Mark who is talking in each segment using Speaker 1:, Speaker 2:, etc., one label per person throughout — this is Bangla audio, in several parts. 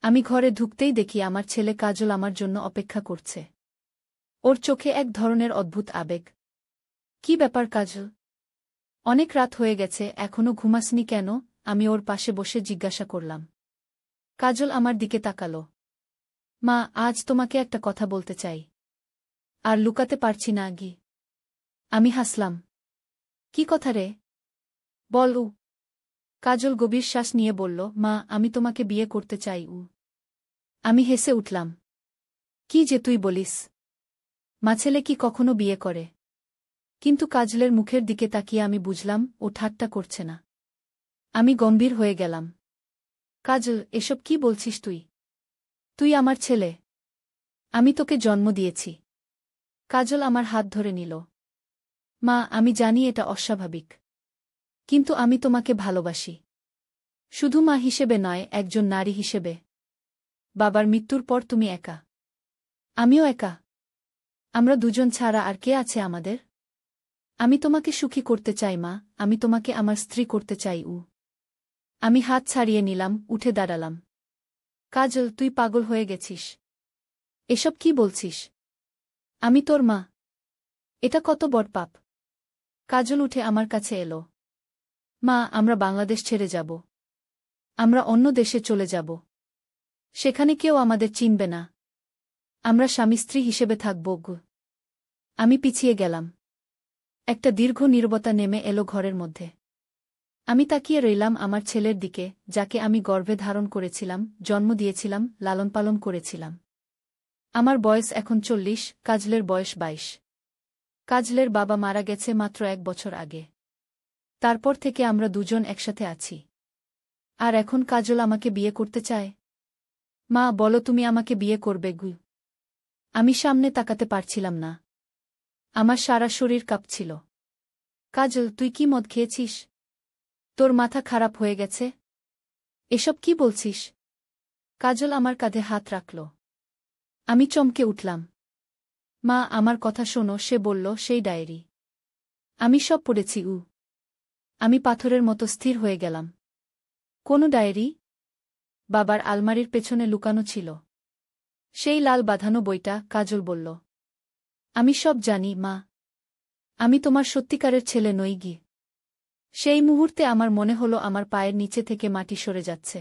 Speaker 1: আমি ঘরে ঢুকতেই দেখি আমার ছেলে কাজল আমার জন্য অপেক্ষা করছে। ওর চোখে এক ধরনের অদ্ভুত আবেগ। কি ব্যাপার কাজল? অনেক রাত হয়ে গেছে, এখনো ঘুমাসনি কেন? আমি ওর পাশে বসে জিজ্ঞাসা করলাম। কাজল আমার দিকে তাকালো। মা, আজ তোমাকে একটা কথা বলতে চাই। আর লুকাতে পারছি না আগি। আমি হাসলাম। কি কথা রে? বল। কাজল গভীর শ্বাস নিয়ে বলল, মা, আমি তোমাকে বিয়ে করতে চাই। আমি হেসে উঠলাম। কি যে তুই বলিস? মা, ছেলে কি কখনো বিয়ে করে? কিন্তু কাজলের মুখের দিকে তাকিয়ে আমি বুঝলাম ও ঠাট্টা করছে না। আমি গম্ভীর হয়ে গেলাম। কাজল, এসব কি বলছিস তুই? তুই আমার ছেলে। আমি তোকে জন্ম দিয়েছি। কাজল আমার হাত ধরে নিল। মা, আমি জানি এটা অস্বাভাবিক। কিন্তু আমি তোমাকে ভালোবাসি। শুধু মা হিসেবে নয়, একজন নারী হিসেবে। বাবার মৃত্যুর পর তুমি একা। আমিও একা। আমরা দুজন ছাড়া আর কে আছে আমাদের? আমি তোমাকে সুখী করতে চাই মা, আমি তোমাকে আমার স্ত্রী করতে চাই। আমি হাত ছাড়িয়ে নিলাম, উঠে দাঁড়ালাম। কাজল, তুই পাগল হয়ে গেছিস। এসব কি বলছিস? আমি তোর মা। এটা কত বড় পাপ। কাজল উঠে আমার কাছে এলো। মা, আমরা বাংলাদেশ ছেড়ে যাব। আমরা অন্য দেশে চলে যাব। সেখানে কেউ আমাদের চিনবে না। আমরা স্বামী স্ত্রী হিসেবে থাকব। আমি পিছিয়ে গেলাম। একটা দীর্ঘ নীরবতা নেমে এলো ঘরের মধ্যে। আমি তাকিয়ে রইলাম আমার ছেলের দিকে, যাকে আমি গর্ভে ধারণ করেছিলাম, জন্ম দিয়েছিলাম, লালন পালন করেছিলাম। আমার বয়স এখন 40, কাজলের বয়স 22। কাজলের বাবা মারা গেছে মাত্র 1 বছর আগে। তারপর থেকে আমরা দুজন একসাথে আছি। আর এখন কাজল আমাকে বিয়ে করতে চায়। মা, বলো, তুমি আমাকে বিয়ে করবে? আমি সামনে তাকাতে পারছিলাম না। আমার সারা শরীর কাঁপছিল। কাজল, তুই কি মদ খেয়েছিস? তোর মাথা খারাপ হয়ে গেছে? এসব কি বলছিস? কাজল আমার কাঁধে হাত রাখল। আমি চমকে উঠলাম। মা, আমার কথা শোনো, সে বলল, সেই ডায়েরি। আমি সব পড়েছি। আমি পাথরের মতো স্থির হয়ে গেলাম। কোন ডায়েরি? বাবার আলমারির পেছনে লুকানো ছিল। সেই লাল বাঁধানো বইটা, কাজল বলল। আমি সব জানি মা। আমি তোমার সত্যিকারের ছেলে নই। সেই মুহূর্তে আমার মনে হলো আমার পায়ের নিচে থেকে মাটি সরে যাচ্ছে।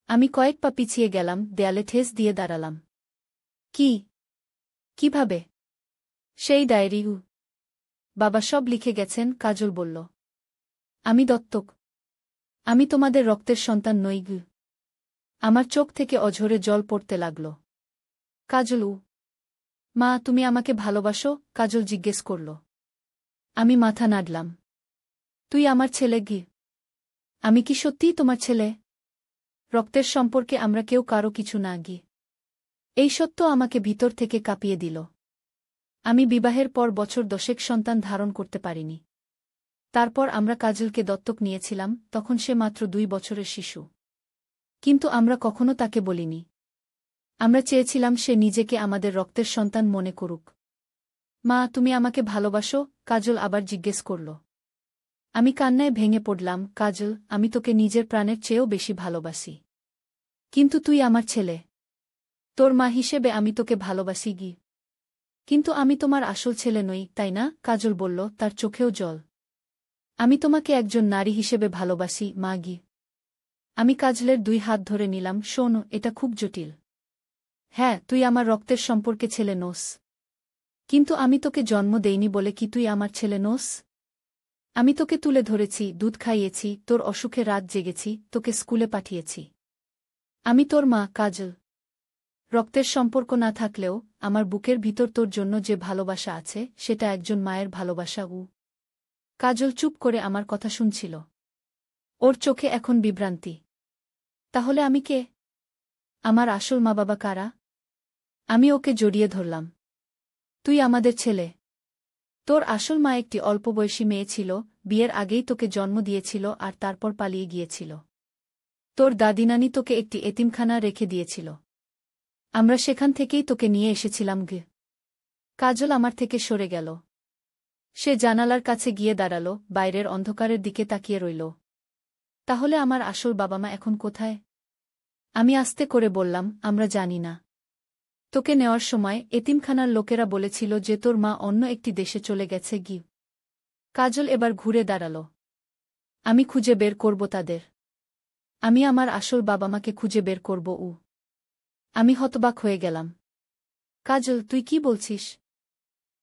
Speaker 1: আমি কয়েক পা পিছিয়ে গেলাম, দেয়ালে ঠেস দিয়ে দাঁড়ালাম। কি? কিভাবে? সেই ডায়েরি। বাবা সব লিখে গেছেন, কাজল বলল। আমি দত্তক। আমি তোমাদের রক্তের সন্তান নই। আমার চোখ থেকে অঝরে জল পড়তে লাগল। কাজল। মা, তুমি আমাকে ভালোবাসো? কাজল জিজ্ঞেস করল। আমি মাথা নাড়লাম। তুই আমার ছেলে। আমি কি সত্যিই তোমার ছেলে? রক্তের সম্পর্কে আমরা কেউ কারো কিছু না। এই সত্য আমাকে ভিতর থেকে কাঁপিয়ে দিল। আমি বিবাহের পর বছর 10 সন্তান ধারণ করতে পারিনি। তারপর আমরা কাজলকে দত্তক নিয়েছিলাম, তখন সে মাত্র 2 বছরের শিশু। কিন্তু আমরা কখনো তাকে বলিনি। আমরা চেয়েছিলাম সে নিজেকে আমাদের রক্তের সন্তান মনে করুক। মা, তুমি আমাকে ভালোবাসো? কাজল আবার জিজ্ঞেস করল। আমি কান্নায় ভেঙে পড়লাম। কাজল, আমি তোকে নিজের প্রাণের চেয়েও বেশি ভালোবাসি। কিন্তু তুই আমার ছেলে। তোর মা হিসেবে আমি তোকে ভালোবাসি। কিন্তু আমি তোমার আসল ছেলে নই, তাই না? কাজল বলল, তার চোখেও জল। আমি তোমাকে একজন নারী হিসেবে ভালোবাসি মা। আমি কাজলের 2 হাত ধরে নিলাম। শোন, এটা খুব জটিল। হ্যাঁ, তুই আমার রক্তের সম্পর্কে ছেলে নোস। কিন্তু আমি তোকে জন্ম দেইনি বলে কি তুই আমার ছেলে নোস? আমি তোকে তুলে ধরেছি, দুধ খাইয়েছি, তোর অসুখে রাত জেগেছি, তোকে স্কুলে পাঠিয়েছি। আমি তোর মা, কাজল। রক্তের সম্পর্ক না থাকলেও আমার বুকের ভিতর তোর জন্য যে ভালোবাসা আছে, সেটা একজন মায়ের ভালোবাসা। কাজল চুপ করে আমার কথা শুনছিল। ওর চোখে এখন বিভ্রান্তি। তাহলে আমি কে? আমার আসল মা বাবা কারা? আমি ওকে জড়িয়ে ধরলাম। তুই আমাদের ছেলে। তোর আসল মা একটি অল্পবয়সী মেয়ে ছিল, বিয়ের আগেই তোকে জন্ম দিয়েছিল আর তারপর পালিয়ে গিয়েছিল। তোর দাদিনানি তোকে একটি এতিমখানা রেখে দিয়েছিল। আমরা সেখান থেকেই তোকে নিয়ে এসেছিলাম। কাজল আমার থেকে সরে গেল। সে জানালার কাছে গিয়ে দাঁড়াল, বাইরের অন্ধকারের দিকে তাকিয়ে রইল। তাহলে আমার আসল বাবা মা এখন কোথায়? আমি আস্তে করে বললাম, আমরা জানি না। তোকে নেওয়ার সময় এতিমখানার লোকেরা বলেছিল যে তোর মা অন্য একটি দেশে চলে গেছে গি। কাজল এবার ঘুরে দাঁড়াল। আমি খুঁজে বের করব তাদের। আমি আমার আসল বাবা মাকে খুঁজে বের করব। আমি হতবাক হয়ে গেলাম। কাজল, তুই কি বলছিস?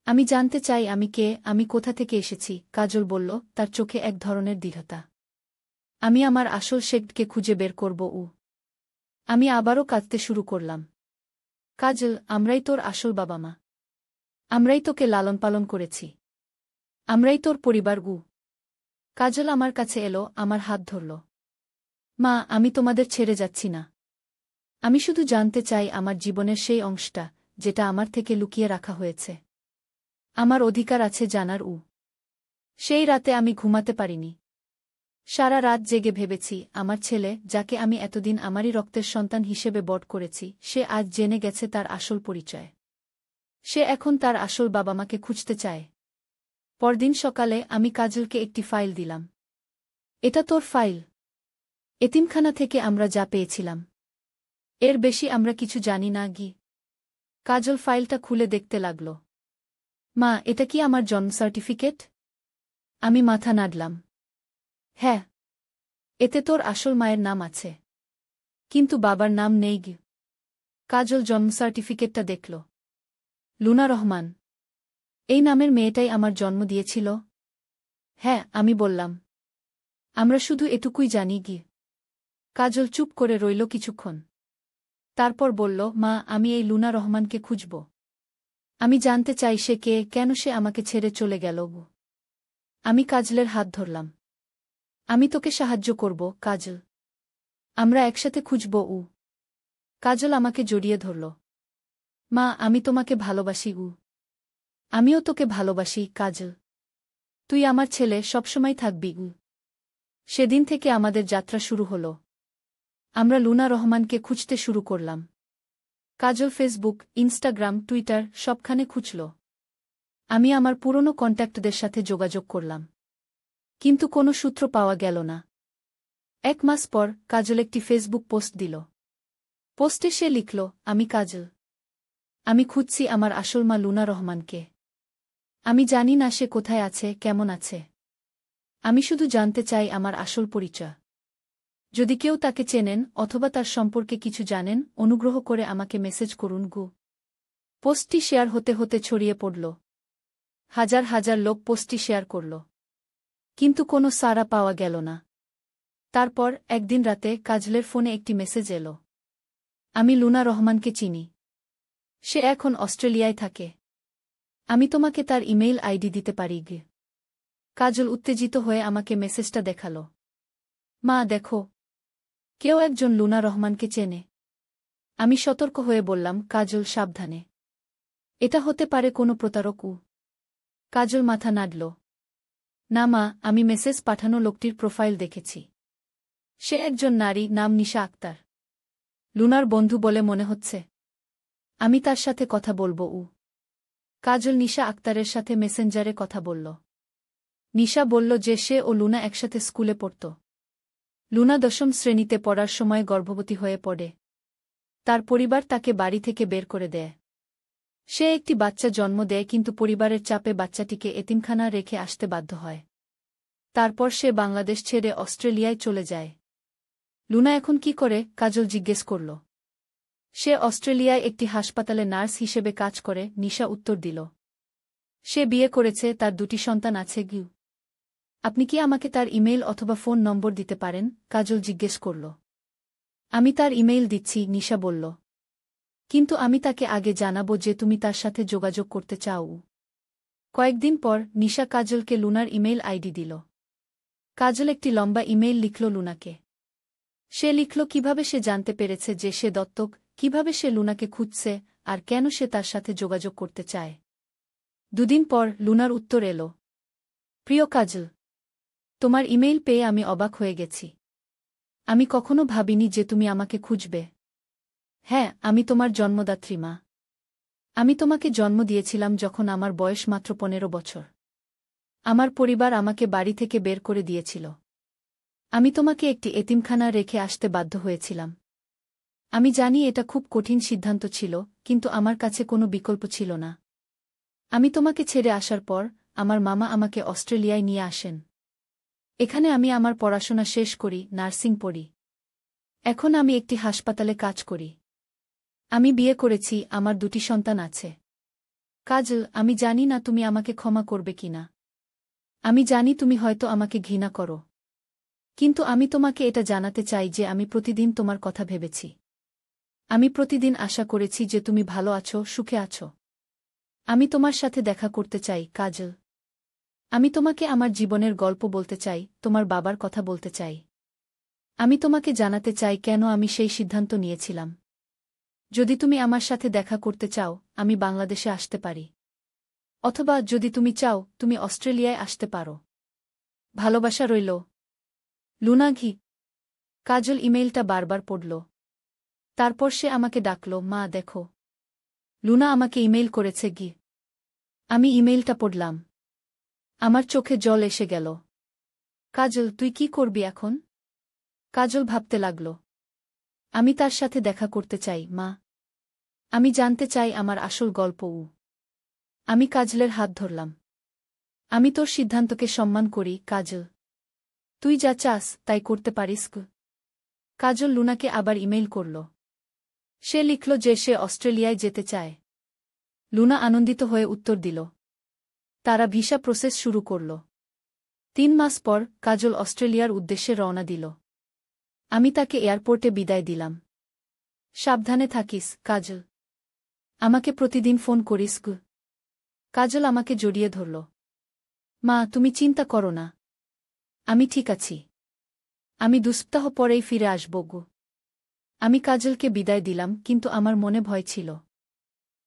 Speaker 1: আমি জানতে চাই আমি কে, আমি কোথা থেকে এসেছি। কাজল বলল, তার চোখে এক ধরনের দৃঢ়তা। আমি আমার আসল শেখকে খুঁজে বের করব। আমি আবারও কাঁদতে শুরু করলাম। কাজল, আমরাই তোর আসল বাবা মা। আমরাই তোকে লালন পালন করেছি। আমরাই তোর পরিবার। কাজল আমার কাছে এলো, আমার হাত ধরল। মা, আমি তোমাদের ছেড়ে যাচ্ছি না। আমি শুধু জানতে চাই আমার জীবনের সেই অংশটা, যেটা আমার থেকে লুকিয়ে রাখা হয়েছে। আমার অধিকার আছে জানার। সেই রাতে আমি ঘুমাতে পারিনি। সারা রাত জেগে ভেবেছি, আমার ছেলে, যাকে আমি এতদিন আমারই রক্তের সন্তান হিসেবে বড় করেছি, সে আজ জেনে গেছে তার আসল পরিচয়। সে এখন তার আসল বাবা মাকে খুঁজতে চায়। পরদিন সকালে আমি কাজলকে একটি ফাইল দিলাম। এটা তোর ফাইল। এতিমখানা থেকে আমরা যা পেয়েছিলাম। এর বেশি আমরা কিছু জানি না গি। কাজল ফাইলটা খুলে দেখতে লাগল। মা, এটা কি আমার জন্ম সার্টিফিকেট? আমি মাথা নাড়লাম। হ্যাঁ, এতে তোর আসল মায়ের নাম আছে, কিন্তু বাবার নাম নেই গি। কাজল জন্ম সার্টিফিকেটটা দেখল। লুনা রহমান। এই নামের মেয়েটাই আমার জন্ম দিয়েছিল? হ্যাঁ, আমি বললাম। আমরা শুধু এটুকুই জানি গি। কাজল চুপ করে রইল কিছুক্ষণ। তারপর বলল, মা, আমি এই লুনা রহমানকে খুঁজব। আমি জানতে চাই সে কে, কেন সে আমাকে ছেড়ে চলে গেল। আমি কাজলের হাত ধরলাম। আমি তোকে সাহায্য করব, কাজল। আমরা একসাথে খুঁজব। কাজল আমাকে জড়িয়ে ধরল। মা, আমি তোমাকে ভালোবাসি। আমিও তোকে ভালোবাসি, কাজল। তুই আমার ছেলে, সবসময় থাকবি। সেদিন থেকে আমাদের যাত্রা শুরু হল। আমরা লুনা রহমানকে খুঁজতে শুরু করলাম। কাজল ফেসবুক, ইনস্টাগ্রাম, টুইটার সবখানে খুঁজল। আমি আমার পুরনো কন্ট্যাক্টদের সাথে যোগাযোগ করলাম। কিন্তু কোনো সূত্র পাওয়া গেল না। 1 মাস পর কাজল একটি ফেসবুক পোস্ট দিল। পোস্টে সে লিখল, আমি কাজল। আমি খুঁজছি আমার আসল মা লুনা রহমানকে। আমি জানি না সে কোথায় আছে, কেমন আছে। আমি শুধু জানতে চাই আমার আসল পরিচয়। যদি কেউ তাকে চেনেন অথবা তার সম্পর্কে কিছু জানেন, অনুগ্রহ করে আমাকে মেসেজ করুন। পোস্টটি শেয়ার হতে হতে ছড়িয়ে পড়ল। হাজার হাজার লোক পোস্টটি শেয়ার করল। কিন্তু কোনো সাড়া পাওয়া গেল না। তারপর একদিন রাতে কাজলের ফোনে একটি মেসেজ এলো। আমি লুনা রহমানকে চিনি। সে এখন অস্ট্রেলিয়ায় থাকে। আমি তোমাকে তার ইমেইল আইডি দিতে পারি। কাজল উত্তেজিত হয়ে আমাকে মেসেজটা দেখাল। মা, দেখো, কেউ একজন লুনা রহমানকে চেনে। আমি সতর্ক হয়ে বললাম, কাজল, সাবধানে। এটা হতে পারে কোনো প্রতারক। কাজল মাথা নাড়ল। না মা, আমি মেসেজ পাঠানো লোকটির প্রোফাইল দেখেছি। সে একজন নারী, নাম নিশা আক্তার। লুনার বন্ধু বলে মনে হচ্ছে। আমি তার সাথে কথা বলব। কাজল নিশা আক্তারের সাথে মেসেঞ্জারে কথা বলল। নিশা বলল যে সে ও লুনা একসাথে স্কুলে পড়ত। লুনা 10ম শ্রেণীতে পড়ার সময় গর্ভবতী হয়ে পড়ে। তার পরিবার তাকে বাড়ি থেকে বের করে দেয়। সে একটি বাচ্চা জন্ম দেয়, কিন্তু পরিবারের চাপে বাচ্চাটিকে এতিমখানা রেখে আসতে বাধ্য হয়। তারপর সে বাংলাদেশ ছেড়ে অস্ট্রেলিয়ায় চলে যায়। লুনা এখন কি করে? কাজল জিজ্ঞেস করল। সে অস্ট্রেলিয়ায় একটি হাসপাতালে নার্স হিসেবে কাজ করে, নিশা উত্তর দিল। সে বিয়ে করেছে, তার 2টি সন্তান আছে। আপনি কি আমাকে তার ইমেইল অথবা ফোন নম্বর দিতে পারেন? কাজল জিজ্ঞেস করল। আমি তার ইমেইল দিচ্ছি, নিশা বলল। কিন্তু আমি তাকে আগে জানাবো যে তুমি তার সাথে যোগাযোগ করতে চাও। কয়েকদিন পর নিশা কাজলকে লুনার ইমেইল আইডি দিল। কাজল একটি লম্বা ইমেইল লিখল লুনাকে। সে লিখল কিভাবে সে জানতে পেরেছে যে সে দত্তক, কিভাবে সে লুনাকে খুঁজছে, আর কেন সে তার সাথে যোগাযোগ করতে চায়। 2 দিন পর লুনার উত্তর এলো। প্রিয় কাজল, তোমার ইমেইল পেয়ে আমি অবাক হয়ে গেছি। আমি কখনো ভাবিনি যে তুমি আমাকে খুঁজবে। হ্যাঁ, আমি তোমার জন্মদাত্রী মা। আমি তোমাকে জন্ম দিয়েছিলাম যখন আমার বয়স মাত্র 15 বছর। আমার পরিবার আমাকে বাড়ি থেকে বের করে দিয়েছিল। আমি তোমাকে একটি এতিমখানা রেখে আসতে বাধ্য হয়েছিলাম। আমি জানি এটা খুব কঠিন সিদ্ধান্ত ছিল, কিন্তু আমার কাছে কোনো বিকল্প ছিল না। আমি তোমাকে ছেড়ে আসার পর আমার মামা আমাকে অস্ট্রেলিয়ায় নিয়ে আসেন। এখানে আমি আমার পড়াশোনা শেষ করি, নার্সিং পড়ি। এখন আমি একটি হাসপাতালে কাজ করি। আমি বিয়ে করেছি, আমার 2টি সন্তান আছে। কাজল, আমি জানি না তুমি আমাকে ক্ষমা করবে কিনা। আমি জানি তুমি হয়তো আমাকে ঘৃণা করো। কিন্তু আমি তোমাকে এটা জানাতে চাই যে আমি প্রতিদিন তোমার কথা ভেবেছি। আমি প্রতিদিন আশা করেছি যে তুমি ভালো আছো, সুখে আছো। আমি তোমার সাথে দেখা করতে চাই, কাজল। আমি তোমাকে আমার জীবনের গল্প বলতে চাই, তোমার বাবার কথা বলতে চাই। আমি তোমাকে জানাতে চাই কেন আমি সেই সিদ্ধান্ত নিয়েছিলাম। যদি তুমি আমার সাথে দেখা করতে চাও, আমি বাংলাদেশে আসতে পারি। অথবা যদি তুমি চাও, তুমি অস্ট্রেলিয়ায় আসতে পারো। ভালোবাসা রইল, লুনা ঘি। কাজল ইমেইলটা বারবার পড়ল। তারপর সে আমাকে ডাকল, মা দেখো, লুনা আমাকে ইমেইল করেছে গি। আমি ইমেইলটা পড়লাম। আমার চোখে জল এসে গেল। কাজল, তুই কি করবি এখন? কাজল ভাবতে লাগল। আমি তার সাথে দেখা করতে চাই, মা। আমি জানতে চাই আমার আসল গল্প। আমি কাজলের হাত ধরলাম। আমি তোর সিদ্ধান্তকে সম্মান করি, কাজল। তুই যা চাস তাই করতে পারিস। কাজল লুনাকে আবার ইমেইল করল। সে লিখল যে সে অস্ট্রেলিয়ায় যেতে চায়। লুনা আনন্দিত হয়ে উত্তর দিল। তারা ভিসা প্রসেস শুরু করল। 3 মাস পর কাজল অস্ট্রেলিয়ার উদ্দেশ্যে রওনা দিল। আমি তাকে এয়ারপোর্টে বিদায় দিলাম। সাবধানে থাকিস, কাজল। আমাকে প্রতিদিন ফোন করিস। কাজল আমাকে জড়িয়ে ধরল। মা, তুমি চিন্তা করো না। আমি ঠিক আছি। আমি 2 সপ্তাহ পরেই ফিরে আসব। আমি কাজলকে বিদায় দিলাম, কিন্তু আমার মনে ভয় ছিল।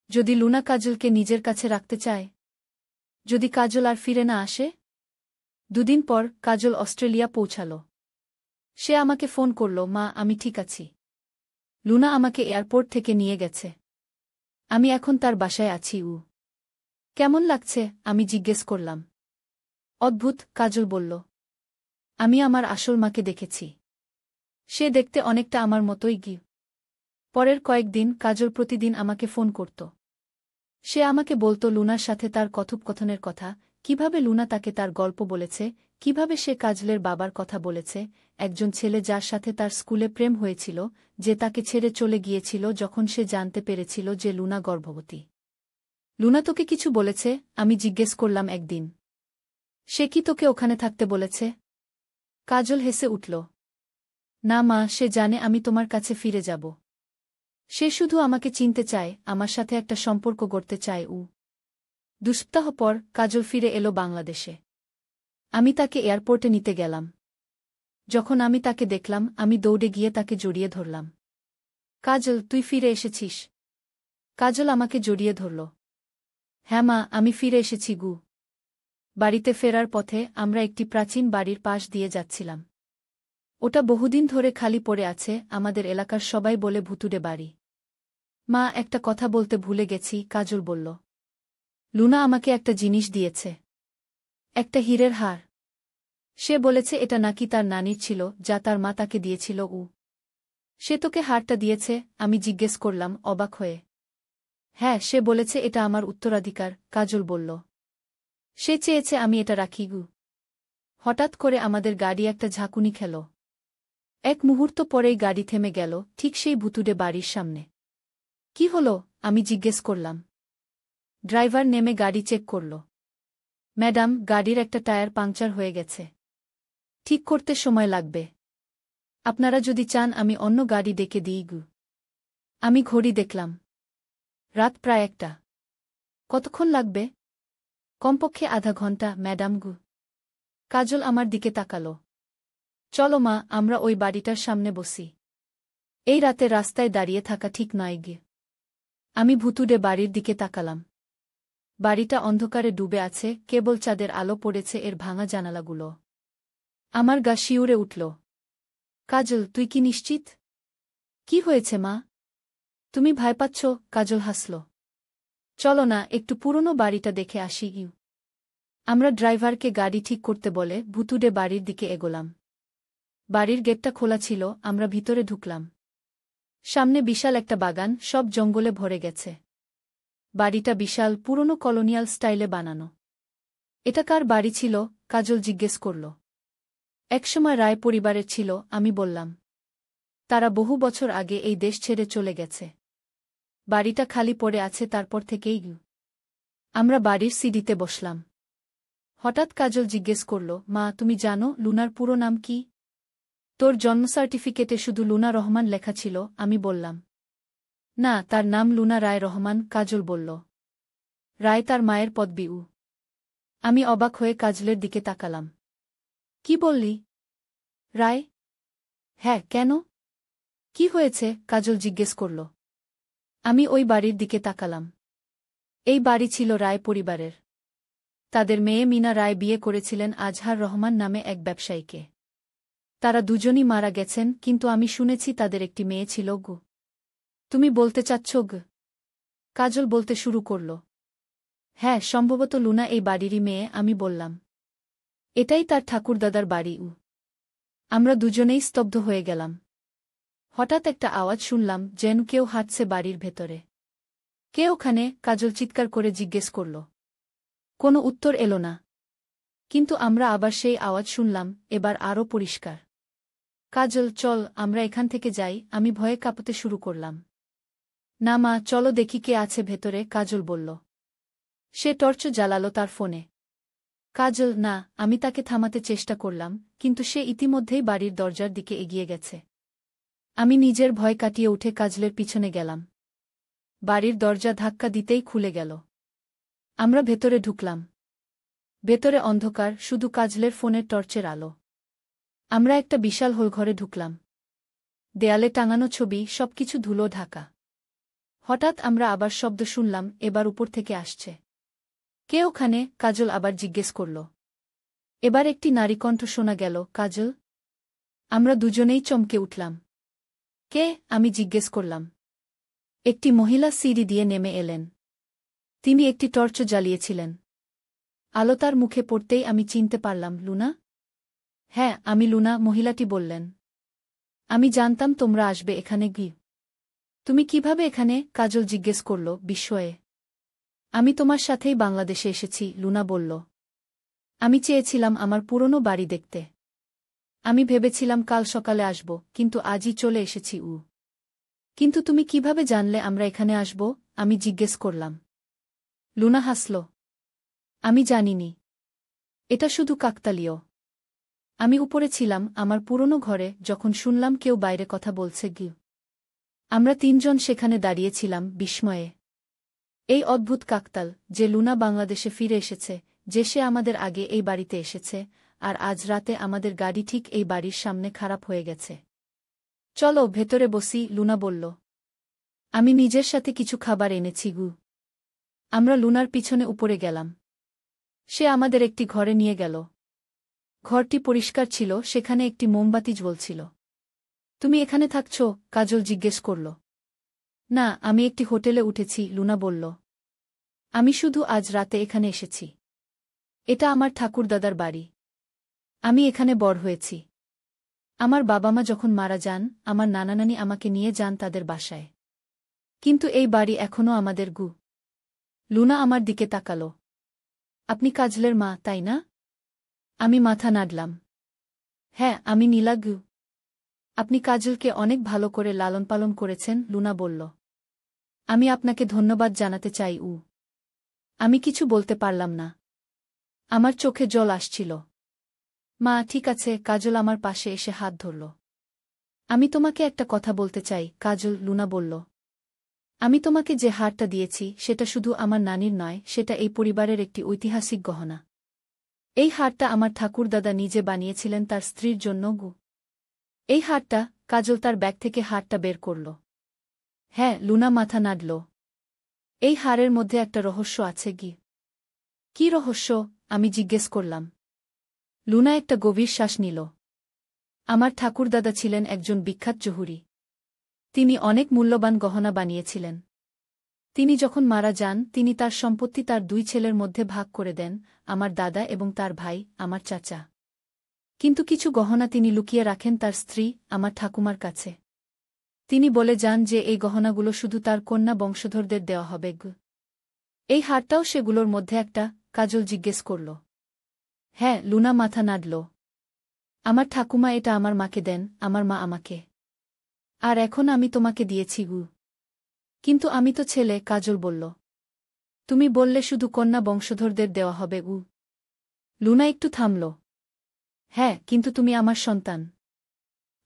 Speaker 1: যদি লুনা কাজলকে নিজের কাছে রাখতে চায়? যদি কাজল আর ফিরে না আসে? 2 দিন পর কাজল অস্ট্রেলিয়া পৌঁছাল। সে আমাকে ফোন করল, মা, আমি ঠিক আছি। লুনা আমাকে এয়ারপোর্ট থেকে নিয়ে গেছে। আমি এখন তার বাসায় আছি। কেমন লাগছে? আমি জিজ্ঞেস করলাম। অদ্ভুত, কাজল বলল। আমি আমার আসল মাকে দেখেছি। সে দেখতে অনেকটা আমার মতোই গি। পরের কয়েকদিন কাজল প্রতিদিন আমাকে ফোন করত। সে আমাকে বলত লুনার সাথে তার কথোপকথনের কথা, কিভাবে লুনা তাকে তার গল্প বলেছে, কিভাবে সে কাজলের বাবার কথা বলেছে, একজন ছেলে যার সাথে তার স্কুলে প্রেম হয়েছিল, যে তাকে ছেড়ে চলে গিয়েছিল যখন সে জানতে পেরেছিল যে লুনা গর্ভবতী। লুনা তোকে কিছু বলেছে? আমি জিজ্ঞেস করলাম একদিন। সে কি তোকে ওখানে থাকতে বলেছে? কাজল হেসে উঠল। না মা, সে জানে আমি তোমার কাছে ফিরে যাব। সে শুধু আমাকে চিনতে চায়, আমার সাথে একটা সম্পর্ক গড়তে চায়। 2 সপ্তাহ পর কাজল ফিরে এলো বাংলাদেশে। আমি তাকে এয়ারপোর্টে নিতে গেলাম। যখন আমি তাকে দেখলাম, আমি দৌড়ে গিয়ে তাকে জড়িয়ে ধরলাম। কাজল, তুই ফিরে এসেছিস। কাজল আমাকে জড়িয়ে ধরল। হ্যাঁ মা, আমি ফিরে এসেছি। বাড়িতে ফেরার পথে আমরা একটি প্রাচীন বাড়ির পাশ দিয়ে যাচ্ছিলাম। ওটা বহুদিন ধরে খালি পড়ে আছে, আমাদের এলাকার সবাই বলে ভুতুড়ে বাড়ি। মা, একটা কথা বলতে ভুলে গেছি, কাজল বলল। লুনা আমাকে একটা জিনিস দিয়েছে। একটা হীরের হার। সে বলেছে এটা নাকি তার নানির ছিল, যা তার মা তাকে দিয়েছিল। সে তোকে হারটা দিয়েছে? আমি জিজ্ঞেস করলাম, অবাক হয়ে। হ্যাঁ, সে বলেছে এটা আমার উত্তরাধিকার, কাজল বলল। সে চেয়েছে আমি এটা রাখি। হঠাৎ করে আমাদের গাড়ি একটা ঝাঁকুনি খেল। এক মুহূর্ত পরেই গাড়ি থেমে গেল, ঠিক সেই ভুতুড়ে বাড়ির সামনে। কি হলো? আমি জিজ্ঞেস করলাম। ড্রাইভার নেমে গাড়ি চেক করল। ম্যাডাম, গাড়ির একটা টায়ার পাংচার হয়ে গেছে। ঠিক করতে সময় লাগবে। আপনারা যদি চান আমি অন্য গাড়ি ডেকে দিই। আমি ঘড়ি দেখলাম। রাত প্রায় 1টা। কতক্ষণ লাগবে? কমপক্ষে আধা ঘন্টা, ম্যাডাম। কাজল আমার দিকে তাকাল। চলো মা, আমরা ওই বাড়িটার সামনে বসি। এই রাতে রাস্তায় দাঁড়িয়ে থাকা ঠিক নয়। আমি ভুতুড়ে বাড়ির দিকে তাকালাম। বাড়িটা অন্ধকারে ডুবে আছে, কেবল চাঁদের আলো পড়েছে এর ভাঙা জানালাগুলো। আমার গা শিউরে উঠল। কাজল, তুই কি নিশ্চিত? কি হয়েছে মা? তুমি ভয় পাচ্ছ? কাজল হাসল। চলো না, একটু পুরনো বাড়িটা দেখে আসি। আমরা ড্রাইভারকে গাড়ি ঠিক করতে বলে ভুতুড়ে বাড়ির দিকে এগোলাম। বাড়ির গেটটা খোলা ছিল, আমরা ভিতরে ঢুকলাম। সামনে বিশাল একটা বাগান, সব জঙ্গলে ভরে গেছে। বাড়িটা বিশাল, পুরনো কলোনিয়াল স্টাইলে বানানো। এটা কার বাড়ি ছিল? কাজল জিজ্ঞেস করল। একসময় রায় পরিবারের ছিল, আমি বললাম। তারা বহু বছর আগে এই দেশ ছেড়ে চলে গেছে। বাড়িটা খালি পড়ে আছে তারপর থেকেই। আমরা বাড়ির সিঁড়িতে বসলাম। হঠাৎ কাজল জিজ্ঞেস করল, মা, তুমি জানো লুনার পুরো নাম কি? তোর জন্ম সার্টিফিকেটে শুধু লুনা রহমান লেখা ছিল। আমি বললাম। না, তার নাম লুনা রায় রহমান। কাজল বলল। রায় তার মায়ের পদবি। আমি অবাক হয়ে কাজলের দিকে তাকালাম। কি বললি? রায়? হ্যাঁ, কেন? কি হয়েছে? কাজল জিজ্ঞেস করল। আমি ওই বাড়ির দিকে তাকালাম। এই বাড়ি ছিল রায় পরিবারের। তাদের মেয়ে মিনা রায় বিয়ে করেছিলেন আজহার রহমান নামে এক ব্যবসায়ীকে। তারা দুজনই মারা গেছেন, কিন্তু আমি শুনেছি তাদের একটি মেয়ে ছিল। তুমি বলতে চাচ্ছ? কাজল বলতে শুরু করল। হ্যাঁ, সম্ভবত লুনা এই বাড়িরই মেয়ে। আমি বললাম। এটাই তার ঠাকুরদাদার বাড়ি। আমরা দুজনেই স্তব্ধ হয়ে গেলাম। হঠাৎ একটা আওয়াজ শুনলাম, যেন কেউ হাঁটছে বাড়ির ভেতরে। কে ওখানে? কাজল চিৎকার করে জিজ্ঞেস করল। কোনো উত্তর এলো না। কিন্তু আমরা আবার সেই আওয়াজ শুনলাম, এবার আরও পরিষ্কার। কাজল, চল আমরা এখান থেকে যাই। আমি ভয়ে কাঁপতে শুরু করলাম। না মা, চলো দেখি কে আছে ভেতরে, কাজল বলল। সে টর্চ জ্বালালো তার ফোনে। কাজল, না। আমি তাকে থামাতে চেষ্টা করলাম, কিন্তু সে ইতিমধ্যেই বাড়ির দরজার দিকে এগিয়ে গেছে। আমি নিজের ভয় কাটিয়ে উঠে কাজলের পিছনে গেলাম। বাড়ির দরজা ধাক্কা দিতেই খুলে গেল। আমরা ভেতরে ঢুকলাম। ভেতরে অন্ধকার, শুধু কাজলের ফোনের টর্চের আলো। আমরা একটা বিশাল হোলঘরে ঢুকলাম। দেয়ালে টাঙানো ছবি, সবকিছু ধুলো ঢাকা। হঠাৎ আমরা আবার শব্দ শুনলাম, এবার উপর থেকে আসছে। কে ওখানে? কাজল আবার জিজ্ঞেস করল। এবার একটি নারীকণ্ঠ শোনা গেল। কাজল? আমরা দুজনেই চমকে উঠলাম। কে? আমি জিজ্ঞেস করলাম। একটি মহিলা সিঁড়ি দিয়ে নেমে এলেন। তিনি একটি টর্চ জ্বালিয়েছিলেন। আলো তার মুখে পড়তেই আমি চিনতে পারলাম। লুনা? হ্যাঁ, আমি লুনা, মহিলাটি বললেন। আমি জানতাম তোমরা আসবে এখানে। তুমি কিভাবে এখানে? কাজল জিজ্ঞেস করল বিস্ময়ে। আমি তোমার সাথেই বাংলাদেশে এসেছি, লুনা বলল। আমি চেয়েছিলাম আমার পুরনো বাড়ি দেখতে। আমি ভেবেছিলাম কাল সকালে আসব, কিন্তু আজই চলে এসেছি। কিন্তু তুমি কিভাবে জানলে আমরা এখানে আসব? আমি জিজ্ঞেস করলাম। লুনা হাসল। আমি জানিনি। এটা শুধু কাকতালীয়। আমি উপরে ছিলাম আমার পুরনো ঘরে, যখন শুনলাম কেউ বাইরে কথা বলছে। আমরা তিনজন সেখানে দাঁড়িয়েছিলাম বিস্ময়ে। এই অদ্ভুত কাকতাল, যে লুনা বাংলাদেশে ফিরে এসেছে, যে সে আমাদের আগে এই বাড়িতে এসেছে, আর আজ রাতে আমাদের গাড়ি ঠিক এই বাড়ির সামনে খারাপ হয়ে গেছে। চলো ভেতরে বসি, লুনা বলল। আমি নিজের সাথে কিছু খাবার এনেছি। আমরা লুনার পিছনে উপরে গেলাম। সে আমাদের একটি ঘরে নিয়ে গেল। ঘরটি পরিষ্কার ছিল, সেখানে একটি মোমবাতি জ্বলছিল। তুমি এখানে থাকছ? কাজল জিজ্ঞেস করল। না, আমি একটি হোটেলে উঠেছি, লুনা বলল। আমি শুধু আজ রাতে এখানে এসেছি। এটা আমার ঠাকুরদাদার বাড়ি। আমি এখানে বড় হয়েছি। আমার বাবা মা যখন মারা যান, আমার নানানানি আমাকে নিয়ে যান তাদের বাসায়। কিন্তু এই বাড়ি এখনও আমাদের। লুনা আমার দিকে তাকাল। আপনি কাজলের মা, তাই না? আমি মাথা নাড়লাম। হ্যাঁ, আমি নীলা। আপনি কাজলকে অনেক ভালো করে লালন পালন করেছেন, লুনা বলল। আমি আপনাকে ধন্যবাদ জানাতে চাই। আমি কিছু বলতে পারলাম না। আমার চোখে জল আসছিল। মা, ঠিক আছে। কাজল আমার পাশে এসে হাত ধরল। আমি তোমাকে একটা কথা বলতে চাই, কাজল, লুনা বলল। আমি তোমাকে যে হারটা দিয়েছি, সেটা শুধু আমার নানির নয়, সেটা এই পরিবারের একটি ঐতিহাসিক গহনা। এই হারটা আমার ঠাকুরদাদা নিজে বানিয়েছিলেন তার স্ত্রীর জন্য। এই হারটা। কাজল তার ব্যাগ থেকে হারটা বের করল। হ্যাঁ, লুনা মাথা নাড়ল। এই হারের মধ্যে একটা রহস্য আছে। কি রহস্য? আমি জিজ্ঞেস করলাম। লুনা একটা গভীর শ্বাস নিল। আমার ঠাকুরদাদা ছিলেন একজন বিখ্যাত জহুরি। তিনি অনেক মূল্যবান গহনা বানিয়েছিলেন। তিনি যখন মারা যান, তিনি তার সম্পত্তি তার দুই ছেলের মধ্যে ভাগ করে দেন, আমার দাদা এবং তার ভাই, আমার চাচা। কিন্তু কিছু গহনা তিনি লুকিয়ে রাখেন তার স্ত্রী, আমার ঠাকুমার কাছে। তিনি বলে যান যে এই গহনাগুলো শুধু তার কন্যা বংশধরদের দেওয়া হবে। এই হারটাও সেগুলোর মধ্যে একটা? কাজল জিজ্ঞেস করল। হ্যাঁ, লুনা মাথা নাড়ল। আমার ঠাকুমা এটা আমার মাকে দেন, আমার মা আমাকে। আর এখন আমি তোমাকে দিয়েছি গু। কিন্তু আমি তো ছেলে, কাজল বলল। তুমি বললে শুধু কন্যা বংশধরদের দেওয়া হবে গু। লুনা একটু থামল। হ্যাঁ, কিন্তু তুমি আমার সন্তান।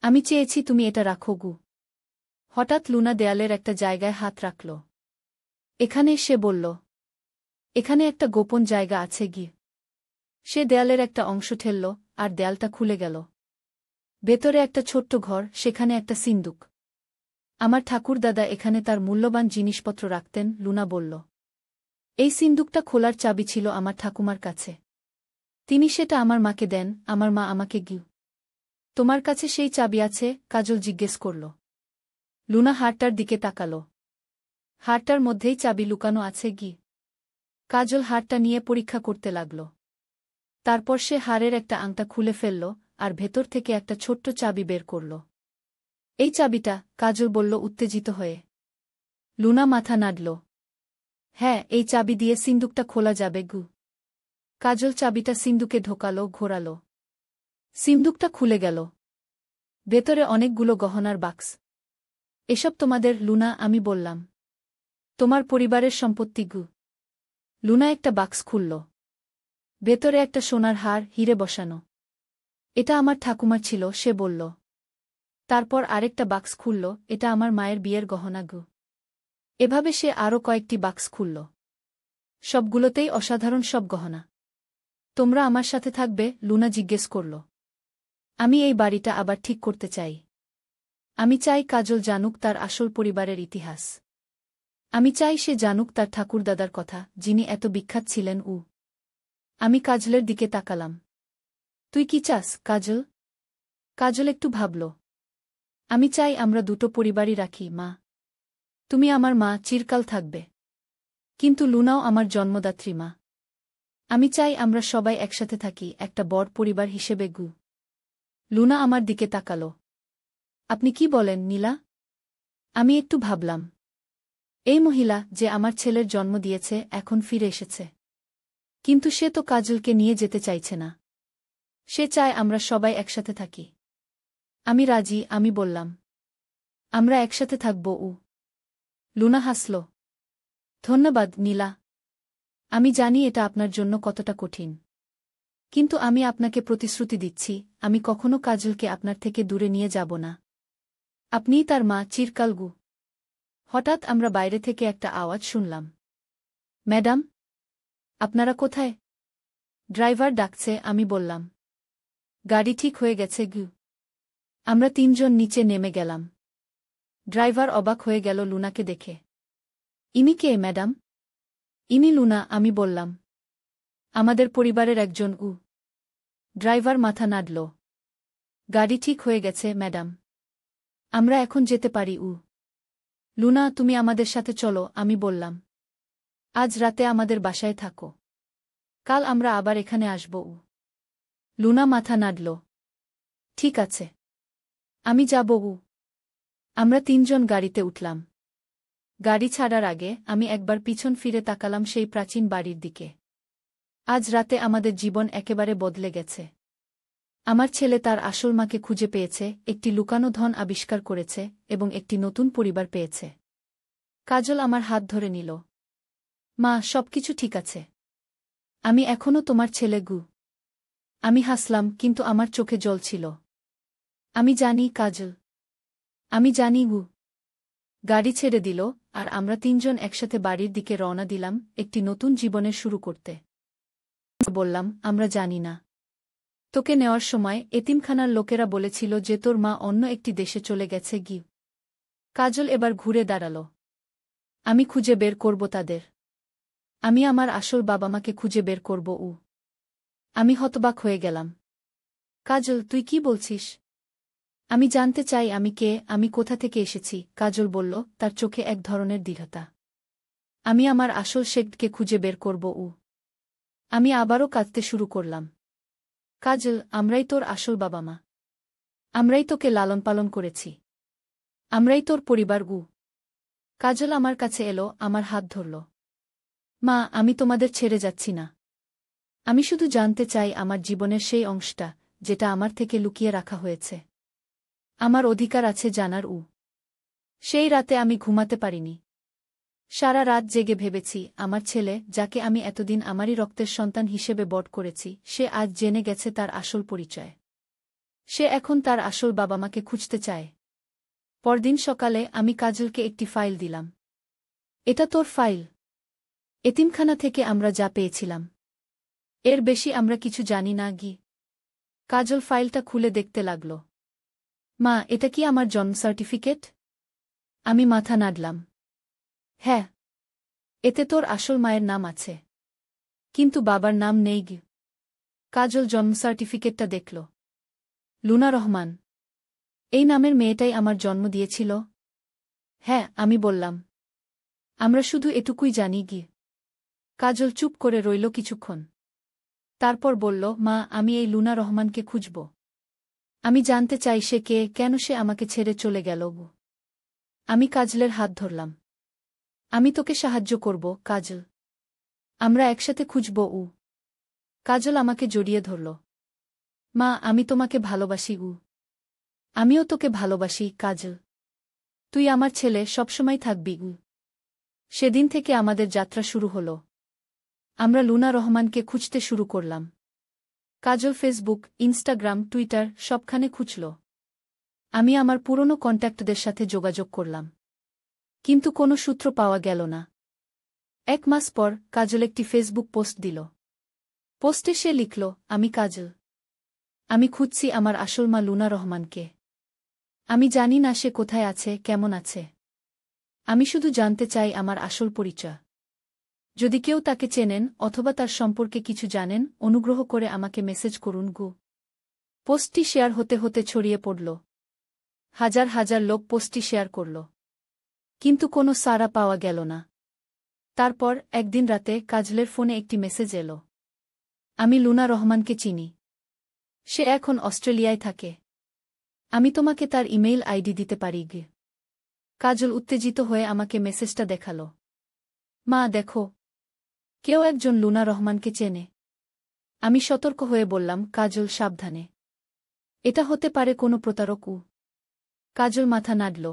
Speaker 1: আমি চেয়েছি তুমি এটা রাখো গু। হঠাৎ লুনা দেয়ালের একটা জায়গায় হাত রাখল। এখানে, সে বলল। এখানে একটা গোপন জায়গা আছে গি। সে দেয়ালের একটা অংশ ঠেলল, আর দেয়ালটা খুলে গেল। ভেতরে একটা ছোট্ট ঘর, সেখানে একটা সিন্দুক। আমার ঠাকুরদাদা এখানে তার মূল্যবান জিনিসপত্র রাখতেন, লুনা বলল। এই সিন্দুকটা খোলার চাবি ছিল আমার ঠাকুমার কাছে। তিনি সেটা আমার মাকে দেন, আমার মা আমাকে গিউ। তোমার কাছে সেই চাবি আছে? কাজল জিজ্ঞেস করল। লুনা হারটার দিকে তাকাল। হারটার মধ্যেই চাবি লুকানো আছে গি। কাজল হারটা নিয়ে পরীক্ষা করতে লাগল। তারপর সে হারের একটা আংটা খুলে ফেলল, আর ভেতর থেকে একটা ছোট্ট চাবি বের করল। এই চাবিটা? কাজল বলল উত্তেজিত হয়ে। লুনা মাথা নাড়ল। হ্যাঁ, এই চাবি দিয়ে সিন্দুকটা খোলা যাবে গু। কাজল চাবিটা সিন্দুকে ঢোকাল, ঘোরাল। সিন্দুকটা খুলে গেল। ভেতরে অনেকগুলো গহনার বাক্স। এসব তোমাদের, লুনা, আমি বললাম। তোমার পরিবারের সম্পত্তি গু। লুনা একটা বাক্স খুলল। ভেতরে একটা সোনার হার, হিরে বসানো। এটা আমার ঠাকুমার ছিল, সে বলল। তারপর আরেকটা বাক্স খুলল, এটা আমার মায়ের বিয়ের গহনা গু। এভাবে সে আরও কয়েকটি বাক্স খুলল। সবগুলোতেই অসাধারণ সব গহনা। তোমরা আমার সাথে থাকবে? লুনা জিজ্ঞেস করল। আমি এই বাড়িটা আবার ঠিক করতে চাই। আমি চাই কাজল জানুক তার আসল পরিবারের ইতিহাস। আমি চাই সে জানুক তার ঠাকুরদাদার কথা, যিনি এত বিখ্যাত ছিলেন। আমি কাজলের দিকে তাকালাম। তুই কি চাস, কাজল? কাজল একটু ভাবল। আমি চাই আমরা দুটো পরিবারই রাখি, মা। তুমি আমার মা, চিরকাল থাকবে। কিন্তু লুনাও আমার জন্মদাত্রী মা। আমি চাই আমরা সবাই একসাথে থাকি, একটা বড় পরিবার হিসেবে গু। লুনা আমার দিকে তাকাল। আপনি কি বলেন, নীলা? আমি একটু ভাবলাম। এই মহিলা, যে আমার ছেলের জন্ম দিয়েছে, এখন ফিরে এসেছে। কিন্তু সে তো কাজলকে নিয়ে যেতে চাইছে না। সে চায় আমরা সবাই একসাথে থাকি। আমি রাজি, আমি বললাম। আমরা একসাথে থাকব। লুনা হাসল। ধন্যবাদ, নীলা। আমি জানি এটা আপনার জন্য কতটা কঠিন। কিন্তু আমি আপনাকে প্রতিশ্রুতি দিচ্ছি, আমি কখনো কাজলকে আপনার থেকে দূরে নিয়ে যাব না। আপনিই তার মা, চিরকাল গু। হঠাৎ আমরা বাইরে থেকে একটা আওয়াজ শুনলাম। ম্যাডাম, আপনারা কোথায়? ড্রাইভার ডাকছে, আমি বললাম। গাড়ি ঠিক হয়ে গেছে গু। আমরা তিনজন নিচে নেমে গেলাম। ড্রাইভার অবাক হয়ে গেল লুনাকে দেখে। ইনি কে, ম্যাডাম? ইনি লুনা, আমি বললাম। আমাদের পরিবারের একজন। ড্রাইভার মাথা নাড়ল। গাড়ি ঠিক হয়ে গেছে, ম্যাডাম। আমরা এখন যেতে পারি। লুনা, তুমি আমাদের সাথে চলো, আমি বললাম। আজ রাতে আমাদের বাসায় থাকো। কাল আমরা আবার এখানে আসব। লুনা মাথা নাড়ল। ঠিক আছে। আমি যাব। আমরা তিনজন গাড়িতে উঠলাম। গাড়ি ছাড়ার আগে আমি একবার পিছন ফিরে তাকালাম সেই প্রাচীন বাড়ির দিকে। আজ রাতে আমাদের জীবন একেবারে বদলে গেছে। আমার ছেলে তার আসল মাকে খুঁজে পেয়েছে, একটি লুকানো ধন আবিষ্কার করেছে, এবং একটি নতুন পরিবার পেয়েছে। কাজল আমার হাত ধরে নিল। মা, সবকিছু ঠিক আছে। আমি এখনও তোমার ছেলে গু। আমি হাসলাম, কিন্তু আমার চোখে জল ছিল। আমি জানি, কাজল। আমি জানি গু। গাড়ি ছেড়ে দিল, আর আমরা তিনজন একসাথে বাড়ির দিকে রওনা দিলাম, একটি নতুন জীবনের শুরু করতে। বললাম, আমরা জানি না। তোকে নেওয়ার সময় এতিমখানার লোকেরা বলেছিল যে তোর মা অন্য একটি দেশে চলে গেছে গি। কাজল এবার ঘুরে দাঁড়াল। আমি খুঁজে বের করব তাদের। আমি আমার আসল বাবা মাকে খুঁজে বের করব। আমি হতবাক হয়ে গেলাম। কাজল, তুই কি বলছিস? আমি জানতে চাই আমি কে, আমি কোথা থেকে এসেছি, কাজল বলল, তার চোখে এক ধরনের দৃঢ়তা। আমি আমার আসল শেখকে খুঁজে বের করব। আমি আবারও কাঁদতে শুরু করলাম। কাজল, আমরাই তোর আসল বাবা মা। আমরাই তোকে লালন পালন করেছি। আমরাই তোর পরিবার গু। কাজল আমার কাছে এলো, আমার হাত ধরল। মা, আমি তোমাদের ছেড়ে যাচ্ছি না। আমি শুধু জানতে চাই আমার জীবনের সেই অংশটা, যেটা আমার থেকে লুকিয়ে রাখা হয়েছে। আমার অধিকার আছে জানার। সেই রাতে আমি ঘুমাতে পারিনি। সারা রাত জেগে ভেবেছি, আমার ছেলে, যাকে আমি এতদিন আমারই রক্তের সন্তান হিসেবে বড় করেছি, সে আজ জেনে গেছে তার আসল পরিচয়। সে এখন তার আসল বাবা-মাকে খুঁজতে চায়। পরদিন সকালে আমি কাজলকে একটি ফাইল দিলাম। এটা তোর ফাইল। এতিমখানা থেকে আমরা যা পেয়েছিলাম। এর বেশি আমরা কিছু জানি না গি। কাজল ফাইলটা খুলে দেখতে লাগল। মা, এটা কি আমার জন্ম সার্টিফিকেট? আমি মাথা নাড়লাম। হ্যাঁ, এতে তোর আসল মায়ের নাম আছে, কিন্তু বাবার নাম নেই গি। কাজল জন্ম সার্টিফিকেটটা দেখল। লুনা রহমান। এই নামের মেয়েটাই আমার জন্ম দিয়েছিল? হ্যাঁ, আমি বললাম। আমরা শুধু এটুকুই জানি গি। কাজল চুপ করে রইল কিছুক্ষণ। তারপর বলল, মা, আমি এই লুনা রহমানকে খুঁজব। আমি জানতে চাই সে কে, কেন সে আমাকে ছেড়ে চলে গেল। আমি কাজলের হাত ধরলাম। আমি তোকে সাহায্য করব, কাজল। আমরা একসাথে খুঁজব। কাজল আমাকে জড়িয়ে ধরল। মা, আমি তোমাকে ভালোবাসি। আমিও তোকে ভালোবাসি, কাজল। তুই আমার ছেলে, সবসময় থাকবি। সেদিন থেকে আমাদের যাত্রা শুরু হল। আমরা লুনা রহমানকে খুঁজতে শুরু করলাম। কাজল ফেসবুক, ইনস্টাগ্রাম, টুইটার সবখানে খুঁজল। আমি আমার পুরনো কন্ট্যাক্টদের সাথে যোগাযোগ করলাম, কিন্তু কোনো সূত্র পাওয়া গেল না। 1 মাস পর কাজল একটি ফেসবুক পোস্ট দিল। পোস্টে সে লিখল, আমি কাজল। আমি খুঁজছি আমার আসল মা লুনা রহমানকে। আমি জানি না সে কোথায় আছে, কেমন আছে। আমি শুধু জানতে চাই আমার আসল পরিচয়। যদি কেউ তাকে চেনেন অথবা তার সম্পর্কে কিছু জানেন, অনুগ্রহ করে আমাকে মেসেজ করুন গু। পোস্টটি শেয়ার হতে হতে ছড়িয়ে পড়ল। হাজার হাজার লোক পোস্টটি শেয়ার করল, কিন্তু কোনো সাড়া পাওয়া গেল না। তারপর একদিন রাতে কাজলের ফোনে একটি মেসেজ এলো। আমি লুনা রহমানকে চিনি। সে এখন অস্ট্রেলিয়ায় থাকে। আমি তোমাকে তার ইমেইল আইডি দিতে পারি গে। কাজল উত্তেজিত হয়ে আমাকে মেসেজটা দেখাল। মা, দেখো, কেউ একজন লুনা রহমানকে চেনে। আমি সতর্ক হয়ে বললাম, কাজল, সাবধানে। এটা হতে পারে কোনো প্রতারক। কাজল মাথা নাড়ল।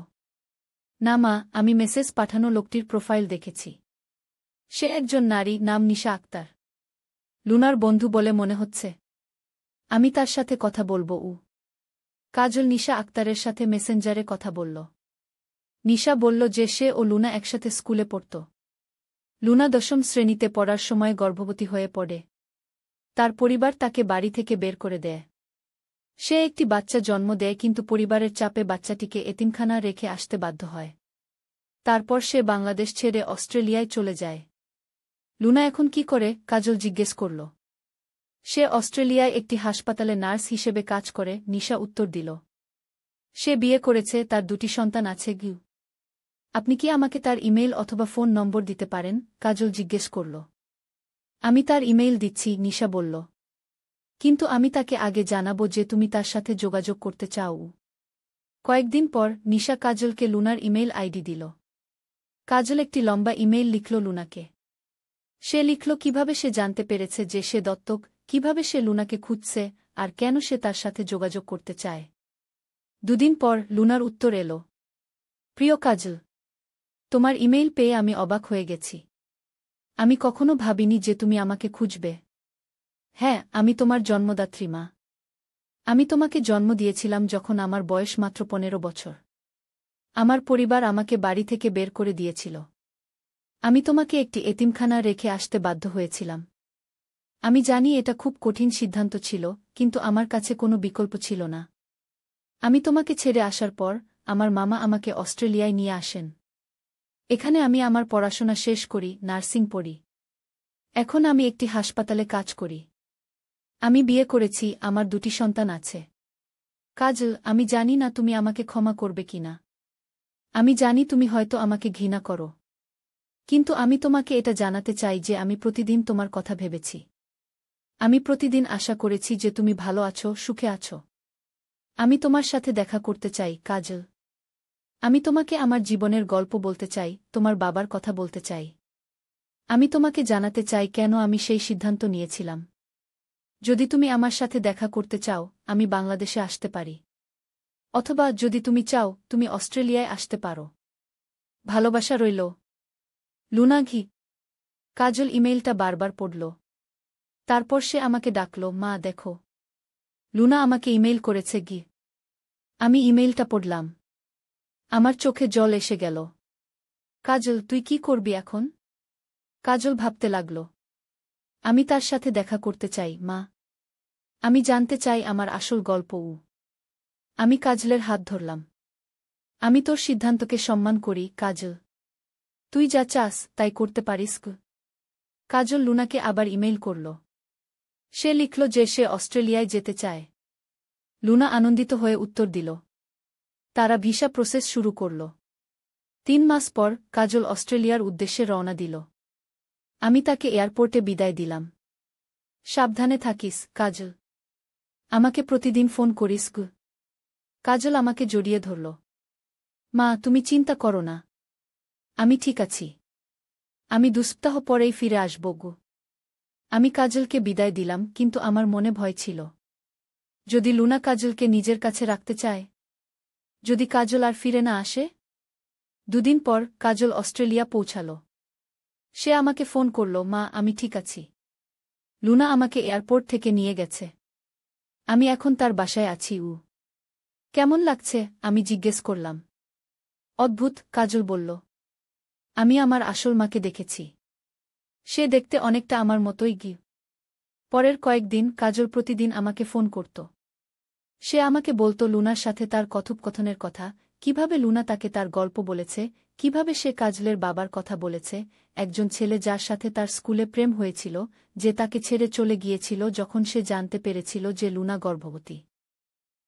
Speaker 1: না মা, আমি মেসেজ পাঠানো লোকটির প্রোফাইল দেখেছি। সে একজন নারী, নাম নিশা আক্তার। লুনার বন্ধু বলে মনে হচ্ছে। আমি তার সাথে কথা বলবো। কাজল নিশা আক্তারের সাথে মেসেঞ্জারে কথা বলল। নিশা বলল যে সে ও লুনা একসাথে স্কুলে পড়ত। লুনা 10ম শ্রেণীতে পড়ার সময় গর্ভবতী হয়ে পড়ে। তার পরিবার তাকে বাড়ি থেকে বের করে দেয়। সে একটি বাচ্চা জন্ম দেয়, কিন্তু পরিবারের চাপে বাচ্চাটিকে এতিমখানা রেখে আসতে বাধ্য হয়। তারপর সে বাংলাদেশ ছেড়ে অস্ট্রেলিয়ায় চলে যায়। লুনা এখন কি করে? কাজল জিজ্ঞেস করল। সে অস্ট্রেলিয়ায় একটি হাসপাতালে নার্স হিসেবে কাজ করে, নিশা উত্তর দিল। সে বিয়ে করেছে, তার 2টি সন্তান আছে। গিউ, আপনি কি আমাকে তার ইমেইল অথবা ফোন নম্বর দিতে পারেন? কাজল জিজ্ঞেস করল। আমি তার ইমেইল দিচ্ছি, নিশা বলল। কিন্তু আমি তাকে আগে জানাবো যে তুমি তার সাথে যোগাযোগ করতে চাও। কয়েকদিন পর নিশা কাজলকে লুনার ইমেইল আইডি দিল। কাজল একটি লম্বা ইমেইল লিখল লুনাকে। সে লিখল কিভাবে সে জানতে পেরেছে যে সে দত্তক, কিভাবে সে লুনাকে খুঁজছে, আর কেন সে তার সাথে যোগাযোগ করতে চায়। 2 দিন পর লুনার উত্তর এলো। প্রিয় কাজল, তোমার ইমেইল পেয়ে আমি অবাক হয়ে গেছি। আমি কখনো ভাবিনি যে তুমি আমাকে খুঁজবে। হ্যাঁ, আমি তোমার জন্মদাত্রী মা। আমি তোমাকে জন্ম দিয়েছিলাম যখন আমার বয়স মাত্র 15 বছর। আমার পরিবার আমাকে বাড়ি থেকে বের করে দিয়েছিল। আমি তোমাকে একটি এতিমখানা রেখে আসতে বাধ্য হয়েছিলাম। আমি জানি এটা খুব কঠিন সিদ্ধান্ত ছিল, কিন্তু আমার কাছে কোনো বিকল্প ছিল না। আমি তোমাকে ছেড়ে আসার পর আমার মামা আমাকে অস্ট্রেলিয়ায় নিয়ে আসেন। এখানে আমি আমার পড়াশোনা শেষ করি, নার্সিং পড়ি। এখন আমি একটি হাসপাতালে কাজ করি। আমি বিয়ে করেছি, আমার 2টি সন্তান আছে। কাজল, আমি জানি না তুমি আমাকে ক্ষমা করবে কিনা। আমি জানি তুমি হয়তো আমাকে ঘৃণা করো। কিন্তু আমি তোমাকে এটা জানাতে চাই যে আমি প্রতিদিন তোমার কথা ভেবেছি। আমি প্রতিদিন আশা করেছি যে তুমি ভালো আছো, সুখে আছো। আমি তোমার সাথে দেখা করতে চাই, কাজল। আমি তোমাকে আমার জীবনের গল্প বলতে চাই, তোমার বাবার কথা বলতে চাই। আমি তোমাকে জানাতে চাই কেন আমি সেই সিদ্ধান্ত নিয়েছিলাম। যদি তুমি আমার সাথে দেখা করতে চাও, আমি বাংলাদেশে আসতে পারি। অথবা যদি তুমি চাও, তুমি অস্ট্রেলিয়ায় আসতে পারো। ভালোবাসা রইল। লুনা ঘি। কাজল ইমেইলটা বারবার পড়ল। তারপর সে আমাকে ডাকল, মা দেখো। লুনা আমাকে ইমেইল করেছে গি। আমি ইমেইলটা পড়লাম। আমার চোখে জল এসে গেল। কাজল, তুই কি করবি এখন? কাজল ভাবতে লাগল। আমি তার সাথে দেখা করতে চাই, মা। আমি জানতে চাই আমার আসল গল্প। আমি কাজলের হাত ধরলাম। আমি তোর সিদ্ধান্তকে সম্মান করি, কাজল। তুই যা চাস তাই করতে পারিস। কাজল লুনাকে আবার ইমেইল করল। সে লিখল যে সে অস্ট্রেলিয়ায় যেতে চায়। লুনা আনন্দিত হয়ে উত্তর দিল। তারা ভিসা প্রসেস শুরু করল। 3 মাস পর কাজল অস্ট্রেলিয়ার উদ্দেশ্যে রওনা দিল। আমি তাকে এয়ারপোর্টে বিদায় দিলাম। সাবধানে থাকিস, কাজল। আমাকে প্রতিদিন ফোন করিস। কাজল আমাকে জড়িয়ে ধরল। মা, তুমি চিন্তা করো না। আমি ঠিক আছি। আমি 2 সপ্তাহ পরেই ফিরে আসব। আমি কাজলকে বিদায় দিলাম, কিন্তু আমার মনে ভয় ছিল। যদি লুনা কাজলকে নিজের কাছে রাখতে চায়? যদি কাজল আর ফিরে না আসে? 2 দিন পর কাজল অস্ট্রেলিয়া পৌঁছাল। সে আমাকে ফোন করল, মা, আমি ঠিক আছি। লুনা আমাকে এয়ারপোর্ট থেকে নিয়ে গেছে। আমি এখন তার বাসায় আছি। কেমন লাগছে? আমি জিজ্ঞেস করলাম। অদ্ভুত, কাজল বলল। আমি আমার আসল মাকে দেখেছি। সে দেখতে অনেকটা আমার মতোই। পরের কয়েকদিন কাজল প্রতিদিন আমাকে ফোন করত। সে আমাকে বলত লুনার সাথে তার কথোপকথনের কথা, কিভাবে লুনা তাকে তার গল্প বলেছে, কিভাবে সে কাজলের বাবার কথা বলেছে, একজন ছেলে যার সাথে তার স্কুলে প্রেম হয়েছিল, যে তাকে ছেড়ে চলে গিয়েছিল যখন সে জানতে পেরেছিল যে লুনা গর্ভবতী।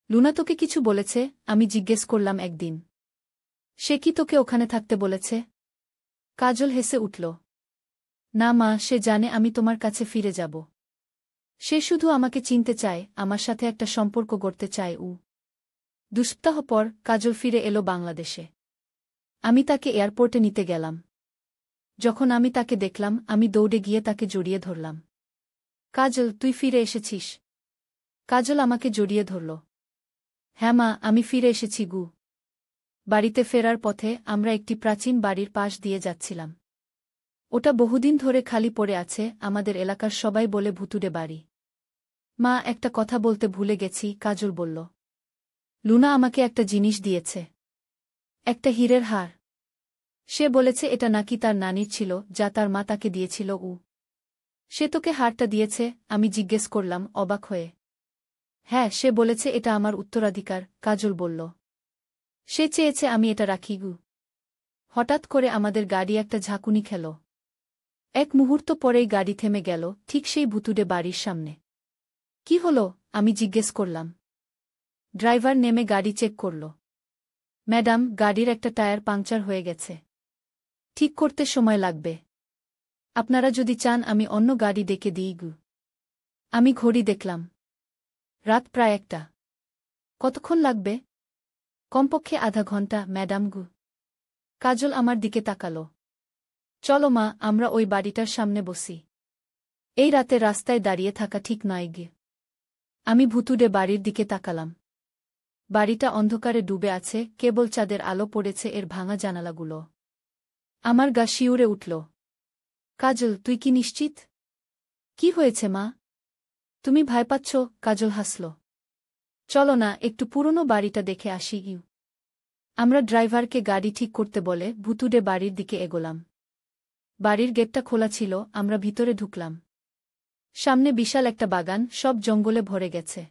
Speaker 1: লুনা তোকে কিছু বলেছে? আমি জিজ্ঞেস করলাম একদিন। সে কি তোকে ওখানে থাকতে বলেছে? কাজল হেসে উঠল। না মা, সে জানে আমি তোমার কাছে ফিরে যাব। সে শুধু আমাকে চিনতে চায়, আমার সাথে একটা সম্পর্ক গড়তে চায়। 2 সপ্তাহ পর কাজল ফিরে এলো বাংলাদেশে। আমি তাকে এয়ারপোর্টে নিতে গেলাম। যখন আমি তাকে দেখলাম, আমি দৌড়ে গিয়ে তাকে জড়িয়ে ধরলাম। কাজল, তুই ফিরে এসেছিস? কাজল আমাকে জড়িয়ে ধরল। হ্যাঁ মা, আমি ফিরে এসেছি। বাড়িতে ফেরার পথে আমরা একটি প্রাচীন বাড়ির পাশ দিয়ে যাচ্ছিলাম। ওটা বহুদিন ধরে খালি পড়ে আছে, আমাদের এলাকার সবাই বলে ভুতুড়ে বাড়ি। মা, একটা কথা বলতে ভুলে গেছি, কাজল বলল। লুনা আমাকে একটা জিনিস দিয়েছে। একটা হীরের হার। সে বলেছে এটা নাকি তার নানির ছিল, যা তার মা তাকে দিয়েছিল। সে তোকে হারটা দিয়েছে? আমি জিজ্ঞেস করলাম, অবাক হয়ে। হ্যাঁ, সে বলেছে এটা আমার উত্তরাধিকার, কাজল বলল। সে চেয়েছে আমি এটা রাখি। হঠাৎ করে আমাদের গাড়ি একটা ঝাঁকুনি খেল। এক মুহূর্ত পরেই গাড়ি থেমে গেল, ঠিক সেই ভুতুড়ে বাড়ির সামনে। কি হলো? আমি জিজ্ঞেস করলাম। ড্রাইভার নেমে গাড়ি চেক করল। ম্যাডাম, গাড়ির একটা টায়ার পাংচার হয়ে গেছে। ঠিক করতে সময় লাগবে। আপনারা যদি চান আমি অন্য গাড়ি ডেকে দিই। আমি ঘড়ি দেখলাম। রাত প্রায় 1টা। কতক্ষণ লাগবে? কমপক্ষে আধা ঘন্টা, ম্যাডাম। কাজল আমার দিকে তাকাল। চলো মা, আমরা ওই বাড়িটার সামনে বসি। এই রাতে রাস্তায় দাঁড়িয়ে থাকা ঠিক নয়। আমি ভুতুড়ে বাড়ির দিকে তাকালাম। বাড়িটা অন্ধকারে ডুবে আছে, কেবল চাঁদের আলো পড়েছে এর ভাঙা জানালাগুলো। আমার গা শিউরে উঠল। কাজল, তুই কি নিশ্চিত? কি হয়েছে মা? তুমি ভয় পাচ্ছ? কাজল হাসল। চলো না, একটু পুরনো বাড়িটা দেখে আসি। আমরা ড্রাইভারকে গাড়ি ঠিক করতে বলে ভুতুড়ে বাড়ির দিকে এগোলাম। বাড়ির গেটটা খোলা ছিল, আমরা ভিতরে ঢুকলাম। সামনে বিশাল একটা বাগান, সব জঙ্গলে ভরে গেছে।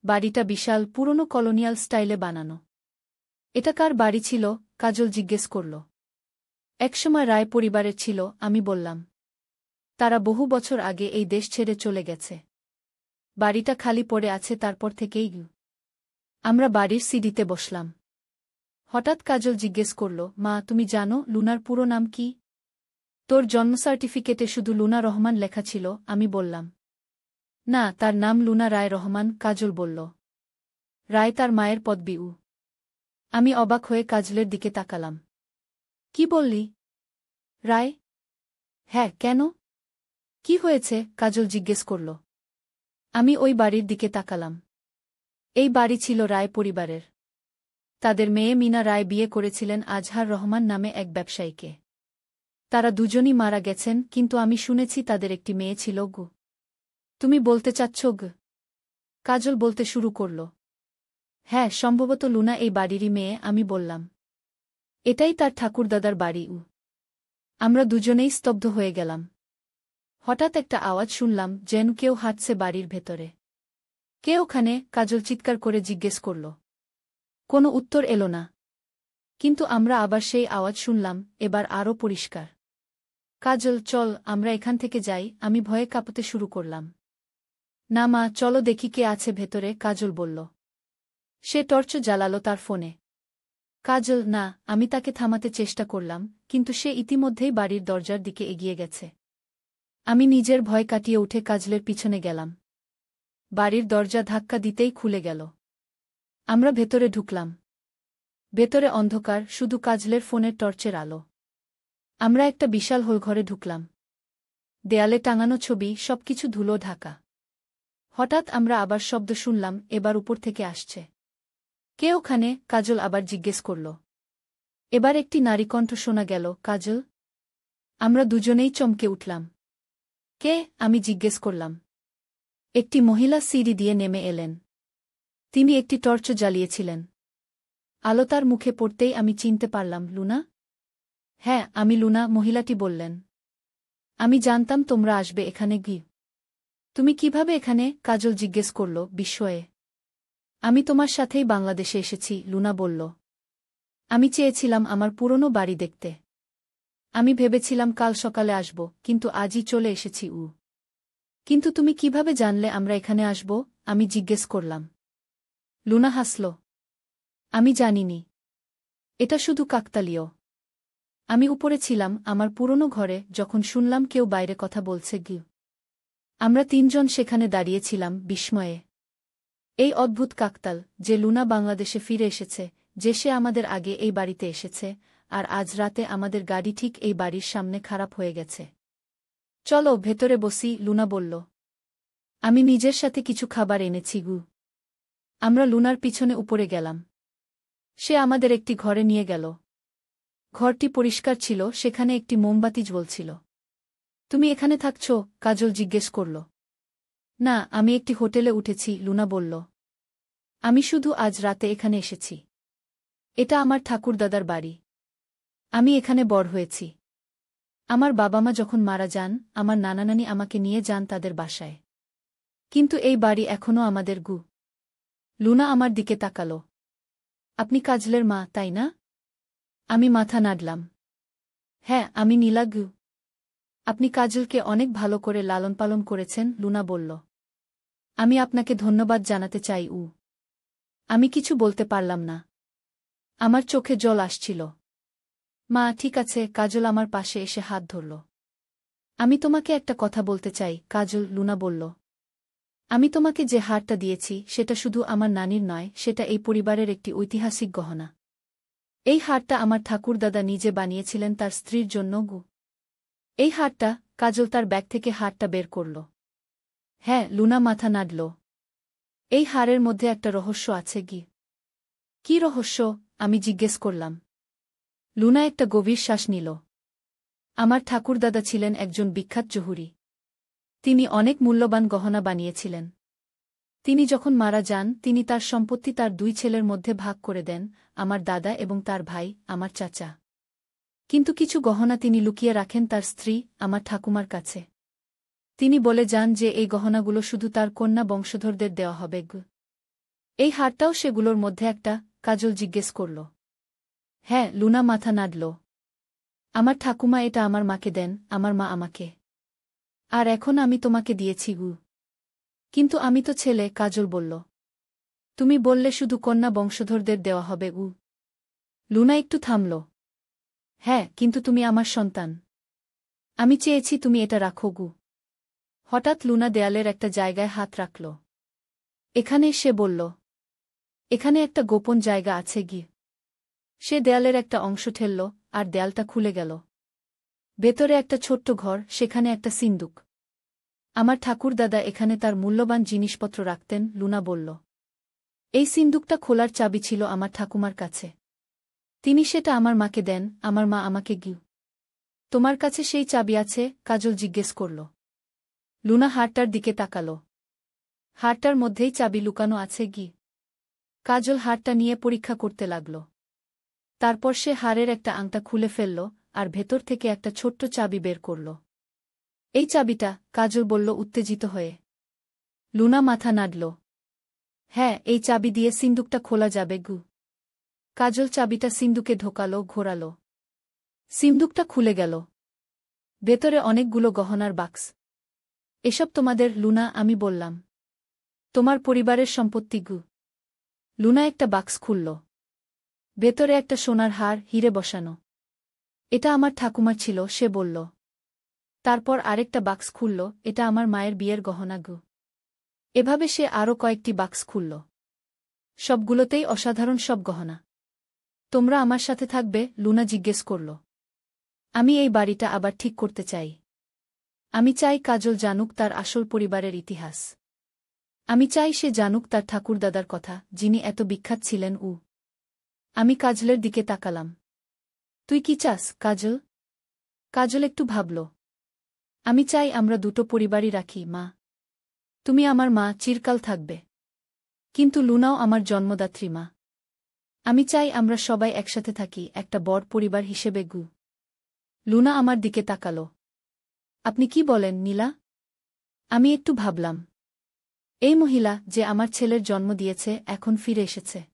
Speaker 1: বাড়িটা বিশাল, পুরনো কলোনিয়াল স্টাইলে বানানো। এটা কার বাড়ি ছিল? কাজল জিজ্ঞেস করল। একসময় রায় পরিবারের ছিল, আমি বললাম। তারা বহু বছর আগে এই দেশ ছেড়ে চলে গেছে। বাড়িটা খালি পড়ে আছে তারপর থেকেই। আমরা বাড়ির সিঁড়িতে বসলাম। হঠাৎ কাজল জিজ্ঞেস করল, মা, তুমি জানো লুনার পুরো নাম কি? তোর জন্ম সার্টিফিকেটে শুধু লুনা রহমান লেখা ছিল, আমি বললাম। না, তার নাম লুনা রায় রহমান, কাজল বলল। রায় তার মায়ের পদবি। আমি অবাক হয়ে কাজলের দিকে তাকালাম। কি বললি? রায়? হ্যাঁ, কেন? কি হয়েছে? কাজল জিজ্ঞেস করল। আমি ওই বাড়ির দিকে তাকালাম। এই বাড়ি ছিল রায় পরিবারের। তাদের মেয়ে মিনা রায় বিয়ে করেছিলেন আজহার রহমান নামে এক ব্যবসায়ীকে। তারা দুজনই মারা গেছেন, কিন্তু আমি শুনেছি তাদের একটি মেয়ে ছিল গু। তুমি বলতে চাচ্ছ গু? কাজল বলতে শুরু করল। হ্যাঁ, সম্ভবত লুনা এই বাড়িরই মেয়ে, আমি বললাম। এটাই তার ঠাকুরদাদার বাড়ি। আমরা দুজনেই স্তব্ধ হয়ে গেলাম। হঠাৎ একটা আওয়াজ শুনলাম, যেন কেউ হাঁটছে বাড়ির ভেতরে। কে ওখানে? কাজল চিৎকার করে জিজ্ঞেস করল। কোনো উত্তর এলো না। কিন্তু আমরা আবার সেই আওয়াজ শুনলাম, এবার আরও পরিষ্কার। কাজল, চল আমরা এখান থেকে যাই, আমি ভয়ে কাঁপতে শুরু করলাম। না মা, চলো দেখি কে আছে ভেতরে, কাজল বলল। সে টর্চ জ্বালালো তার ফোনে। কাজল, না, আমি তাকে থামাতে চেষ্টা করলাম, কিন্তু সে ইতিমধ্যেই বাড়ির দরজার দিকে এগিয়ে গেছে। আমি নিজের ভয় কাটিয়ে উঠে কাজলের পিছনে গেলাম। বাড়ির দরজা ধাক্কা দিতেই খুলে গেল। আমরা ভেতরে ঢুকলাম। ভেতরে অন্ধকার, শুধু কাজলের ফোনের টর্চের আলো। আমরা একটা বিশাল হোলঘরে ঢুকলাম। দেয়ালে টাঙানো ছবি, সবকিছু ধুলো ঢাকা। হঠাৎ আমরা আবার শব্দ শুনলাম, এবার উপর থেকে আসছে। কে ওখানে? কাজল আবার জিজ্ঞেস করল। এবার একটি নারী কণ্ঠ শোনা গেল, কাজল। আমরা দুজনেই চমকে উঠলাম। কে? আমি জিজ্ঞেস করলাম। একটি মহিলা সিঁড়ি দিয়ে নেমে এলেন। তিনি একটি টর্চ জ্বালিয়েছিলেন। আলো তার মুখে পড়তেই আমি চিনতে পারলাম, লুনা? হ্যাঁ, আমি লুনা, মহিলাটি বললেন। আমি জানতাম তোমরা আসবে এখানে। গি তুমি কিভাবে এখানে? কাজল জিজ্ঞেস করল বিস্ময়ে। আমি তোমার সাথেই বাংলাদেশে এসেছি, লুনা বলল। আমি চেয়েছিলাম আমার পুরনো বাড়ি দেখতে। আমি ভেবেছিলাম কাল সকালে আসব, কিন্তু আজই চলে এসেছি। কিন্তু তুমি কিভাবে জানলে আমরা এখানে আসব? আমি জিজ্ঞেস করলাম। লুনা হাসল। আমি জানিনি। এটা শুধু কাকতালীয়। আমি উপরে ছিলাম আমার পুরনো ঘরে, যখন শুনলাম কেউ বাইরে কথা বলছে। আমরা তিনজন সেখানে দাঁড়িয়েছিলাম বিস্ময়ে। এই অদ্ভুত কাকতাল, যে লুনা বাংলাদেশে ফিরে এসেছে, যে সে আমাদের আগে এই বাড়িতে এসেছে, আর আজ রাতে আমাদের গাড়ি ঠিক এই বাড়ির সামনে খারাপ হয়ে গেছে। চলো ভেতরে বসি, লুনা বলল। আমি নিজের সাথে কিছু খাবার এনেছি। আমরা লুনার পিছনে উপরে গেলাম। সে আমাদের একটি ঘরে নিয়ে গেল। ঘরটি পরিষ্কার ছিল, সেখানে একটি মোমবাতি জ্বলছিল। তুমি এখানে থাকছ? কাজল জিজ্ঞেস করল। না, আমি একটি হোটেলে উঠেছি, লুনা বলল। আমি শুধু আজ রাতে এখানে এসেছি। এটা আমার ঠাকুরদাদার বাড়ি। আমি এখানে বড় হয়েছি। আমার বাবা মা যখন মারা যান, আমার নানানানি আমাকে নিয়ে যান তাদের বাসায়। কিন্তু এই বাড়ি এখনও আমাদের। লুনা আমার দিকে তাকাল। আপনি কাজলের মা, তাই না? আমি মাথা নাড়লাম। হ্যাঁ, আমি নীলা। আপনি কাজলকে অনেক ভালো করে লালন পালন করেছেন, লুনা বলল। আমি আপনাকে ধন্যবাদ জানাতে চাই। আমি কিছু বলতে পারলাম না। আমার চোখে জল আসছিল। মা, ঠিক আছে, কাজল আমার পাশে এসে হাত ধরল। আমি তোমাকে একটা কথা বলতে চাই, কাজল, লুনা বলল। আমি তোমাকে যে হারটা দিয়েছি, সেটা শুধু আমার নানির নয়, সেটা এই পরিবারের একটি ঐতিহাসিক গহনা। এই হারটা আমার ঠাকুরদাদা নিজে বানিয়েছিলেন তার স্ত্রীর জন্য। এই হারটা, কাজল তার ব্যাগ থেকে হারটা বের করল। হ্যাঁ, লুনা মাথা নাড়ল। এই হারের মধ্যে একটা রহস্য আছে। কি রহস্য? আমি জিজ্ঞেস করলাম। লুনা একটা গভীর শ্বাস নিল। আমার ঠাকুরদাদা ছিলেন একজন বিখ্যাত জহুরি। তিনি অনেক মূল্যবান গহনা বানিয়েছিলেন। তিনি যখন মারা যান, তিনি তার সম্পত্তি তার দুই ছেলের মধ্যে ভাগ করে দেন, আমার দাদা এবং তার ভাই, আমার চাচা। কিন্তু কিছু গহনা তিনি লুকিয়ে রাখেন তার স্ত্রী, আমার ঠাকুমার কাছে। তিনি বলে যান যে এই গহনাগুলো শুধু তার কন্যা বংশধরদের দেওয়া হবে। এই হারটাও সেগুলোর মধ্যে একটা? কাজল জিজ্ঞেস করল। হ্যাঁ, লুনা মাথা নাড়ল। আমার ঠাকুমা এটা আমার মাকে দেন, আমার মা আমাকে। আর এখন আমি তোমাকে দিয়েছি। কিন্তু আমি তো ছেলে, কাজল বলল। তুমি বললে শুধু কন্যা বংশধরদের দেওয়া হবে। লুনা একটু থামল। হ্যাঁ, কিন্তু তুমি আমার সন্তান। আমি চেয়েছি তুমি এটা রাখো। হঠাৎ লুনা দেয়ালের একটা জায়গায় হাত রাখল। এখানে, সে বলল। এখানে একটা গোপন জায়গা আছে। সে দেয়ালের একটা অংশ ঠেলল, আর দেয়ালটা খুলে গেল। ভেতরে একটা ছোট্ট ঘর, সেখানে একটা সিন্দুক। আমার ঠাকুরদাদা এখানে তার মূল্যবান জিনিসপত্র রাখতেন, লুনা বলল। এই সিন্দুকটা খোলার চাবি ছিল আমার ঠাকুমার কাছে। তিনি সেটা আমার মাকে দেন, আমার মা আমাকে গিয়ে। তোমার কাছে সেই চাবি আছে? কাজল জিজ্ঞেস করল। লুনা হাড়টার দিকে তাকাল। হাড়টার মধ্যেই চাবি লুকানো আছে গি। কাজল হাড়টা নিয়ে পরীক্ষা করতে লাগল। তারপর সে হাড়ের একটা আংটা খুলে ফেলল, আর ভেতর থেকে একটা ছোট্ট চাবি বের করল। এই চাবিটা? কাজল বলল উত্তেজিত হয়ে। লুনা মাথা নাড়ল। হ্যাঁ, এই চাবি দিয়ে সিন্দুকটা খোলা যাবে গু। কাজল চাবিটা সিন্দুকে ঢোকালো, ঘোরাল। সিন্দুকটা খুলে গেল। ভেতরে অনেকগুলো গহনার বাক্স। এসব তোমাদের? লুনা, আমি বললাম। তোমার পরিবারের সম্পত্তি গু। লুনা একটা বাক্স খুলল। ভেতরে একটা সোনার হার, হিরে বসানো। এটা আমার ঠাকুমার ছিল, সে বলল। তারপর আরেকটা বাক্স খুলল, এটা আমার মায়ের বিয়ের গহনা গু। এভাবে সে আরও কয়েকটি বাক্স খুলল। সবগুলোতেই অসাধারণ সব গহনা। তোমরা আমার সাথে থাকবে? লুনা জিজ্ঞেস করল। আমি এই বাড়িটা আবার ঠিক করতে চাই। আমি চাই কাজল জানুক তার আসল পরিবারের ইতিহাস। আমি চাই সে জানুক তার ঠাকুরদাদার কথা, যিনি এত বিখ্যাত ছিলেন। আমি কাজলের দিকে তাকালাম। তুই কি চাস, কাজল? কাজল একটু ভাবল। আমি চাই আমরা দুটো পরিবারই রাখি, মা। তুমি আমার মা, চিরকাল থাকবে। কিন্তু লুনাও আমার জন্মদাত্রী মা। আমি চাই আমরা সবাই একসাথে থাকি, একটা বড় পরিবার হিসেবে গু। লুনা আমার দিকে তাকাল। আপনি কি বলেন, নীলা? আমি একটু ভাবলাম। এই মহিলা, যে আমার ছেলের জন্ম দিয়েছে, এখন ফিরে এসেছে।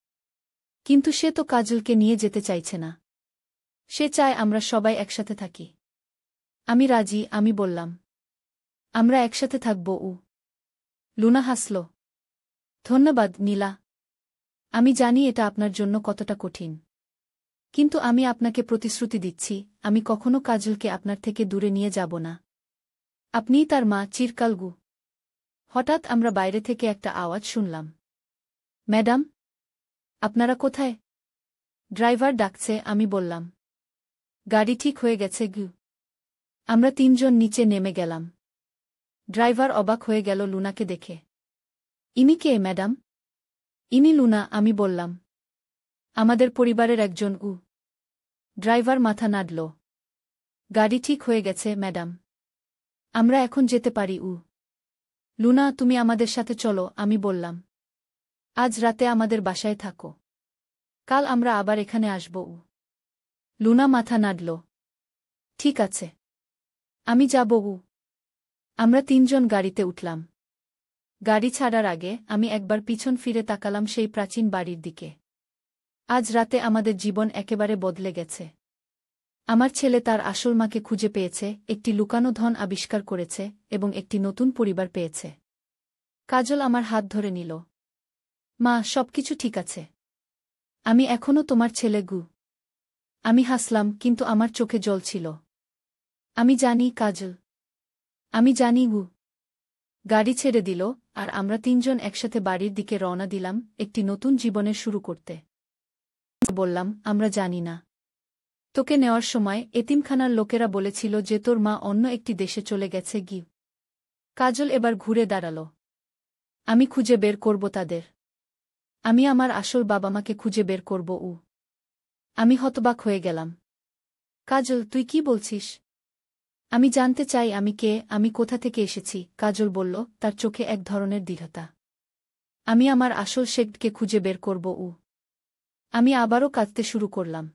Speaker 1: কিন্তু সে তো কাজলকে নিয়ে যেতে চাইছে না। সে চায় আমরা সবাই একসাথে থাকি। আমি রাজি, আমি বললাম। আমরা একসাথে থাকব। লুনা হাসল। ধন্যবাদ, নীলা। আমি জানি এটা আপনার জন্য কতটা কঠিন। কিন্তু আমি আপনাকে প্রতিশ্রুতি দিচ্ছি, আমি কখনো কাজলকে আপনার থেকে দূরে নিয়ে যাব না। আপনিই তার মা, চিরকাল গু। হঠাৎ আমরা বাইরে থেকে একটা আওয়াজ শুনলাম। ম্যাডাম, আপনারা কোথায়? ড্রাইভার ডাকছে, আমি বললাম। গাড়ি ঠিক হয়ে গেছে গু। আমরা তিনজন নিচে নেমে গেলাম। ড্রাইভার অবাক হয়ে গেল লুনাকে দেখে। ইনি কে, ম্যাডাম? ইনি লুনা, আমি বললাম। আমাদের পরিবারের একজন। ড্রাইভার মাথা নাড়ল। গাড়ি ঠিক হয়ে গেছে, ম্যাডাম। আমরা এখন যেতে পারি। লুনা, তুমি আমাদের সাথে চলো, আমি বললাম। আজ রাতে আমাদের বাসায় থাকো। কাল আমরা আবার এখানে আসব। লুনা মাথা নাড়ল। ঠিক আছে। আমি যাব। আমরা তিনজন গাড়িতে উঠলাম। গাড়ি ছাড়ার আগে আমি একবার পিছন ফিরে তাকালাম সেই প্রাচীন বাড়ির দিকে। আজ রাতে আমাদের জীবন একেবারে বদলে গেছে। আমার ছেলে তার আসল মাকে খুঁজে পেয়েছে, একটি লুকানো ধন আবিষ্কার করেছে, এবং একটি নতুন পরিবার পেয়েছে। কাজল আমার হাত ধরে নিল। মা, সবকিছু ঠিক আছে। আমি এখনও তোমার ছেলে গু। আমি হাসলাম, কিন্তু আমার চোখে জল ছিল। আমি জানি, কাজল। আমি জানি গু। গাড়ি ছেড়ে দিল, আর আমরা তিনজন একসাথে বাড়ির দিকে রওনা দিলাম, একটি নতুন জীবনের শুরু করতে। বললাম, আমরা জানি না। তোকে নেওয়ার সময় এতিমখানার লোকেরা বলেছিল যে তোর মা অন্য একটি দেশে চলে গেছে গি। কাজল এবার ঘুরে দাঁড়াল। আমি খুঁজে বের করব তাদের। আমি আমার আসল বাবা-মাকে খুঁজে বের করব। আমি হতবাক হয়ে গেলাম। কাজল, তুই কি বলছিস? আমি জানতে চাই আমি কে, আমি কোথা থেকে এসেছি, কাজল বলল, তার চোখে এক ধরনের দৃঢ়তা। আমি আমার আসল শেখকে খুঁজে বের করব। আমি আবারও কাঁদতে শুরু করলাম।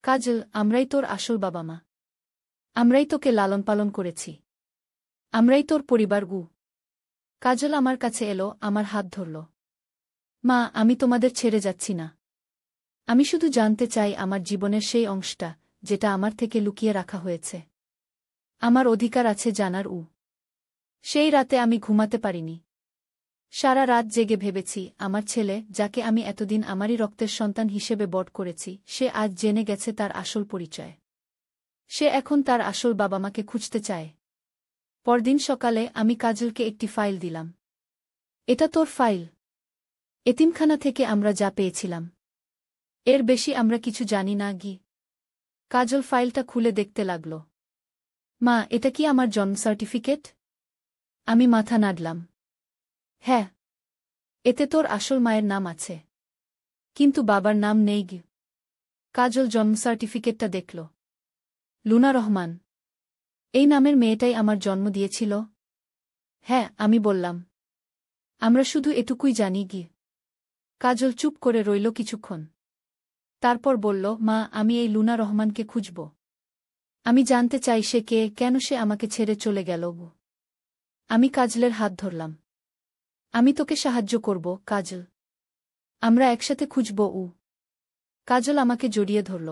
Speaker 1: কাজল, আমরাই তোর আসল বাবা-মা। আমরাই তোকে লালন পালন করেছি। আমরাই তোর পরিবার। কাজল আমার কাছে এলো, আমার হাত ধরল। মা, আমি তোমাদের ছেড়ে যাচ্ছি না। আমি শুধু জানতে চাই আমার জীবনের সেই অংশটা, যেটা আমার থেকে লুকিয়ে রাখা হয়েছে। আমার অধিকার আছে জানার। সেই রাতে আমি ঘুমাতে পারিনি। সারা রাত জেগে ভেবেছি, আমার ছেলে, যাকে আমি এতদিন আমারই রক্তের সন্তান হিসেবে বড় করেছি, সে আজ জেনে গেছে তার আসল পরিচয়। সে এখন তার আসল বাবা-মাকে খুঁজতে চায়। পরদিন সকালে আমি কাজলকে একটি ফাইল দিলাম। এটা তোর ফাইল। এতিমখানা থেকে আমরা যা পেয়েছিলাম। এর বেশি আমরা কিছু জানি না গি। কাজল ফাইলটা খুলে দেখতে লাগল। মা, এটা কি আমার জন্ম সার্টিফিকেট? আমি মাথা নাড়লাম। হ্যাঁ, এতে তোর আসল মায়ের নাম আছে, কিন্তু বাবার নাম নেই গি। কাজল জন্ম সার্টিফিকেটটা দেখল। লুনা রহমান, এই নামের মেয়েটাই আমার জন্ম দিয়েছিল? হ্যাঁ, আমি বললাম। আমরা শুধু এটুকুই জানি গি। কাজল চুপ করে রইল কিছুক্ষণ। তারপর বলল, মা, আমি এই লুনা রহমানকে খুঁজব। আমি জানতে চাই সে কে, কেন সে আমাকে ছেড়ে চলে গেল। আমি কাজলের হাত ধরলাম। আমি তোকে সাহায্য করব, কাজল। আমরা একসাথে খুঁজব। কাজল আমাকে জড়িয়ে ধরল।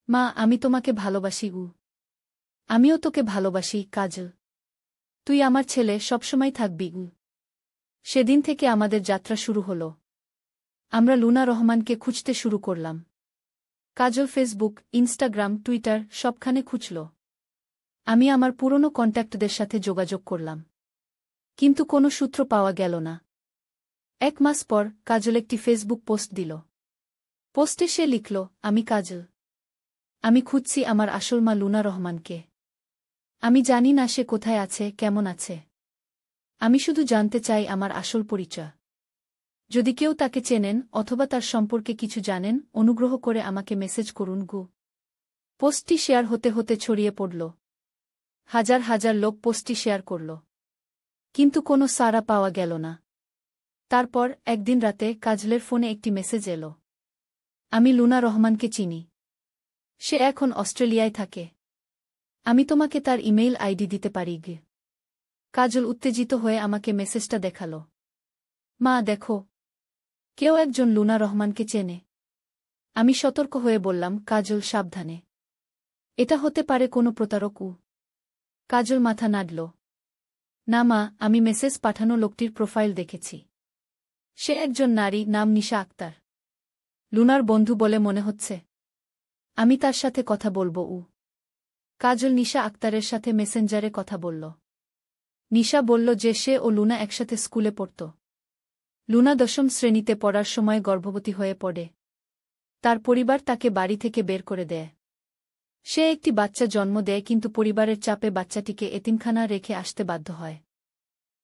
Speaker 1: মা, আমি তোমাকে ভালোবাসি। আমিও তোকে ভালোবাসি, কাজল। তুই আমার ছেলে, সবসময় থাকবি। সেদিন থেকে আমাদের যাত্রা শুরু হল। আমরা লুনা রহমানকে খুঁজতে শুরু করলাম। কাজল ফেসবুক, ইনস্টাগ্রাম, টুইটার সবখানে খুঁজল। আমি আমার পুরনো কন্ট্যাক্টদের সাথে যোগাযোগ করলাম, কিন্তু কোনো সূত্র পাওয়া গেল না। 1 মাস পর কাজল একটি ফেসবুক পোস্ট দিল। পোস্টে সে লিখল, আমি কাজল। আমি খুঁজছি আমার আসল মা লুনা রহমানকে। আমি জানি না সে কোথায় আছে, কেমন আছে। আমি শুধু জানতে চাই আমার আসল পরিচয়। যদি কেউ তাকে চেনেন অথবা তার সম্পর্কে কিছু জানেন, অনুগ্রহ করে আমাকে মেসেজ করুন গু। পোস্টটি শেয়ার হতে হতে ছড়িয়ে পড়ল। হাজার হাজার লোক পোস্টটি শেয়ার করল, কিন্তু কোনো সাড়া পাওয়া গেল না। তারপর একদিন রাতে কাজলের ফোনে একটি মেসেজ এলো। আমি লুনা রহমানকে চিনি। সে এখন অস্ট্রেলিয়ায় থাকে। আমি তোমাকে তার ইমেইল আইডি দিতে পারি গে। কাজল উত্তেজিত হয়ে আমাকে মেসেজটা দেখাল। মা, দেখো, কেউ একজন লুনা রহমানকে চেনে। আমি সতর্ক হয়ে বললাম, কাজল, সাবধানে। এটা হতে পারে কোনো প্রতারক। কাজল মাথা নাড়ল। না মা, আমি মেসেজ পাঠানো লোকটির প্রোফাইল দেখেছি। সে একজন নারী, নাম নিশা আক্তার। লুনার বন্ধু বলে মনে হচ্ছে। আমি তার সাথে কথা বলবো। কাজল নিশা আক্তারের সাথে মেসেঞ্জারে কথা বলল। নিশা বলল যে সে ও লুনা একসাথে স্কুলে পড়ত। লুনা 10ম শ্রেণীতে পড়ার সময় গর্ভবতী হয়ে পড়ে। তার পরিবার তাকে বাড়ি থেকে বের করে দেয়। সে একটি বাচ্চা জন্ম দেয়, কিন্তু পরিবারের চাপে বাচ্চাটিকে এতিমখানা রেখে আসতে বাধ্য হয়।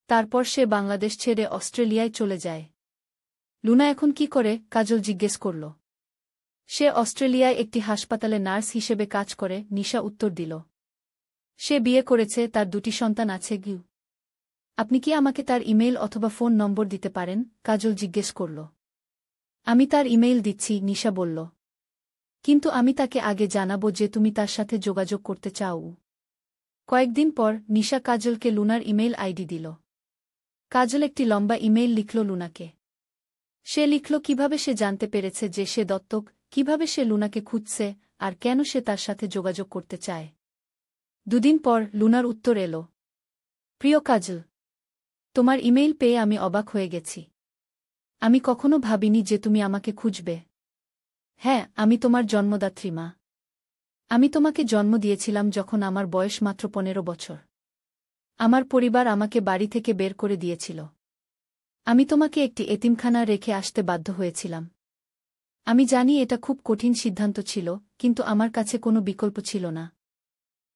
Speaker 1: তারপর সে বাংলাদেশ ছেড়ে অস্ট্রেলিয়ায় চলে যায়। লুনা এখন কি করে? কাজল জিজ্ঞেস করল। সে অস্ট্রেলিয়ায় একটি হাসপাতালে নার্স হিসেবে কাজ করে, নিশা উত্তর দিল। সে বিয়ে করেছে, তার 2টি সন্তান আছে। গিউ, আপনি কি আমাকে তার ইমেইল অথবা ফোন নম্বর দিতে পারেন? কাজল জিজ্ঞেস করল। আমি তার ইমেইল দিচ্ছি, নিশা বলল। কিন্তু আমি তাকে আগে জানাবো যে তুমি তার সাথে যোগাযোগ করতে চাও। কয়েকদিন পর নিশা কাজলকে লুনার ইমেইল আইডি দিল। কাজল একটি লম্বা ইমেইল লিখল লুনাকে। সে লিখল কিভাবে সে জানতে পেরেছে যে সে দত্তক, কিভাবে সে লুনাকে খুঁজছে, আর কেন সে তার সাথে যোগাযোগ করতে চায়। 2 দিন পর লুনার উত্তর এলো। প্রিয় কাজল, তোমার ইমেইল পেয়ে আমি অবাক হয়ে গেছি। আমি কখনো ভাবিনি যে তুমি আমাকে খুঁজবে। হ্যাঁ, আমি তোমার জন্মদাত্রী মা। আমি তোমাকে জন্ম দিয়েছিলাম যখন আমার বয়স মাত্র 15 বছর। আমার পরিবার আমাকে বাড়ি থেকে বের করে দিয়েছিল। আমি তোমাকে একটি এতিমখানা রেখে আসতে বাধ্য হয়েছিলাম। আমি জানি এটা খুব কঠিন সিদ্ধান্ত ছিল, কিন্তু আমার কাছে কোনো বিকল্প ছিল না।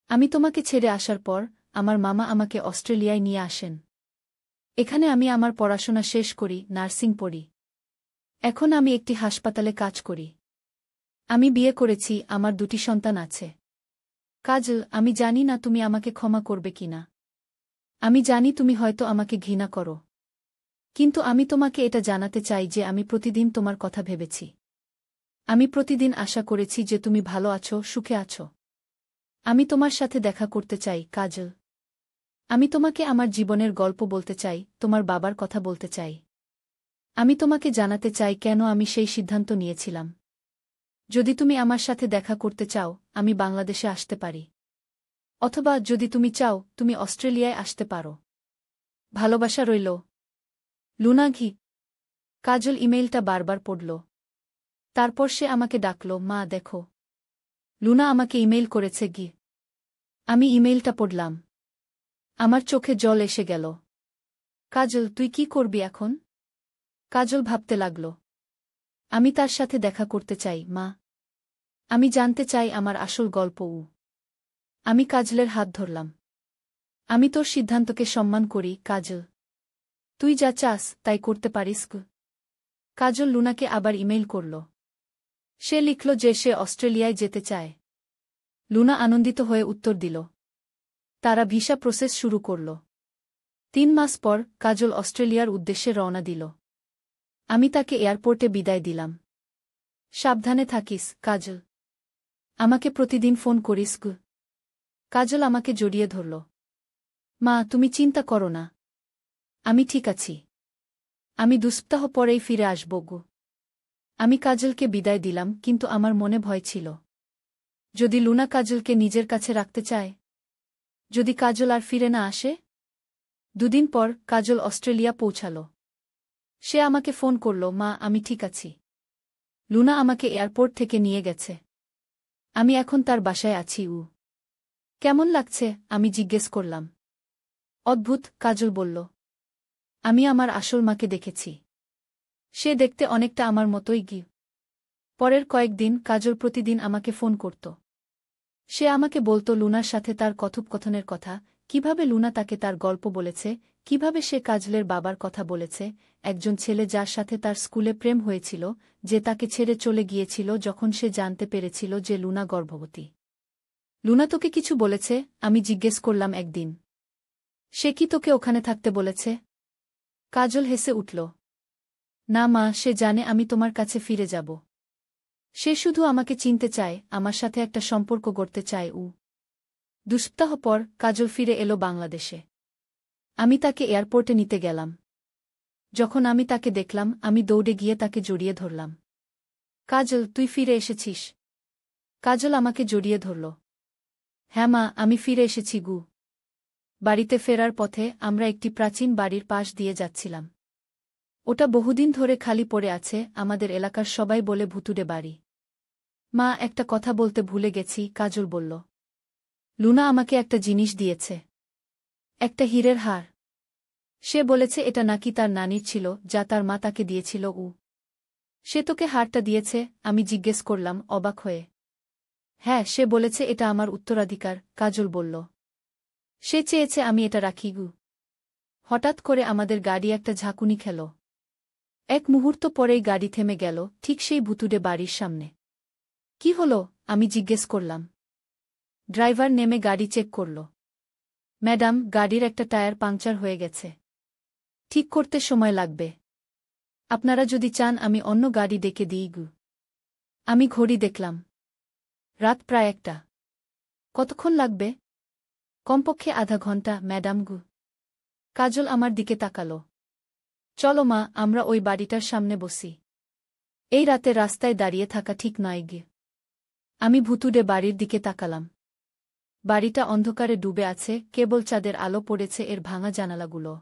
Speaker 1: আমি তোমাকে ছেড়ে আসার পর আমার মামা আমাকে অস্ট্রেলিয়ায় নিয়ে আসেন। এখানে আমি আমার পড়াশোনা শেষ করি, নার্সিং পড়ি। এখন আমি একটি হাসপাতালে কাজ করি। আমি বিয়ে করেছি, আমার 2টি সন্তান আছে। কাজল, আমি জানি না তুমি আমাকে ক্ষমা করবে কিনা। আমি জানি তুমি হয়তো আমাকে ঘৃণা করো। কিন্তু আমি তোমাকে এটা জানাতে চাই যে আমি প্রতিদিন তোমার কথা ভেবেছি। আমি প্রতিদিন আশা করেছি যে তুমি ভালো আছো, সুখে আছো। আমি তোমার সাথে দেখা করতে চাই, কাজল। আমি তোমাকে আমার জীবনের গল্প বলতে চাই, তোমার বাবার কথা বলতে চাই। আমি তোমাকে জানাতে চাই কেন আমি সেই সিদ্ধান্ত নিয়েছিলাম। যদি তুমি আমার সাথে দেখা করতে চাও, আমি বাংলাদেশে আসতে পারি। অথবা যদি তুমি চাও, তুমি অস্ট্রেলিয়ায় আসতে পারো। ভালোবাসা রইল, লুনা। ঘি। কাজল ইমেইলটা বারবার পড়ল। তারপর সে আমাকে ডাকল, মা দেখো, লুনা আমাকে ইমেইল করেছে। গি। আমি ইমেইলটা পড়লাম। আমার চোখে জল এসে গেল। কাজল, তুই কি করবি এখন? কাজল ভাবতে লাগল। আমি তার সাথে দেখা করতে চাই, মা। আমি জানতে চাই আমার আসল গল্প। আমি কাজলের হাত ধরলাম। আমি তোর সিদ্ধান্তকে সম্মান করি, কাজল। তুই যা চাস তাই করতে পারিস। কাজল লুনাকে আবার ইমেইল করল। সে লিখল যে সে অস্ট্রেলিয়ায় যেতে চায়। লুনা আনন্দিত হয়ে উত্তর দিল। তারা ভিসা প্রসেস শুরু করল। 3 মাস পর কাজল অস্ট্রেলিয়ার উদ্দেশ্যে রওনা দিল। আমি তাকে এয়ারপোর্টে বিদায় দিলাম। সাবধানে থাকিস, কাজল। আমাকে প্রতিদিন ফোন করিস। কাজল আমাকে জড়িয়ে ধরল। মা, তুমি চিন্তা করো না। আমি ঠিক আছি। আমি 2 সপ্তাহ পরেই ফিরে আসব। আমি কাজলকে বিদায় দিলাম, কিন্তু আমার মনে ভয় ছিল। যদি লুনা কাজলকে নিজের কাছে রাখতে চায়? যদি কাজল আর ফিরে না আসে? 2 দিন পর কাজল অস্ট্রেলিয়া পৌঁছাল। সে আমাকে ফোন করল, মা, আমি ঠিক আছি। লুনা আমাকে এয়ারপোর্ট থেকে নিয়ে গেছে। আমি এখন তার বাসায় আছি। কেমন লাগছে? আমি জিজ্ঞেস করলাম। অদ্ভুত, কাজল বলল। আমি আমার আসল মাকে দেখেছি। সে দেখতে অনেকটা আমার মতোই। পরের কয়েকদিন কাজল প্রতিদিন আমাকে ফোন করত। সে আমাকে বলত লুনার সাথে তার কথোপকথনের কথা, কিভাবে লুনা তাকে তার গল্প বলেছে, কিভাবে সে কাজলের বাবার কথা বলেছে, একজন ছেলে যার সাথে তার স্কুলে প্রেম হয়েছিল, যে তাকে ছেড়ে চলে গিয়েছিল যখন সে জানতে পেরেছিল যে লুনা গর্ভবতী। লুনা তোকে কিছু বলেছে? আমি জিজ্ঞেস করলাম একদিন। সে কি তোকে ওখানে থাকতে বলেছে? কাজল হেসে উঠল। না মা, সে জানে আমি তোমার কাছে ফিরে যাব। সে শুধু আমাকে চিনতে চায়, আমার সাথে একটা সম্পর্ক গড়তে চায়। 2 সপ্তাহ পর কাজল ফিরে এলো বাংলাদেশে। আমি তাকে এয়ারপোর্টে নিতে গেলাম। যখন আমি তাকে দেখলাম, আমি দৌড়ে গিয়ে তাকে জড়িয়ে ধরলাম। কাজল, তুই ফিরে এসেছিস? কাজল আমাকে জড়িয়ে ধরল। হ্যাঁ মা, আমি ফিরে এসেছি। বাড়িতে ফেরার পথে আমরা একটি প্রাচীন বাড়ির পাশ দিয়ে যাচ্ছিলাম। ওটা বহুদিন ধরে খালি পড়ে আছে, আমাদের এলাকার সবাই বলে ভুতুড়ে বাড়ি। মা, একটা কথা বলতে ভুলে গেছি, কাজল বলল। লুনা আমাকে একটা জিনিস দিয়েছে। একটা হীরের হার। সে বলেছে এটা নাকি তার নানির ছিল, যা তার মা তাকে দিয়েছিল। সে তোকে হারটা দিয়েছে? আমি জিজ্ঞেস করলাম, অবাক হয়ে। হ্যাঁ, সে বলেছে এটা আমার উত্তরাধিকার, কাজল বলল। সে চেয়েছে আমি এটা রাখি। হঠাৎ করে আমাদের গাড়ি একটা ঝাঁকুনি খেল। এক মুহূর্ত পরেই গাড়ি থেমে গেল, ঠিক সেই ভুতুড়ে বাড়ির সামনে। কি হলো? আমি জিজ্ঞেস করলাম। ড্রাইভার নেমে গাড়ি চেক করল। ম্যাডাম, গাড়ির একটা টায়ার পাংচার হয়ে গেছে। ঠিক করতে সময় লাগবে। আপনারা যদি চান আমি অন্য গাড়ি ডেকে দিই। আমি ঘড়ি দেখলাম। রাত প্রায় 1টা। কতক্ষণ লাগবে? কমপক্ষে আধা ঘন্টা, ম্যাডাম। কাজল আমার দিকে তাকালো। চলো মা, আমরা ওই বাড়িটার সামনে বসি। এই রাতে রাস্তায় দাঁড়িয়ে থাকা ঠিক নয়। আমি ভুতুড়ে বাড়ির দিকে তাকালাম। বাড়িটা অন্ধকারে ডুবে আছে, কেবল চাঁদের আলো পড়েছে এর ভাঙা জানালাগুলো।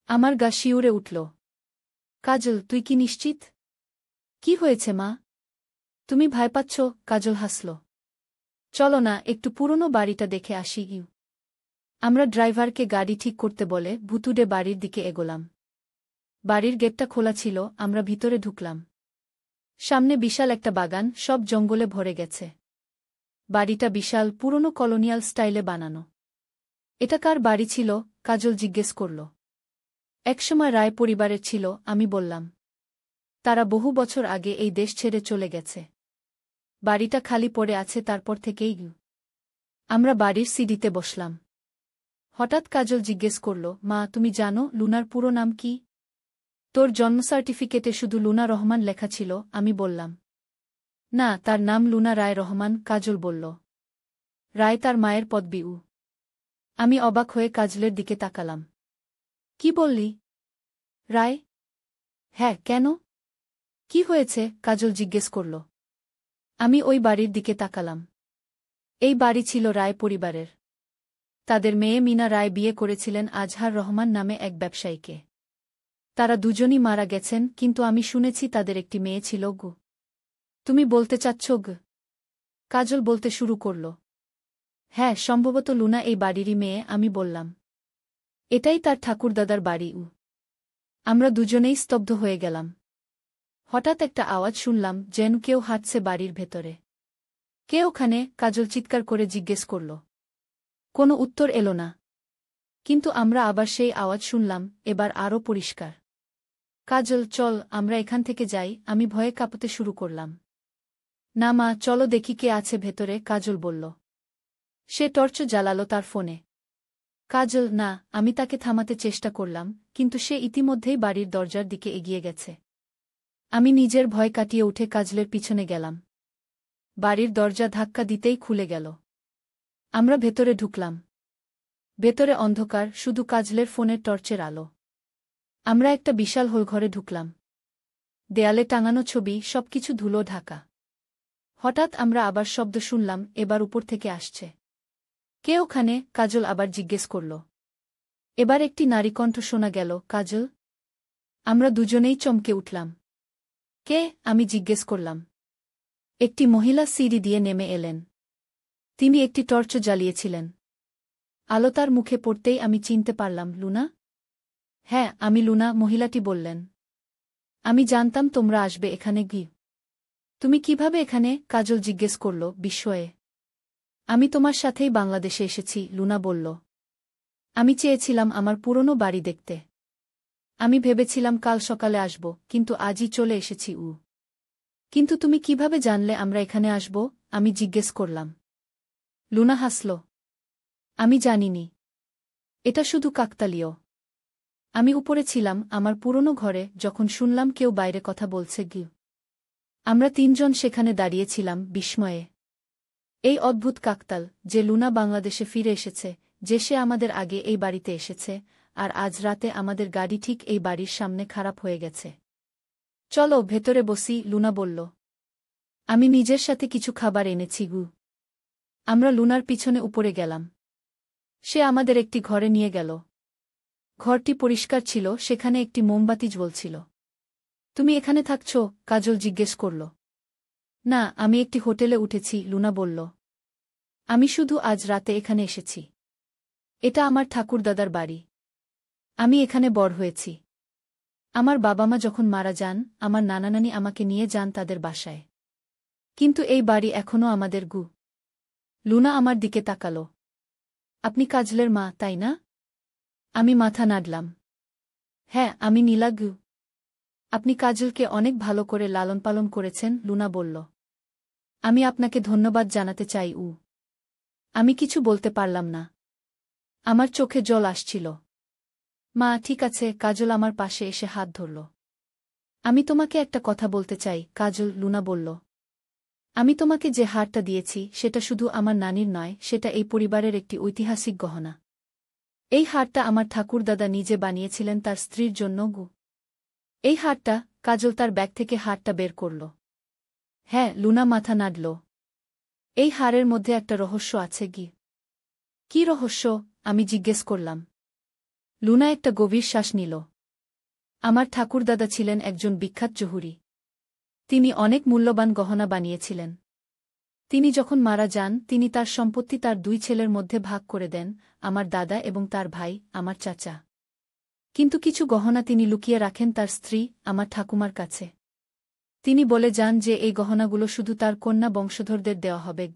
Speaker 1: আমার গা শিউরে উঠল। কাজল, তুই কি নিশ্চিত? কি হয়েছে মা? তুমি ভয় পাচ্ছ? কাজল হাসল। চলো না, একটু পুরনো বাড়িটা দেখে আসি। আমরা ড্রাইভারকে গাড়ি ঠিক করতে বলে ভুতুড়ে বাড়ির দিকে এগোলাম। বাড়ির গেটটা খোলা ছিল, আমরা ভিতরে ঢুকলাম। সামনে বিশাল একটা বাগান, সব জঙ্গলে ভরে গেছে। বাড়িটা বিশাল, পুরনো কলোনিয়াল স্টাইলে বানানো। এটা কার বাড়ি ছিল? কাজল জিজ্ঞেস করল। একসময় রায় পরিবারের ছিল, আমি বললাম। তারা বহু বছর আগে এই দেশ ছেড়ে চলে গেছে। বাড়িটা খালি পড়ে আছে তারপর থেকেই। আমরা বাড়ির সিঁড়িতে বসলাম। হঠাৎ কাজল জিজ্ঞেস করল, মা, তুমি জানো লুনার পুরো নাম কি? তোর জন্ম সার্টিফিকেটে শুধু লুনা রহমান লেখা ছিল, আমি বললাম। না, তার নাম লুনা রায় রহমান, কাজল বলল। রায় তার মায়ের পদবি। আমি অবাক হয়ে কাজলের দিকে তাকালাম। কি বললি? রায়? হ্যাঁ, কেন? কি হয়েছে? কাজল জিজ্ঞেস করল। আমি ওই বাড়ির দিকে তাকালাম। এই বাড়ি ছিল রায় পরিবারের। তাদের মেয়ে মিনা রায় বিয়ে করেছিলেন আজহার রহমান নামে এক ব্যবসায়ীকে। তারা দুজনই মারা গেছেন, কিন্তু আমি শুনেছি তাদের একটি মেয়ে ছিল। তুমি বলতে চাচ্ছ? কাজল বলতে শুরু করল। হ্যাঁ, সম্ভবত লুনা এই বাড়িরই মেয়ে, আমি বললাম। এটাই তার ঠাকুরদাদার বাড়ি। আমরা দুজনেই স্তব্ধ হয়ে গেলাম। হঠাৎ একটা আওয়াজ শুনলাম, যেন কেউ হাঁটছে বাড়ির ভেতরে। কে ওখানে? কাজল চিৎকার করে জিজ্ঞেস করল। কোনো উত্তর এলো না। কিন্তু আমরা আবার সেই আওয়াজ শুনলাম, এবার আরও পরিষ্কার। কাজল, চল, আমরা এখান থেকে যাই। আমি ভয়ে কাঁপতে শুরু করলাম। না মা, চলো দেখি কে আছে ভেতরে, কাজল বলল। সে টর্চ জ্বালালো তার ফোনে। কাজল, না। আমি তাকে থামাতে চেষ্টা করলাম, কিন্তু সে ইতিমধ্যেই বাড়ির দরজার দিকে এগিয়ে গেছে। আমি নিজের ভয় কাটিয়ে উঠে কাজলের পিছনে গেলাম। বাড়ির দরজা ধাক্কা দিতেই খুলে গেল। আমরা ভেতরে ঢুকলাম। ভেতরে অন্ধকার, শুধু কাজলের ফোনের টর্চের আলো। আমরা একটা বিশাল হোলঘরে ঢুকলাম। দেয়ালে টাঙানো ছবি, সবকিছু ধুলো ঢাকা। হঠাৎ আমরা আবার শব্দ শুনলাম, এবার উপর থেকে আসছে। কে ওখানে? কাজল আবার জিজ্ঞেস করল। এবার একটি নারীকণ্ঠ শোনা গেল, কাজল। আমরা দুজনেই চমকে উঠলাম। কে? আমি জিজ্ঞেস করলাম। একটি মহিলা সিঁড়ি দিয়ে নেমে এলেন। তিনি একটি টর্চ জ্বালিয়েছিলেন। আলো তার মুখে পড়তেই আমি চিনতে পারলাম, লুনা। হ্যাঁ, আমি লুনা, মহিলাটি বললেন। আমি জানতাম তোমরা আসবে এখানে। তুমি কিভাবে এখানে? কাজল জিজ্ঞেস করল বিস্ময়ে। আমি তোমার সাথেই বাংলাদেশে এসেছি, লুনা বলল। আমি চেয়েছিলাম আমার পুরনো বাড়ি দেখতে। আমি ভেবেছিলাম কাল সকালে আসব, কিন্তু আজই চলে এসেছি। কিন্তু তুমি কিভাবে জানলে আমরা এখানে আসব? আমি জিজ্ঞেস করলাম। লুনা হাসল। আমি জানিনি। এটা শুধু কাকতালীয়। আমি উপরে ছিলাম আমার পুরনো ঘরে, যখন শুনলাম কেউ বাইরে কথা বলছে। আমরা তিনজন সেখানে দাঁড়িয়েছিলাম বিস্ময়ে। এই অদ্ভুত কাকতাল, যে লুনা বাংলাদেশে ফিরে এসেছে, যে সে আমাদের আগে এই বাড়িতে এসেছে, আর আজ রাতে আমাদের গাড়ি ঠিক এই বাড়ির সামনে খারাপ হয়ে গেছে। চলো ভেতরে বসি, লুনা বলল। আমি নিজের সাথে কিছু খাবার এনেছি। আমরা লুনার পিছনে উপরে গেলাম। সে আমাদের একটি ঘরে নিয়ে গেল। ঘরটি পরিষ্কার ছিল, সেখানে একটি মোমবাতি জ্বলছিল। তুমি এখানে থাকছ? কাজল জিজ্ঞেস করল। না, আমি একটি হোটেলে উঠেছি, লুনা বলল। আমি শুধু আজ রাতে এখানে এসেছি। এটা আমার ঠাকুরদাদার বাড়ি। আমি এখানে বড় হয়েছি। আমার বাবা মা যখন মারা যান, আমার নানানানি আমাকে নিয়ে যান তাদের বাসায়। কিন্তু এই বাড়ি এখনও আমাদের। লুনা আমার দিকে তাকাল। আপনি কাজলের মা, তাই না? আমি মাথা নাড়লাম। হ্যাঁ, আমি নীলা। আপনি কাজলকে অনেক ভালো করে লালন পালন করেছেন, লুনা বলল। আমি আপনাকে ধন্যবাদ জানাতে চাই। আমি কিছু বলতে পারলাম না। আমার চোখে জল আসছিল। মা, ঠিক আছে, কাজল আমার পাশে এসে হাত ধরল। আমি তোমাকে একটা কথা বলতে চাই, কাজল, লুনা বলল। আমি তোমাকে যে হারটা দিয়েছি, সেটা শুধু আমার নানির নয়, সেটা এই পরিবারের একটি ঐতিহাসিক গহনা। এই হারটা আমার ঠাকুরদাদা নিজে বানিয়েছিলেন তার স্ত্রীর জন্য। এই হারটা। কাজল তার ব্যাগ থেকে হারটা বের করল। হ্যাঁ, লুনা মাথা নাড়ল। এই হারের মধ্যে একটা রহস্য আছে। কি রহস্য? আমি জিজ্ঞেস করলাম। লুনা একটা গভীর শ্বাস নিল। আমার ঠাকুরদাদা ছিলেন একজন বিখ্যাত জহুরি। তিনি অনেক মূল্যবান গহনা বানিয়েছিলেন। তিনি যখন মারা যান, তিনি তার সম্পত্তি তার দুই ছেলের মধ্যে ভাগ করে দেন, আমার দাদা এবং তার ভাই, আমার চাচা। কিন্তু কিছু গহনা তিনি লুকিয়ে রাখেন তার স্ত্রী, আমার ঠাকুমার কাছে। তিনি বলে যান যে এই গহনাগুলো শুধু তার কন্যা বংশধরদের দেওয়া হবে।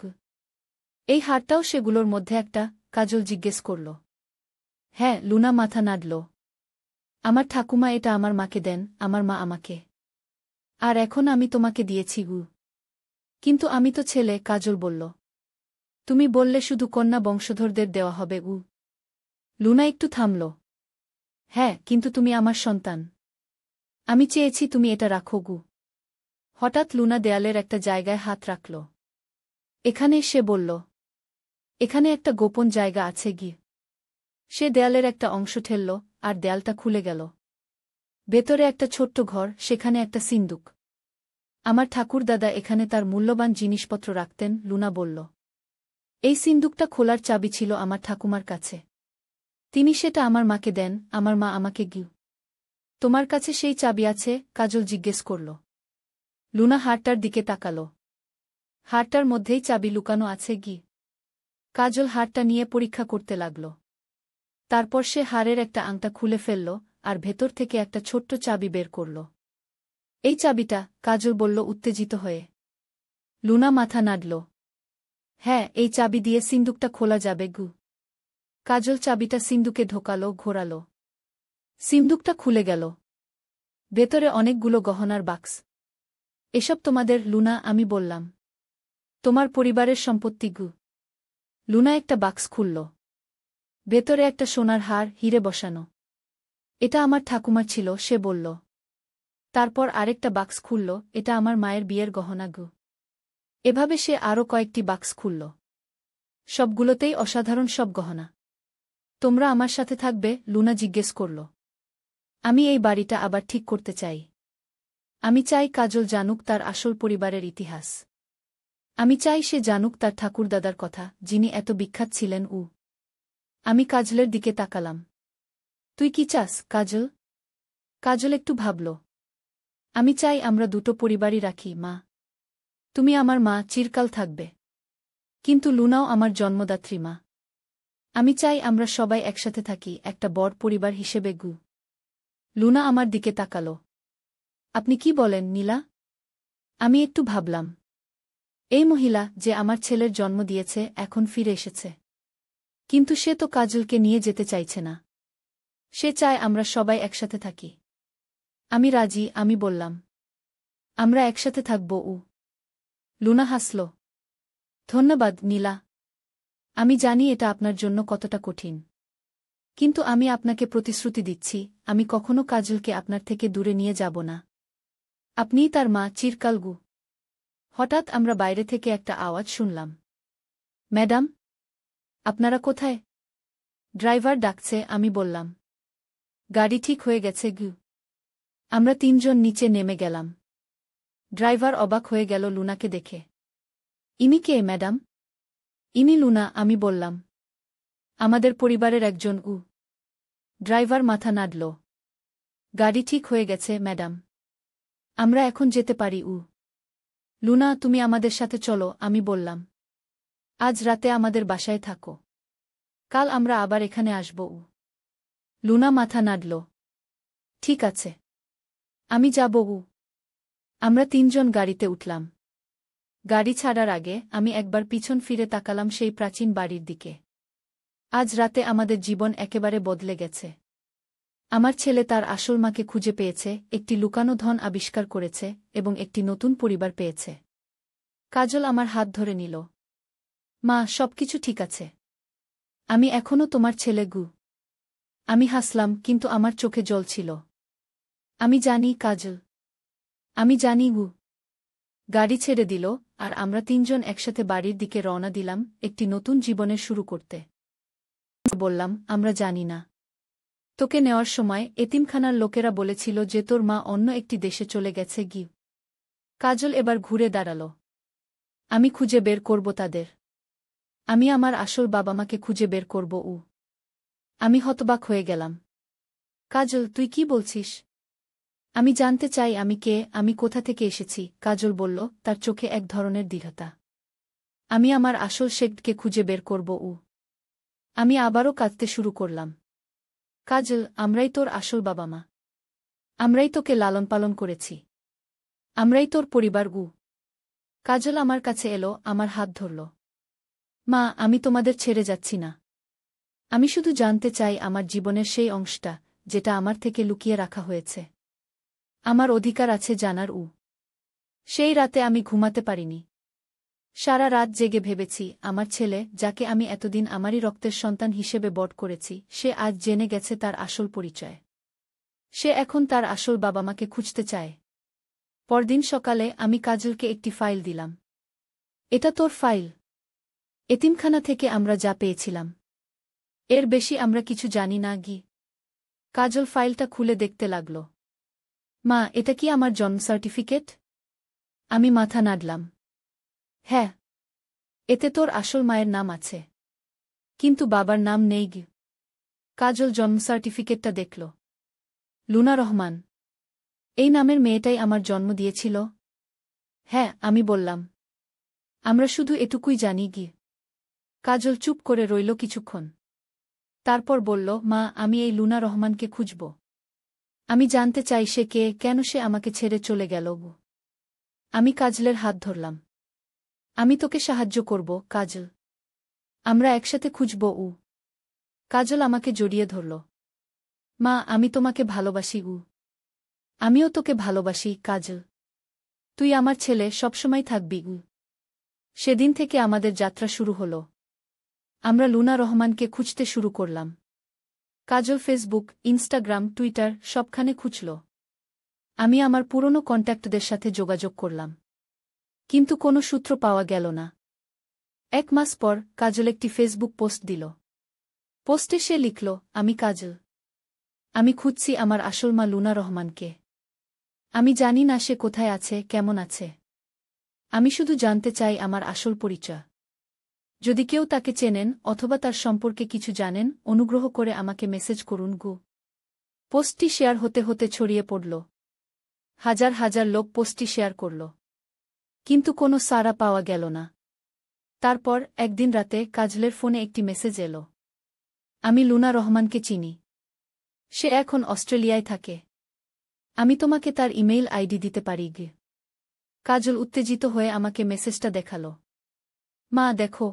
Speaker 1: এই হারটাও সেগুলোর মধ্যে একটা? কাজল জিজ্ঞেস করল। হ্যাঁ, লুনা মাথা নাড়ল। আমার ঠাকুমা এটা আমার মাকে দেন, আমার মা আমাকে। আর এখন আমি তোমাকে দিয়েছি। কিন্তু আমি তো ছেলে, কাজল বলল। তুমি বললে শুধু কন্যা বংশধরদের দেওয়া হবে। লুনা একটু থামল। হ্যাঁ, কিন্তু তুমি আমার সন্তান। আমি চেয়েছি তুমি এটা রাখো। হঠাৎ লুনা দেয়ালের একটা জায়গায় হাত রাখল। এখানে, সে বলল। এখানে একটা গোপন জায়গা আছে। সে দেয়ালের একটা অংশ ঠেলল, আর দেয়ালটা খুলে গেল। ভেতরে একটা ছোট্ট ঘর, সেখানে একটা সিন্দুক। আমার ঠাকুরদাদা এখানে তার মূল্যবান জিনিসপত্র রাখতেন, লুনা বলল। এই সিন্দুকটা খোলার চাবি ছিল আমার ঠাকুমার কাছে। তিনি সেটা আমার মাকে দেন, আমার মা আমাকে। তোমার কাছে সেই চাবি আছে? কাজল জিজ্ঞেস করল। লুনা হারটার দিকে তাকাল। হারটার মধ্যেই চাবি লুকানো আছে। কাজল হারটা নিয়ে পরীক্ষা করতে লাগল। তারপর সে হারের একটা আংটা খুলে ফেলল, আর ভেতর থেকে একটা ছোট্ট চাবি বের করল। এই চাবিটা, কাজল বলল উত্তেজিত হয়ে। লুনা মাথা নাড়ল। হ্যাঁ, এই চাবি দিয়ে সিন্দুকটা খোলা যাবে গু। কাজল চাবিটা সিন্দুকে ঢোকালো, ঘোরালো। সিন্দুকটা খুলে গেল। ভেতরে অনেকগুলো গহনার বাক্স। এসব তোমাদের, লুনা, আমি বললাম। তোমার পরিবারের সম্পত্তি গু। লুনা একটা বাক্স খুলল। ভেতরে একটা সোনার হার, হিরে বসানো। এটা আমার ঠাকুমার ছিল, সে বলল। তারপর আরেকটা বাক্স খুলল, এটা আমার মায়ের বিয়ের গহনা গু। এভাবে সে আরও কয়েকটি বাক্স খুলল। সবগুলোতেই অসাধারণ সব গহনা। তোমরা আমার সাথে থাকবে? লুনা জিজ্ঞেস করল। আমি এই বাড়িটা আবার ঠিক করতে চাই। আমি চাই কাজল জানুক তার আসল পরিবারের ইতিহাস। আমি চাই সে জানুক তার ঠাকুরদাদার কথা, যিনি এত বিখ্যাত ছিলেন। আমি কাজলের দিকে তাকালাম। তুই কি চাস, কাজল? কাজল একটু ভাবল। আমি চাই আমরা দুটো পরিবারই রাখি, মা। তুমি আমার মা, চিরকাল থাকবে। কিন্তু লুনাও আমার জন্মদাত্রী মা। আমি চাই আমরা সবাই একসাথে থাকি, একটা বড় পরিবার হিসেবে গু। লুনা আমার দিকে তাকালো। আপনি কি বলেন, নীলা? আমি একটু ভাবলাম। এই মহিলা, যে আমার ছেলের জন্ম দিয়েছে, এখন ফিরে এসেছে। কিন্তু সে তো কাজলকে নিয়ে যেতে চাইছে না। সে চায় আমরা সবাই একসাথে থাকি। আমি রাজি, আমি বললাম। আমরা একসাথে থাকব। লুনা হাসল। ধন্যবাদ, নীলা। আমি জানি এটা আপনার জন্য কতটা কঠিন। কিন্তু আমি আপনাকে প্রতিশ্রুতি দিচ্ছি, আমি কখনো কাজলকে আপনার থেকে দূরে নিয়ে যাব না। আপনিই তার মা, চিরকাল গু। হঠাৎ আমরা বাইরে থেকে একটা আওয়াজ শুনলাম। ম্যাডাম, আপনারা কোথায়? ড্রাইভার ডাকছে, আমি বললাম। গাড়ি ঠিক হয়ে গেছে গু। আমরা তিনজন নিচে নেমে গেলাম। ড্রাইভার অবাক হয়ে গেল লুনাকে দেখে। ইনি কে, ম্যাডাম? ইনি লুনা, আমি বললাম। আমাদের পরিবারের একজন। ড্রাইভার মাথা নাড়ল। গাড়ি ঠিক হয়ে গেছে, ম্যাডাম। আমরা এখন যেতে পারি। লুনা, তুমি আমাদের সাথে চলো, আমি বললাম। আজ রাতে আমাদের বাসায় থাকো। কাল আমরা আবার এখানে আসব। লুনা মাথা নাড়ল। ঠিক আছে, আমি যাব। আমরা তিনজন গাড়িতে উঠলাম। গাড়ি ছাড়ার আগে আমি একবার পিছন ফিরে তাকালাম সেই প্রাচীন বাড়ির দিকে। আজ রাতে আমাদের জীবন একেবারে বদলে গেছে। আমার ছেলে তার আসল মাকে খুঁজে পেয়েছে, একটি লুকানো ধন আবিষ্কার করেছে এবং একটি নতুন পরিবার পেয়েছে। কাজল আমার হাত ধরে নিল। মা, সবকিছু ঠিক আছে। আমি এখনও তোমার ছেলে গু। আমি হাসলাম, কিন্তু আমার চোখে জল ছিল। আমি জানি, কাজল। আমি জানি গু। গাড়ি ছেড়ে দিল, আর আমরা তিনজন একসাথে বাড়ির দিকে রওনা দিলাম, একটি নতুন জীবনের শুরু করতে। বললাম, আমরা জানি না। তোকে নেওয়ার সময় এতিমখানার লোকেরা বলেছিল যে তোর মা অন্য একটি দেশে চলে গেছে গি। কাজল এবার ঘুরে দাঁড়াল। আমি খুঁজে বের করব তাদের। আমি আমার আসল বাবা মাকে খুঁজে বের করব। আমি হতবাক হয়ে গেলাম। কাজল, তুই কি বলছিস? আমি জানতে চাই আমি কে, আমি কোথা থেকে এসেছি, কাজল বলল, তার চোখে এক ধরনের দৃঢ়তা। আমি আমার আসল শেখকে খুঁজে বের করব। আমি আবারও কাঁদতে শুরু করলাম। কাজল, আমরাই তোর আসল বাবা মা। আমরাই তোকে লালন পালন করেছি। আমরাই তোর পরিবার গু। কাজল আমার কাছে এলো, আমার হাত ধরল। মা, আমি তোমাদের ছেড়ে যাচ্ছি না। আমি শুধু জানতে চাই আমার জীবনের সেই অংশটা, যেটা আমার থেকে লুকিয়ে রাখা হয়েছে। আমার অধিকার আছে জানার। সেই রাতে আমি ঘুমাতে পারিনি। সারা রাত জেগে ভেবেছি, আমার ছেলে, যাকে আমি এতদিন আমারই রক্তের সন্তান হিসেবে বড় করেছি, সে আজ জেনে গেছে তার আসল পরিচয়। সে এখন তার আসল বাবা মাকে খুঁজতে চায়। পরদিন সকালে আমি কাজলকে একটি ফাইল দিলাম। এটা তোর ফাইল। এতিমখানা থেকে আমরা যা পেয়েছিলাম। এর বেশি আমরা কিছু জানি না গি। কাজল ফাইলটা খুলে দেখতে লাগল। মা, এটা কি আমার জন্ম সার্টিফিকেট? আমি মাথা নাড়লাম। হ্যাঁ, এতে তোর আসল মায়ের নাম আছে। কিন্তু বাবার নাম নেই গি। কাজল জন্ম সার্টিফিকেটটা দেখল। লুনা রহমান। এই নামের মেয়েটাই আমার জন্ম দিয়েছিল? হ্যাঁ, আমি বললাম। আমরা শুধু এটুকুই জানি গি। কাজল চুপ করে রইল কিছুক্ষণ। তারপর বলল, মা, আমি এই লুনা রহমানকে খুঁজব। আমি জানতে চাই সে কে, কেন সে আমাকে ছেড়ে চলে গেল। আমি কাজলের হাত ধরলাম। আমি তোকে সাহায্য করব, কাজল। আমরা একসাথে খুঁজব। কাজল আমাকে জড়িয়ে ধরল। মা, আমি তোমাকে ভালোবাসি। আমিও তোকে ভালোবাসি, কাজল। তুই আমার ছেলে, সবসময় থাকবি। সেদিন থেকে আমাদের যাত্রা শুরু হল। আমরা লুনা রহমানকে খুঁজতে শুরু করলাম। কাজল ফেসবুক, ইনস্টাগ্রাম, টুইটার সবখানে খুঁজল। আমি আমার পুরনো কন্ট্যাক্টদের সাথে যোগাযোগ করলাম। কিন্তু কোনো সূত্র পাওয়া গেল না। 1 মাস পর কাজল একটি ফেসবুক পোস্ট দিল। পোস্টে সে লিখল, আমি কাজল। আমি খুঁজছি আমার আসল মা লুনা রহমানকে। আমি জানি না সে কোথায় আছে, কেমন আছে। আমি শুধু জানতে চাই আমার আসল পরিচয়। যদি কেউ তাকে চেনেন অথবা তার সম্পর্কে কিছু জানেন, অনুগ্রহ করে আমাকে মেসেজ করুন। পোস্টটি শেয়ার হতে হতে ছড়িয়ে পড়ল। হাজার হাজার লোক পোস্টটি শেয়ার করল। কিন্তু কোনো সাড়া পাওয়া গেল না। তারপর একদিন রাতে কাজলের ফোনে একটি মেসেজ এলো। আমি লুনা রহমানকে চিনি। সে এখন অস্ট্রেলিয়ায় থাকে। আমি তোমাকে তার ইমেইল আইডি দিতে পারি। কাজল উত্তেজিত হয়ে আমাকে মেসেজটা দেখাল। মা, দেখো,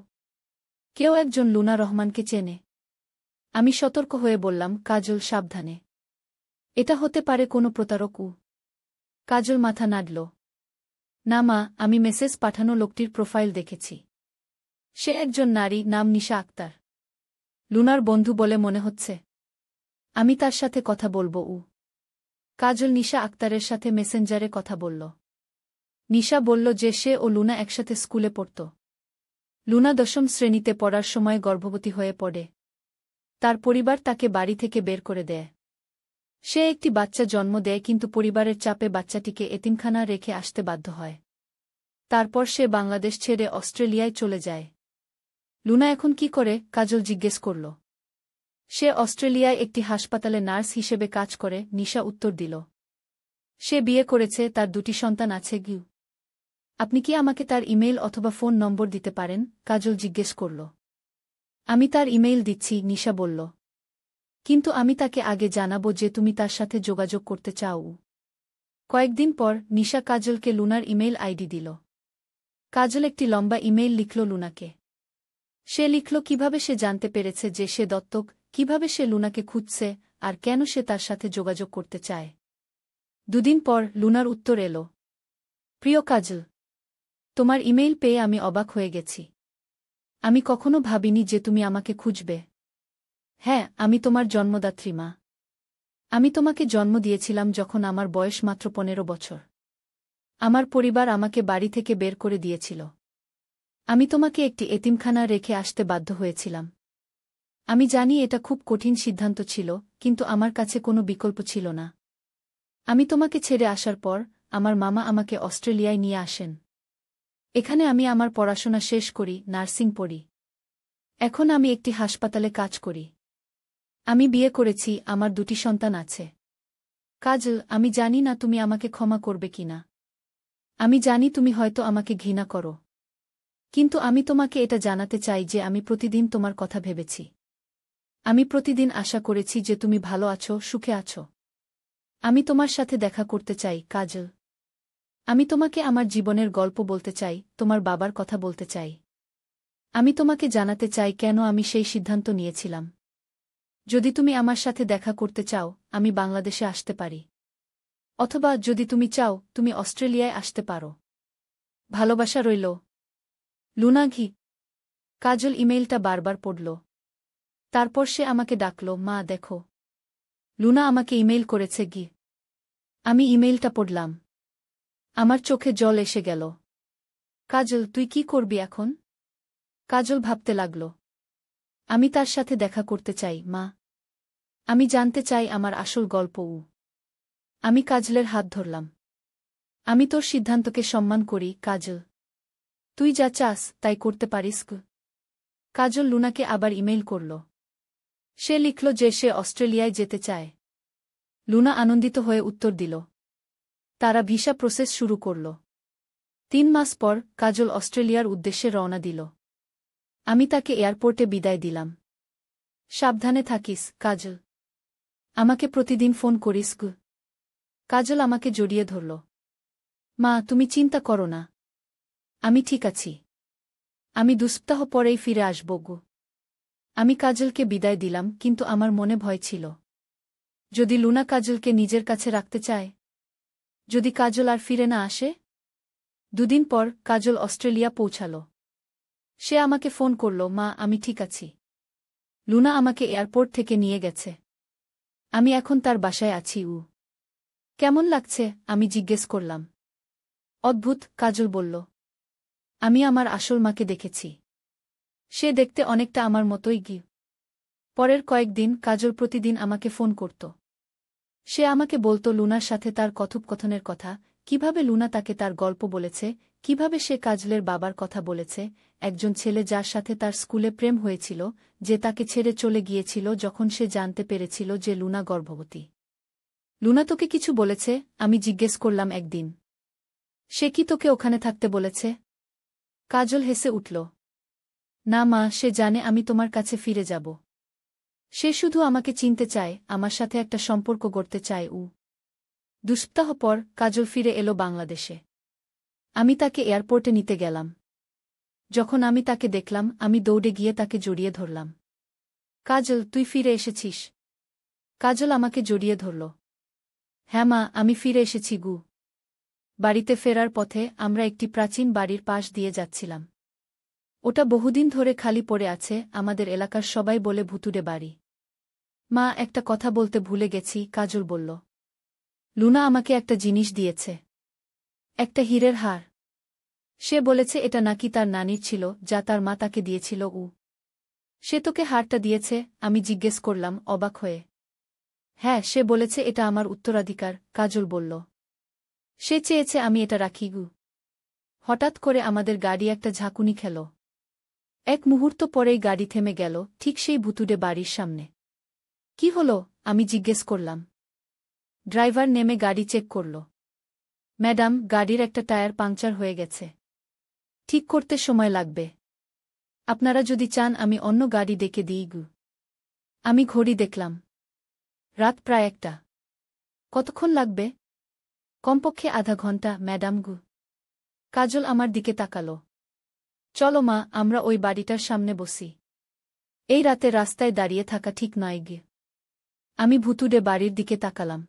Speaker 1: কেউ একজন লুনা রহমানকে চেনে। আমি সতর্ক হয়ে বললাম, কাজল, সাবধানে। এটা হতে পারে কোনো প্রতারক। কাজল মাথা নাড়ল। না মা, আমি মেসেজ পাঠানো লোকটির প্রোফাইল দেখেছি। সে একজন নারী, নাম নিশা আক্তার। লুনার বন্ধু বলে মনে হচ্ছে। আমি তার সাথে কথা বলবো। কাজল নিশা আক্তারের সাথে মেসেঞ্জারে কথা বলল। নিশা বলল যে সে ও লুনা একসাথে স্কুলে পড়ত। লুনা 10ম শ্রেণীতে পড়ার সময় গর্ভবতী হয়ে পড়ে। তার পরিবার তাকে বাড়ি থেকে বের করে দেয়। সে একটি বাচ্চা জন্ম দেয়, কিন্তু পরিবারের চাপে বাচ্চাটিকে এতিমখানা রেখে আসতে বাধ্য হয়। তারপর সে বাংলাদেশ ছেড়ে অস্ট্রেলিয়ায় চলে যায়। লুনা এখন কি করে? কাজল জিজ্ঞেস করল। সে অস্ট্রেলিয়ায় একটি হাসপাতালে নার্স হিসেবে কাজ করে, নিশা উত্তর দিল। সে বিয়ে করেছে, তার 2টি সন্তান আছে। আপনি কি আমাকে তার ইমেইল অথবা ফোন নম্বর দিতে পারেন? কাজল জিজ্ঞেস করল। আমি তার ইমেইল দিচ্ছি, নিশা বলল। কিন্তু আমি তাকে আগে জানাবো যে তুমি তার সাথে যোগাযোগ করতে চাও। কয়েকদিন পর নিশা কাজলকে লুনার ইমেইল আইডি দিল। কাজল একটি লম্বা ইমেইল লিখল লুনাকে। সে লিখল কিভাবে সে জানতে পেরেছে যে সে দত্তক, কিভাবে সে লুনাকে খুঁজছে, আর কেন সে তার সাথে যোগাযোগ করতে চায়। 2 দিন পর লুনার উত্তর এলো। প্রিয় কাজল, তোমার ইমেইল পেয়ে আমি অবাক হয়ে গেছি। আমি কখনো ভাবিনি যে তুমি আমাকে খুঁজবে। হ্যাঁ, আমি তোমার জন্মদাত্রী মা। আমি তোমাকে জন্ম দিয়েছিলাম যখন আমার বয়স মাত্র 15 বছর। আমার পরিবার আমাকে বাড়ি থেকে বের করে দিয়েছিল। আমি তোমাকে একটি এতিমখানা রেখে আসতে বাধ্য হয়েছিলাম। আমি জানি এটা খুব কঠিন সিদ্ধান্ত ছিল, কিন্তু আমার কাছে কোনো বিকল্প ছিল না। আমি তোমাকে ছেড়ে আসার পর আমার মামা আমাকে অস্ট্রেলিয়ায় নিয়ে আসেন। এখানে আমি আমার পড়াশোনা শেষ করি, নার্সিং পড়ি। এখন আমি একটি হাসপাতালে কাজ করি। আমি বিয়ে করেছি, আমার 2টি সন্তান আছে। কাজল, আমি জানি না তুমি আমাকে ক্ষমা করবে কিনা। আমি জানি তুমি হয়তো আমাকে ঘৃণা করো। কিন্তু আমি তোমাকে এটা জানাতে চাই যে আমি প্রতিদিন তোমার কথা ভেবেছি। আমি প্রতিদিন আশা করেছি যে তুমি ভালো আছো, সুখে আছো। আমি তোমার সাথে দেখা করতে চাই, কাজল। আমি তোমাকে আমার জীবনের গল্প বলতে চাই, তোমার বাবার কথা বলতে চাই। আমি তোমাকে জানাতে চাই কেন আমি সেই সিদ্ধান্ত নিয়েছিলাম। যদি তুমি আমার সাথে দেখা করতে চাও, আমি বাংলাদেশে আসতে পারি। অথবা যদি তুমি চাও, তুমি অস্ট্রেলিয়ায় আসতে পারো। ভালোবাসা রইল, লুনা। কাজল ইমেইলটা বারবার পড়ল। তারপর সে আমাকে ডাকল, মা দেখো, লুনা আমাকে ইমেইল করেছে। আমি ইমেইলটা পড়লাম। আমার চোখে জল এসে গেল। কাজল, তুই কি করবি এখন? কাজল ভাবতে লাগল। আমি তার সাথে দেখা করতে চাই, মা। আমি জানতে চাই আমার আসল গল্প। আমি কাজলের হাত ধরলাম। আমি তোর সিদ্ধান্তকে সম্মান করি, কাজল। তুই যা চাস তাই করতে পারিস। কাজল লুনাকে আবার ইমেইল করল। সে লিখল যে সে অস্ট্রেলিয়ায় যেতে চায়। লুনা আনন্দিত হয়ে উত্তর দিল। তারা ভিসা প্রসেস শুরু করল। 3 মাস পর কাজল অস্ট্রেলিয়ার উদ্দেশ্যে রওনা দিল। আমি তাকে এয়ারপোর্টে বিদায় দিলাম। সাবধানে থাকিস, কাজল। আমাকে প্রতিদিন ফোন করিস। কাজল আমাকে জড়িয়ে ধরল। মা, তুমি চিন্তা করো না, আমি ঠিক আছি। আমি 2 সপ্তাহ পরেই ফিরে আসব গো। আমি কাজলকে বিদায় দিলাম, কিন্তু আমার মনে ভয় ছিল। যদি লুনা কাজলকে নিজের কাছে রাখতে চায়, যদি কাজল আর ফিরে না আসে। 2 দিন পর কাজল অস্ট্রেলিয়া পৌঁছাল। সে আমাকে ফোন করল, মা, আমি ঠিক আছি। লুনা আমাকে এয়ারপোর্ট থেকে নিয়ে গেছে। আমি এখন তার বাসায় আছি। কেমন লাগছে? আমি জিজ্ঞেস করলাম। অদ্ভুত, কাজল বলল। আমি আমার আসল মাকে দেখেছি। সে দেখতে অনেকটা আমার মতোই গি। পরের কয়েকদিন কাজল প্রতিদিন আমাকে ফোন করত। সে আমাকে বলতো লুনার সাথে তার কথোপকথনের কথা, কিভাবে লুনা তাকে তার গল্প বলেছে, কিভাবে সে কাজলের বাবার কথা বলেছে, একজন ছেলে যার সাথে তার স্কুলে প্রেম হয়েছিল, যে তাকে ছেড়ে চলে গিয়েছিল যখন সে জানতে পেরেছিল যে লুনা গর্ভবতী। লুনা তোকে কিছু বলেছে? আমি জিজ্ঞেস করলাম একদিন। সে কি তোকে ওখানে থাকতে বলেছে? কাজল হেসে উঠল। না মা, সে জানে আমি তোমার কাছে ফিরে যাব। সে শুধু আমাকে চিনতে চায়, আমার সাথে একটা সম্পর্ক গড়তে চায়। 2 সপ্তাহ পর কাজল ফিরে এলো বাংলাদেশে। আমি তাকে এয়ারপোর্টে নিতে গেলাম। যখন আমি তাকে দেখলাম, আমি দৌড়ে গিয়ে তাকে জড়িয়ে ধরলাম। কাজল, তুই ফিরে এসেছিস? কাজল আমাকে জড়িয়ে ধরল। হ্যাঁ মা, আমি ফিরে এসেছি গু। বাড়িতে ফেরার পথে আমরা একটি প্রাচীন বাড়ির পাশ দিয়ে যাচ্ছিলাম। ওটা বহুদিন ধরে খালি পড়ে আছে, আমাদের এলাকার সবাই বলে ভুতুড়ে বাড়ি। মা, একটা কথা বলতে ভুলে গেছি, কাজল বলল। লুনা আমাকে একটা জিনিস দিয়েছে। একটা হীরের হার। সে বলেছে এটা নাকি তার নানির ছিল, যা তার মা তাকে দিয়েছিল। সে তোকে হারটা দিয়েছে? আমি জিজ্ঞেস করলাম, অবাক হয়ে। হ্যাঁ, সে বলেছে এটা আমার উত্তরাধিকার, কাজল বলল। সে চেয়েছে আমি এটা রাখি গু। হঠাৎ করে আমাদের গাড়ি একটা ঝাঁকুনি খেল। এক মুহূর্ত পরেই গাড়ি থেমে গেল, ঠিক সেই ভুতুড়ে বাড়ির সামনে। কি হলো? আমি জিজ্ঞেস করলাম। ড্রাইভার নেমে গাড়ি চেক করল। ম্যাডাম, গাড়ির একটা টায়ার পাংচার হয়ে গেছে। ঠিক করতে সময় লাগবে। আপনারা যদি চান আমি অন্য গাড়ি ডেকে দিই গু। আমি ঘড়ি দেখলাম। রাত প্রায় 1টা। কতক্ষণ লাগবে? কমপক্ষে আধা ঘন্টা, ম্যাডাম গু। কাজল আমার দিকে তাকাল। চলো মা, আমরা ওই বাড়িটার সামনে বসি। এই রাতে রাস্তায় দাঁড়িয়ে থাকা ঠিক নয় গে। আমি ভুতুড়ে বাড়ির দিকে তাকালাম।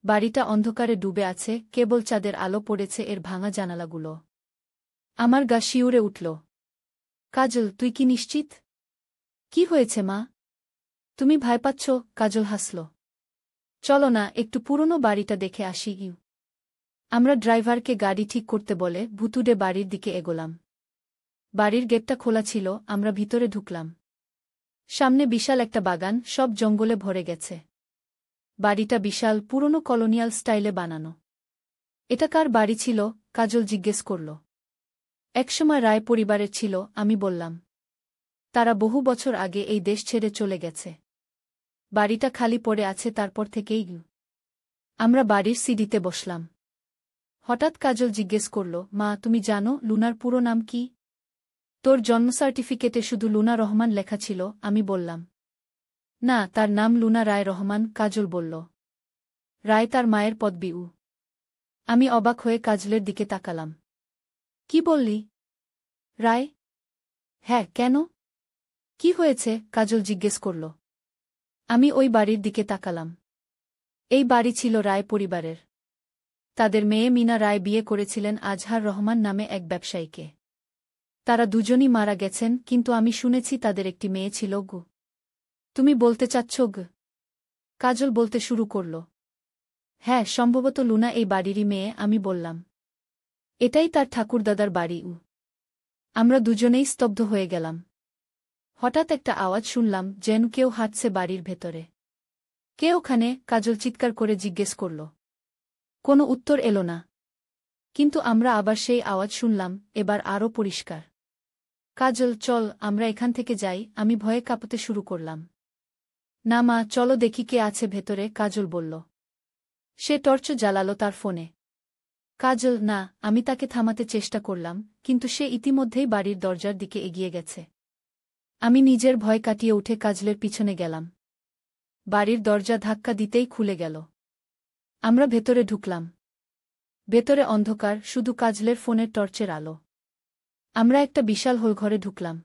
Speaker 1: বাড়িটা অন্ধকারে ডুবে আছে, কেবল চাঁদের আলো পড়েছে এর ভাঙা জানালাগুলো। আমার গা শিউরে উঠল। কাজল, তুই কি নিশ্চিত? কি হয়েছে মা? তুমি ভয় পাচ্ছ? কাজল হাসল। চলো না, একটু পুরনো বাড়িটা দেখে আসি। আমরা ড্রাইভারকে গাড়ি ঠিক করতে বলে ভুতুড়ে বাড়ির দিকে এগোলাম। বাড়ির গেটটা খোলা ছিল, আমরা ভিতরে ঢুকলাম। সামনে বিশাল একটা বাগান, সব জঙ্গলে ভরে গেছে। বাড়িটা বিশাল, পুরনো কলোনিয়াল স্টাইলে বানানো। এটা কার বাড়ি ছিল? কাজল জিজ্ঞেস করল। একসময় রায় পরিবারের ছিল, আমি বললাম। তারা বহু বছর আগে এই দেশ ছেড়ে চলে গেছে। বাড়িটা খালি পড়ে আছে তারপর থেকেই। আমরা বাড়ির সিঁড়িতে বসলাম। হঠাৎ কাজল জিজ্ঞেস করল, মা, তুমি জানো লুনার পুরো নাম কি? তোর জন্ম সার্টিফিকেটে শুধু লুনা রহমান লেখা ছিল, আমি বললাম। না, তার নাম লুনা রায় রহমান, কাজল বলল। রায় তার মায়ের পদবি। আমি অবাক হয়ে কাজলের দিকে তাকালাম। কি বললি? রায়? হ্যাঁ, কেন? কি হয়েছে? কাজল জিজ্ঞেস করল। আমি ওই বাড়ির দিকে তাকালাম। এই বাড়ি ছিল রায় পরিবারের। তাদের মেয়ে মিনা রায় বিয়ে করেছিলেন আজহার রহমান নামে এক ব্যবসায়ীকে। তারা দুজনই মারা গেছেন, কিন্তু আমি শুনেছি তাদের একটি মেয়ে ছিল গো। তুমি বলতে চাচ্ছ গো? কাজল বলতে শুরু করল। হ্যাঁ, সম্ভবত লুনা এই বাড়িরই মেয়ে, আমি বললাম। এটাই তার ঠাকুরদাদার বাড়ি। আমরা দুজনেই স্তব্ধ হয়ে গেলাম। হঠাৎ একটা আওয়াজ শুনলাম, যেন কেউ হাঁটছে বাড়ির ভেতরে। কে ওখানে? কাজল চিৎকার করে জিজ্ঞেস করল। কোনো উত্তর এলো না। কিন্তু আমরা আবার সেই আওয়াজ শুনলাম, এবার আরও পরিষ্কার। কাজল, চল আমরা এখান থেকে যাই, আমি ভয়ে কাঁপতে শুরু করলাম। না মা, চলো দেখি কে আছে ভেতরে, কাজল বলল। সে টর্চ জ্বালালো তার ফোনে। কাজল, না, আমি তাকে থামাতে চেষ্টা করলাম, কিন্তু সে ইতিমধ্যেই বাড়ির দরজার দিকে এগিয়ে গেছে। আমি নিজের ভয় কাটিয়ে উঠে কাজলের পিছনে গেলাম। বাড়ির দরজা ধাক্কা দিতেই খুলে গেল। আমরা ভেতরে ঢুকলাম। ভেতরে অন্ধকার, শুধু কাজলের ফোনের টর্চের আলো। আমরা একটা বিশাল হোলঘরে ঢুকলাম।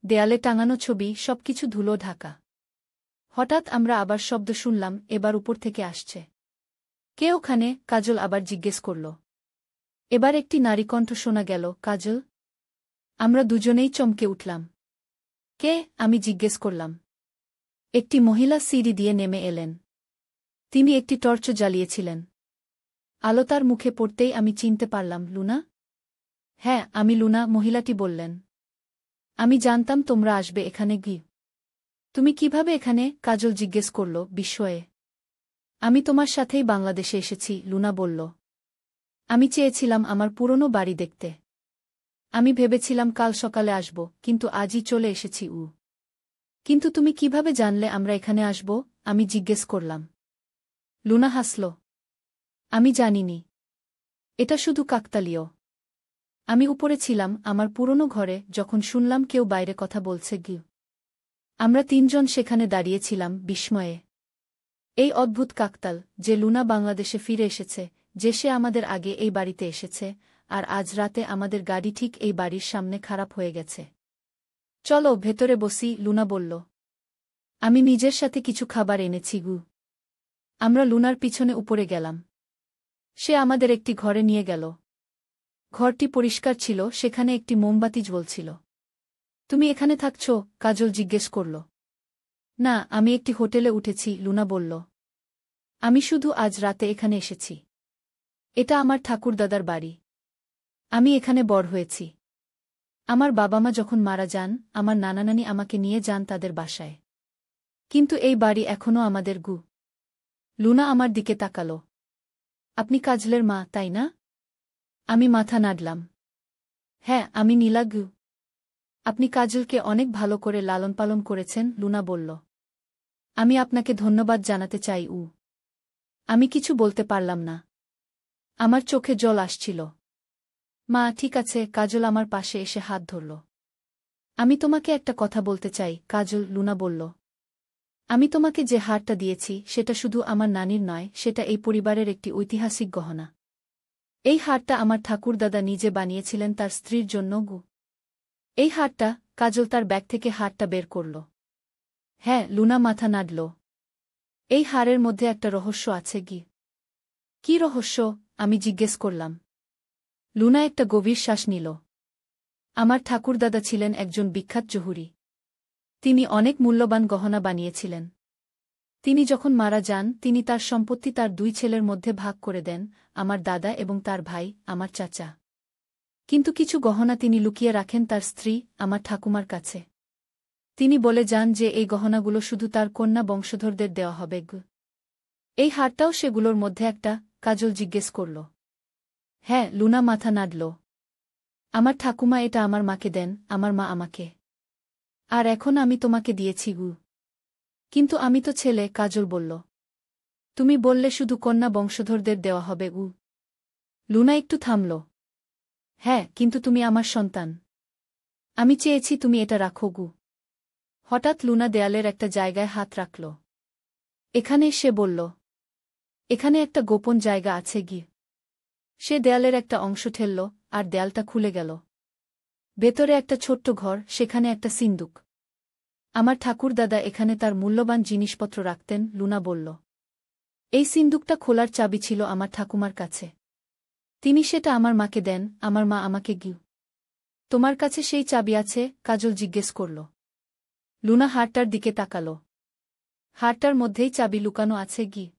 Speaker 1: দেয়ালে টাঙানো ছবি, সবকিছু ধুলো ঢাকা। হঠাৎ আমরা আবার শব্দ শুনলাম, এবার উপর থেকে আসছে। কে ওখানে? কাজল আবার জিজ্ঞেস করল। এবার একটি নারী কণ্ঠ শোনা গেল, কাজল। আমরা দুজনেই চমকে উঠলাম। কে? আমি জিজ্ঞেস করলাম। একটি মহিলা সিঁড়ি দিয়ে নেমে এলেন। তিনি একটি টর্চ জ্বালিয়েছিলেন। আলো তার মুখে পড়তেই আমি চিনতে পারলাম, লুনা? হ্যাঁ, আমি লুনা, মহিলাটি বললেন। আমি জানতাম তোমরা আসবে এখানে। তুমি কিভাবে এখানে? কাজল জিজ্ঞেস করল বিস্ময়ে। আমি তোমার সাথেই বাংলাদেশে এসেছি, লুনা বলল। আমি চেয়েছিলাম আমার পুরনো বাড়ি দেখতে। আমি ভেবেছিলাম কাল সকালে আসব, কিন্তু আজই চলে এসেছি। কিন্তু তুমি কিভাবে জানলে আমরা এখানে আসব? আমি জিজ্ঞেস করলাম। লুনা হাসল। আমি জানিনি। এটা শুধু কাকতালীয়। আমি উপরে ছিলাম আমার পুরনো ঘরে, যখন শুনলাম কেউ বাইরে কথা বলছে। আমরা তিনজন সেখানে দাঁড়িয়েছিলাম বিস্ময়ে। এই অদ্ভুত কাকতাল, যে লুনা বাংলাদেশে ফিরে এসেছে, যে সে আমাদের আগে এই বাড়িতে এসেছে, আর আজ রাতে আমাদের গাড়ি ঠিক এই বাড়ির সামনে খারাপ হয়ে গেছে। চলো ভেতরে বসি, লুনা বলল। আমি নিজের সাথে কিছু খাবার এনেছি। আমরা লুনার পিছনে উপরে গেলাম। সে আমাদের একটি ঘরে নিয়ে গেল। ঘরটি পরিষ্কার ছিল, সেখানে একটি মোমবাতি জ্বলছিল। তুমি এখানে থাকছ? কাজল জিজ্ঞেস করল। না, আমি একটি হোটেলে উঠেছি, লুনা বলল। আমি শুধু আজ রাতে এখানে এসেছি। এটা আমার ঠাকুরদাদার বাড়ি। আমি এখানে বড় হয়েছি। আমার বাবা মা যখন মারা যান, আমার নানানানি আমাকে নিয়ে যান তাদের বাসায়। কিন্তু এই বাড়ি এখনও আমাদের। লুনা আমার দিকে তাকাল। আপনি কাজলের মা, তাই না? আমি মাথা নাড়লাম। হ্যাঁ, আমি নীলা। আপনি কাজলকে অনেক ভালো করে লালন পালন করেছেন, লুনা বলল। আমি আপনাকে ধন্যবাদ জানাতে চাই। আমি কিছু বলতে পারলাম না। আমার চোখে জল আসছিল। মা, ঠিক আছে। কাজল আমার পাশে এসে হাত ধরল। আমি তোমাকে একটা কথা বলতে চাই, কাজল, লুনা বলল। আমি তোমাকে যে হারটা দিয়েছি, সেটা শুধু আমার নানির নয়, সেটা এই পরিবারের একটি ঐতিহাসিক গহনা। এই হারটা আমার ঠাকুরদাদা নিজে বানিয়েছিলেন তার স্ত্রীর জন্য। এই হারটা। কাজল তার ব্যাগ থেকে হারটা বের করল। হ্যাঁ, লুনা মাথা নাড়ল। এই হারের মধ্যে একটা রহস্য আছে। কি রহস্য? আমি জিজ্ঞেস করলাম। লুনা একটা গভীর শ্বাস নিল। আমার ঠাকুরদাদা ছিলেন একজন বিখ্যাত জহুরি। তিনি অনেক মূল্যবান গহনা বানিয়েছিলেন। তিনি যখন মারা যান, তিনি তার সম্পত্তি তার দুই ছেলের মধ্যে ভাগ করে দেন, আমার দাদা এবং তার ভাই, আমার চাচা। কিন্তু কিছু গহনা তিনি লুকিয়ে রাখেন তার স্ত্রী, আমার ঠাকুমার কাছে। তিনি বলে যান যে এই গহনাগুলো শুধু তার কন্যা বংশধরদের দেওয়া হবে। এই হারটাও সেগুলোর মধ্যে একটা? কাজল জিজ্ঞেস করল। হ্যাঁ, লুনা মাথা নাড়ল। আমার ঠাকুমা এটা আমার মাকে দেন, আমার মা আমাকে। আর এখন আমি তোমাকে দিয়েছি। কিন্তু আমি তো ছেলে, কাজল বলল। তুমি বললে শুধু কন্যা বংশধরদের দেওয়া হবে। লুনা একটু থামল। হ্যাঁ, কিন্তু তুমি আমার সন্তান। আমি চেয়েছি তুমি এটা রাখো। হঠাৎ লুনা দেয়ালের একটা জায়গায় হাত রাখল। এখানে, সে বলল। এখানে একটা গোপন জায়গা আছে। সে দেয়ালের একটা অংশ ঠেলল, আর দেয়ালটা খুলে গেল। ভেতরে একটা ছোট্ট ঘর, সেখানে একটা সিন্দুক। আমার ঠাকুরদাদা এখানে তার মূল্যবান জিনিসপত্র রাখতেন, লুনা বলল। এই সিন্দুকটা খোলার চাবি ছিল আমার ঠাকুমার কাছে। তিনি সেটা আমার মাকে দেন, আমার মা আমাকে। তোমার কাছে সেই চাবি আছে? কাজল জিজ্ঞেস করল। লুনা হারটার দিকে তাকাল। হারটার মধ্যেই চাবি লুকানো আছে।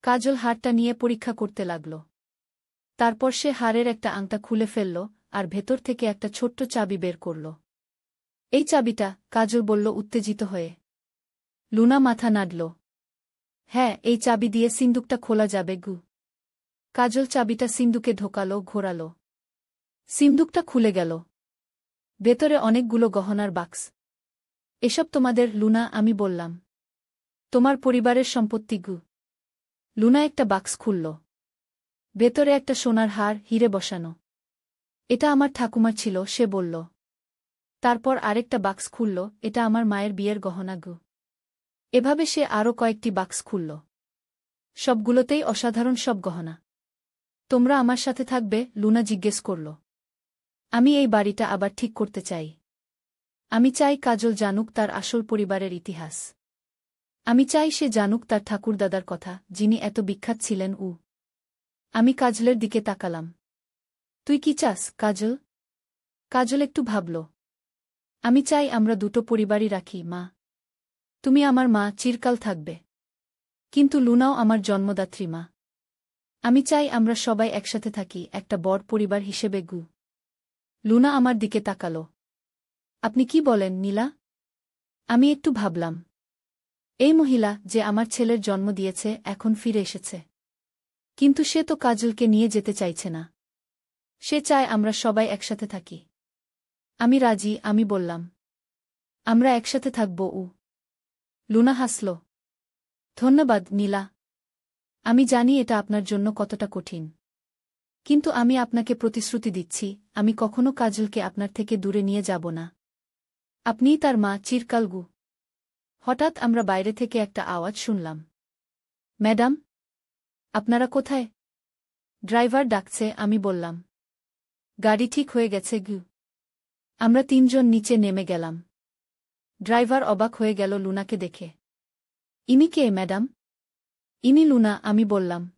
Speaker 1: কাজল হারটা নিয়ে পরীক্ষা করতে লাগল। তারপর সে হারের একটা আংটা খুলে ফেলল, আর ভেতর থেকে একটা ছোট্ট চাবি বের করল। এই চাবিটা? কাজল বলল উত্তেজিত হয়ে। লুনা মাথা নাড়ল। হ্যাঁ, এই চাবি দিয়ে সিন্দুকটা খোলা যাবে। কাজল চাবিটা সিন্দুকে ঢোকাল, ঘোরাল। সিন্দুকটা খুলে গেল। ভেতরে অনেকগুলো গহনার বাক্স। এসব তোমাদের, লুনা, আমি বললাম। তোমার পরিবারের সম্পত্তি। লুনা একটা বাক্স খুলল। ভেতরে একটা সোনার হার, হিরে বসানো। এটা আমার ঠাকুমার ছিল, সে বলল। তারপর আরেকটা বাক্স খুলল, এটা আমার মায়ের বিয়ের গহনা। এভাবে সে আরও কয়েকটি বাক্স খুলল। সবগুলোতেই অসাধারণ সব গহনা। তোমরা আমার সাথে থাকবে? লুনা জিজ্ঞেস করল। আমি এই বাড়িটা আবার ঠিক করতে চাই। আমি চাই কাজল জানুক তার আসল পরিবারের ইতিহাস। আমি চাই সে জানুক তার ঠাকুরদাদার কথা, যিনি এত বিখ্যাত ছিলেন। আমি কাজলের দিকে তাকালাম। তুই কি চাস, কাজল? কাজল একটু ভাবল। আমি চাই আমরা দুটো পরিবারই রাখি, মা। তুমি আমার মা, চিরকাল থাকবে। কিন্তু লুনাও আমার জন্মদাত্রী মা। আমি চাই আমরা সবাই একসাথে থাকি, একটা বড় পরিবার হিসেবে। লুনা আমার দিকে তাকাল। আপনি কি বলেন, নীলা? আমি একটু ভাবলাম। এই মহিলা যে আমার ছেলের জন্ম দিয়েছে এখন ফিরে এসেছে। কিন্তু সে তো কাজলকে নিয়ে যেতে চাইছে না। সে চায় আমরা সবাই একসাথে থাকি। আমি রাজি, আমি বললাম। আমরা একসাথে থাকব। লুনা হাসল। ধন্যবাদ, নীলা। আমি জানি এটা আপনার জন্য কতটা কঠিন। কিন্তু আমি আপনাকে প্রতিশ্রুতি দিচ্ছি, আমি কখনো কাজলকে আপনার থেকে দূরে নিয়ে যাব না। আপনিই তার মা, চিরকাল। হঠাৎ আমরা বাইরে থেকে একটা আওয়াজ শুনলাম। ম্যাডাম, আপনারা কোথায়? ড্রাইভার ডাকছে, আমি বললাম। গাড়ি ঠিক হয়ে গেছে। আমরা তিনজন নিচে নেমে গেলাম। ড্রাইভার অবাক হয়ে গেল লুনাকে দেখে। ইনি কে, ম্যাডাম? ইনি লুনা, আমি বললাম।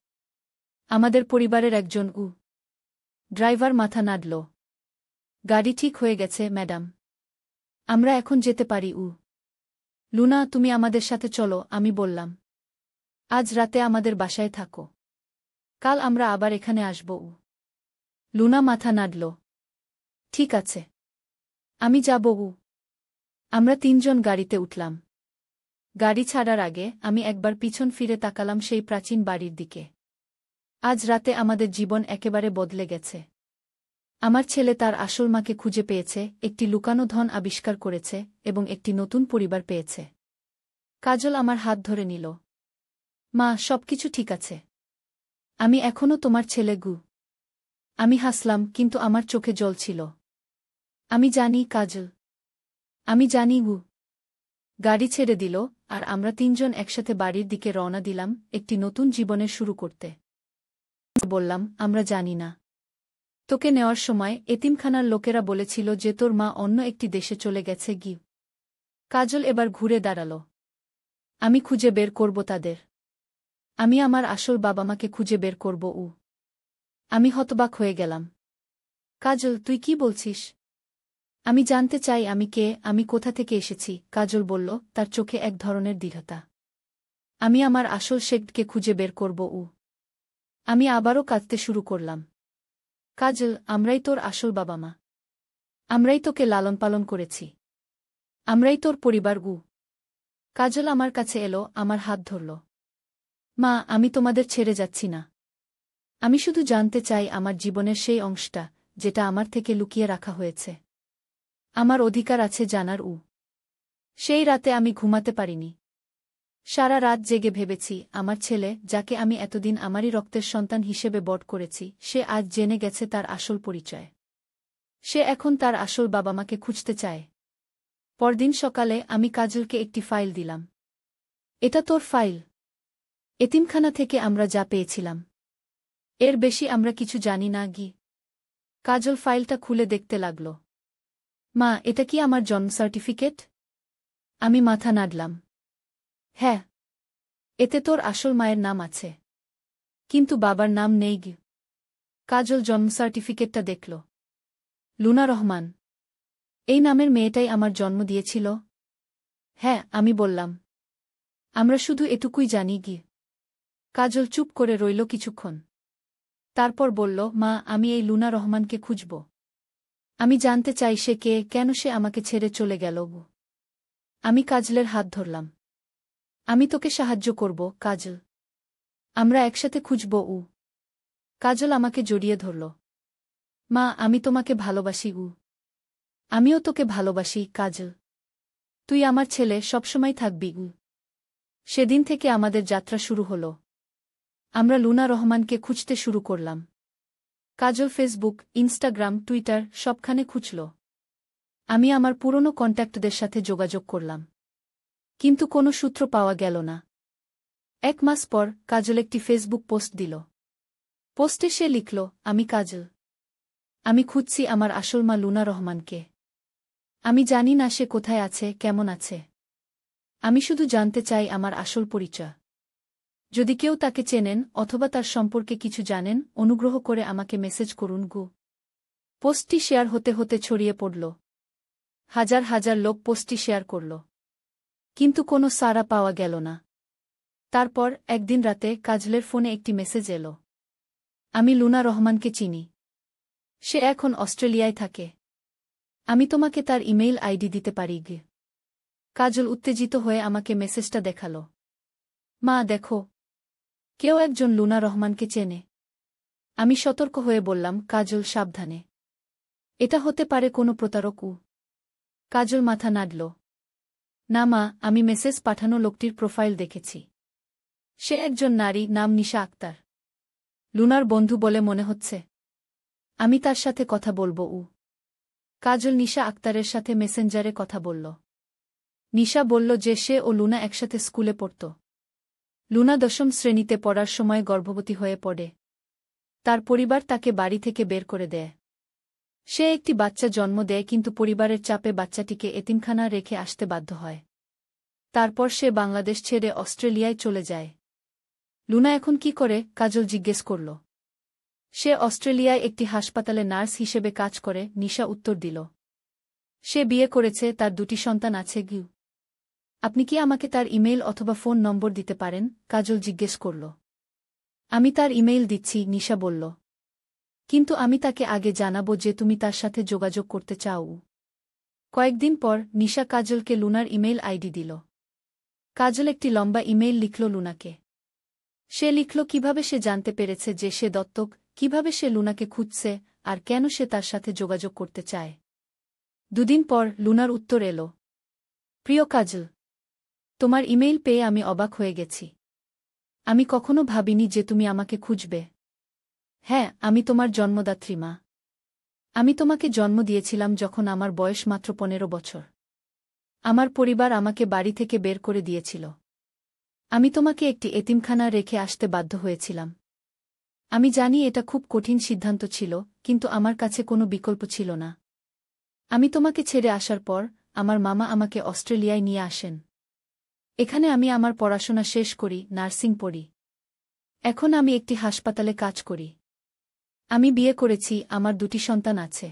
Speaker 1: আমাদের পরিবারের একজন। ড্রাইভার মাথা নাড়ল। গাড়ি ঠিক হয়ে গেছে, ম্যাডাম। আমরা এখন যেতে পারি। লুনা, তুমি আমাদের সাথে চলো, আমি বললাম। আজ রাতে আমাদের বাসায় থাকো। কাল আমরা আবার এখানে আসব। লুনা মাথা নাড়ল। ঠিক আছে, আমি যাব। আমরা তিনজন গাড়িতে উঠলাম। গাড়ি ছাড়ার আগে আমি একবার পিছন ফিরে তাকালাম সেই প্রাচীন বাড়ির দিকে। আজ রাতে আমাদের জীবন একেবারে বদলে গেছে। আমার ছেলে তার আসল মাকে খুঁজে পেয়েছে, একটি লুকানো ধন আবিষ্কার করেছে এবং একটি নতুন পরিবার পেয়েছে। কাজল আমার হাত ধরে নিল। মা, সবকিছু ঠিক আছে। আমি এখনও তোমার ছেলে। আমি হাসলাম, কিন্তু আমার চোখে জল ছিল। আমি জানি, কাজল। আমি জানি। গাড়ি ছেড়ে দিল, আর আমরা তিনজন একসাথে বাড়ির দিকে রওনা দিলাম, একটি নতুন জীবনের শুরু করতে। বললাম, আমরা জানি না। তোকে নেওয়ার সময় এতিমখানার লোকেরা বলেছিল যে তোর মা অন্য একটি দেশে চলে গেছে। কাজল এবার ঘুরে দাঁড়াল। আমি খুঁজে বের করব তাদের। আমি আমার আসল বাবা-মাকে খুঁজে বের করব। আমি হতবাক হয়ে গেলাম। কাজল, তুই কি বলছিস? আমি জানতে চাই আমি কে, আমি কোথা থেকে এসেছি, কাজল বলল, তার চোখে এক ধরনের দৃঢ়তা। আমি আমার আসল শেখকে খুঁজে বের করব। আমি আবারও কাঁদতে শুরু করলাম। কাজল, আমরাই তোর আসল বাবা-মা। আমরাই তোকে লালন পালন করেছি। আমরাই তোর পরিবার। কাজল আমার কাছে এলো, আমার হাত ধরল। মা, আমি তোমাদের ছেড়ে যাচ্ছি না। আমি শুধু জানতে চাই আমার জীবনের সেই অংশটা, যেটা আমার থেকে লুকিয়ে রাখা হয়েছে। আমার অধিকার আছে জানার। সেই রাতে আমি ঘুমাতে পারিনি। সারা রাত জেগে ভেবেছি, আমার ছেলে, যাকে আমি এতদিন আমারই রক্তের সন্তান হিসেবে বড় করেছি, সে আজ জেনে গেছে তার আসল পরিচয়। সে এখন তার আসল বাবা-মাকে খুঁজতে চায়। পরদিন সকালে আমি কাজলকে একটি ফাইল দিলাম। এটা তোর ফাইল। এতিমখানা থেকে আমরা যা পেয়েছিলাম। এর বেশি আমরা কিছু জানি না। কাজল ফাইলটা খুলে দেখতে লাগল। মা, এটা কি আমার জন্ম সার্টিফিকেট? আমি মাথা নাড়লাম। হ্যাঁ, এতে তোর আসল মায়ের নাম আছে, কিন্তু বাবার নাম নেই। কাজল জন্ম সার্টিফিকেটটা দেখল। লুনা রহমান। এই নামের মেয়েটাই আমার জন্ম দিয়েছিল? হ্যাঁ, আমি বললাম। আমরা শুধু এটুকুই জানি। কাজল চুপ করে রইল কিছুক্ষণ। তারপর বলল, মা, আমি এই লুনা রহমানকে খুঁজব। আমি জানতে চাই সে কে, কেন সে আমাকে ছেড়ে চলে গেল। আমি কাজলের হাত ধরলাম। আমি তোকে সাহায্য করব, কাজল। আমরা একসাথে খুঁজব। কাজল আমাকে জড়িয়ে ধরল। মা, আমি তোমাকে ভালোবাসি। আমিও তোকে ভালোবাসি, কাজল। তুই আমার ছেলে, সবসময় থাকবি। সেদিন থেকে আমাদের যাত্রা শুরু হল। আমরা লুনা রহমানকে খুঁজতে শুরু করলাম। কাজল ফেসবুক, ইনস্টাগ্রাম, টুইটার সবখানে খুঁজল। আমি আমার পুরনো কন্ট্যাক্টদের সাথে যোগাযোগ করলাম। কিন্তু কোনো সূত্র পাওয়া গেল না। 1 মাস পর কাজল একটি ফেসবুক পোস্ট দিল। পোস্টে সে লিখল, আমি কাজল। আমি খুঁজছি আমার আসল মা লুনা রহমানকে। আমি জানি না সে কোথায় আছে, কেমন আছে। আমি শুধু জানতে চাই আমার আসল পরিচয়। যদি কেউ তাকে চেনেন অথবা তার সম্পর্কে কিছু জানেন, অনুগ্রহ করে আমাকে মেসেজ করুন গু। পোস্টটি শেয়ার হতে হতে ছড়িয়ে পড়ল। হাজার হাজার লোক পোস্টটি শেয়ার করল। কিন্তু কোনো সাড়া পাওয়া গেল না। তারপর একদিন রাতে কাজলের ফোনে একটি মেসেজ এলো। আমি লুনা রহমানকে চিনি। সে এখন অস্ট্রেলিয়ায় থাকে। আমি তোমাকে তার ইমেইল আইডি দিতে পারি গে। কাজল উত্তেজিত হয়ে আমাকে মেসেজটা দেখাল। মা দেখো, কেউ একজন লুনা রহমানকে চেনে। আমি সতর্ক হয়ে বললাম, কাজল সাবধানে। এটা হতে পারে কোনো প্রতারক। কাজল মাথা নাড়ল। না মা, আমি মেসেজ পাঠানো লোকটির প্রোফাইল দেখেছি। সে একজন নারী, নাম নিশা আক্তার। লুনার বন্ধু বলে মনে হচ্ছে। আমি তার সাথে কথা বলবো। কাজল নিশা আক্তারের সাথে মেসেঞ্জারে কথা বলল। নিশা বলল যে সে ও লুনা একসাথে স্কুলে পড়ত। লুনা 10ম শ্রেণীতে পড়ার সময় গর্ভবতী হয়ে পড়ে। তার পরিবার তাকে বাড়ি থেকে বের করে দেয়। সে একটি বাচ্চা জন্ম দেয়, কিন্তু পরিবারের চাপে বাচ্চাটিকে এতিমখানা রেখে আসতে বাধ্য হয়। তারপর সে বাংলাদেশ ছেড়ে অস্ট্রেলিয়ায় চলে যায়। লুনা এখন কি করে? কাজল জিজ্ঞেস করল। সে অস্ট্রেলিয়ায় একটি হাসপাতালে নার্স হিসেবে কাজ করে, নিশা উত্তর দিল। সে বিয়ে করেছে, তার 2টি সন্তান আছে। গিউ আপনি কি আমাকে তার ইমেইল অথবা ফোন নম্বর দিতে পারেন? কাজল জিজ্ঞেস করল। আমি তার ইমেইল দিচ্ছি, নিশা বলল। কিন্তু আমি তাকে আগে জানাবো যে তুমি তার সাথে যোগাযোগ করতে চাও। কয়েকদিন পর নিশা কাজলকে লুনার ইমেইল আইডি দিল। কাজল একটি লম্বা ইমেইল লিখল লুনাকে। সে লিখল কিভাবে সে জানতে পেরেছে যে সে দত্তক, কিভাবে সে লুনাকে খুঁজছে, আর কেন সে তার সাথে যোগাযোগ করতে চায়। 2 দিন পর লুনার উত্তর এলো। প্রিয় কাজল, তোমার ইমেইল পেয়ে আমি অবাক হয়ে গেছি। আমি কখনো ভাবিনি যে তুমি আমাকে খুঁজবে। হ্যাঁ, আমি তোমার জন্মদাত্রী মা। আমি তোমাকে জন্ম দিয়েছিলাম যখন আমার বয়স মাত্র 15 বছর। আমার পরিবার আমাকে বাড়ি থেকে বের করে দিয়েছিল। আমি তোমাকে একটি এতিমখানা রেখে আসতে বাধ্য হয়েছিলাম। আমি জানি এটা খুব কঠিন সিদ্ধান্ত ছিল, কিন্তু আমার কাছে কোনো বিকল্প ছিল না। আমি তোমাকে ছেড়ে আসার পর আমার মামা আমাকে অস্ট্রেলিয়ায় নিয়ে আসেন। এখানে আমি আমার পড়াশোনা শেষ করি, নার্সিং পড়ি। এখন আমি একটি হাসপাতালে কাজ করি। আমি বিয়ে করেছি, আমার 2টি সন্তান আছে।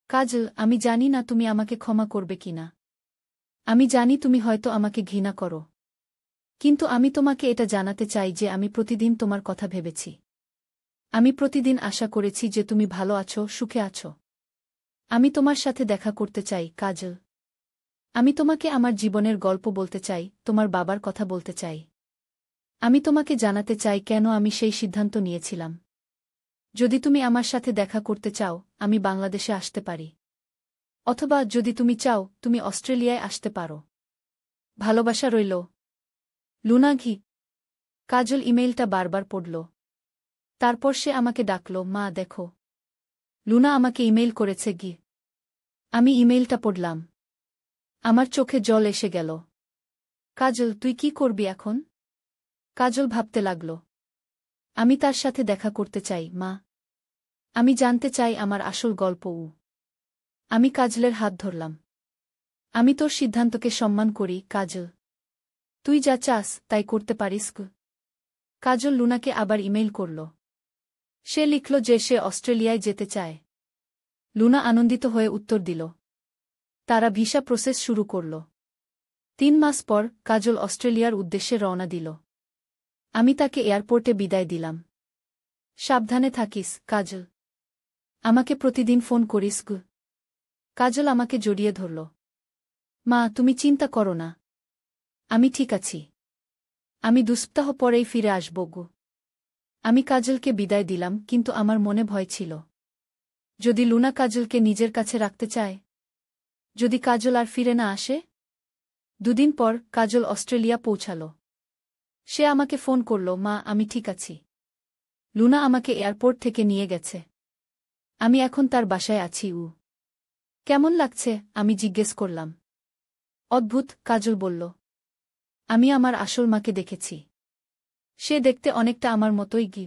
Speaker 1: কাজল, আমি জানি না তুমি আমাকে ক্ষমা করবে কিনা। আমি জানি তুমি হয়তো আমাকে ঘৃণা করো। কিন্তু আমি তোমাকে এটা জানাতে চাই যে আমি প্রতিদিন তোমার কথা ভেবেছি। আমি প্রতিদিন আশা করেছি যে তুমি ভালো আছো, সুখে আছো। আমি তোমার সাথে দেখা করতে চাই, কাজল। আমি তোমাকে আমার জীবনের গল্প বলতে চাই, তোমার বাবার কথা বলতে চাই। আমি তোমাকে জানাতে চাই কেন আমি সেই সিদ্ধান্ত নিয়েছিলাম। যদি তুমি আমার সাথে দেখা করতে চাও, আমি বাংলাদেশে আসতে পারি। অথবা যদি তুমি চাও, তুমি অস্ট্রেলিয়ায় আসতে পারো। ভালোবাসা রইল, লুনা। ঘি কাজল ইমেইলটা বারবার পড়ল। তারপর সে আমাকে ডাকল, মা দেখো, লুনা আমাকে ইমেইল করেছে। গি আমি ইমেইলটা পড়লাম। আমার চোখে জল এসে গেল। কাজল, তুই কি করবি এখন? কাজল ভাবতে লাগল। আমি তার সাথে দেখা করতে চাই, মা। আমি জানতে চাই আমার আসল গল্প। আমি কাজলের হাত ধরলাম। আমি তোর সিদ্ধান্তকে সম্মান করি, কাজল। তুই যা চাস তাই করতে পারিস। কাজল লুনাকে আবার ইমেইল করল। সে লিখল যে সে অস্ট্রেলিয়ায় যেতে চায়। লুনা আনন্দিত হয়ে উত্তর দিল। তারা ভিসা প্রসেস শুরু করল। 3 মাস পর কাজল অস্ট্রেলিয়ার উদ্দেশ্যে রওনা দিল। আমি তাকে এয়ারপোর্টে বিদায় দিলাম। সাবধানে থাকিস, কাজল। আমাকে প্রতিদিন ফোন করিস। কাজল আমাকে জড়িয়ে ধরল। মা, তুমি চিন্তা করো না। আমি ঠিক আছি। আমি 2 সপ্তাহ পরেই ফিরে আসব। আমি কাজলকে বিদায় দিলাম, কিন্তু আমার মনে ভয় ছিল। যদি লুনা কাজলকে নিজের কাছে রাখতে চায়? যদি কাজল আর ফিরে না আসে? 2 দিন পর কাজল অস্ট্রেলিয়া পৌঁছাল। সে আমাকে ফোন করল, মা, আমি ঠিক আছি। লুনা আমাকে এয়ারপোর্ট থেকে নিয়ে গেছে। আমি এখন তার বাসায় আছি। কেমন লাগছে? আমি জিজ্ঞেস করলাম। অদ্ভুত, কাজল বলল। আমি আমার আসল মাকে দেখেছি। সে দেখতে অনেকটা আমার মতোই গি।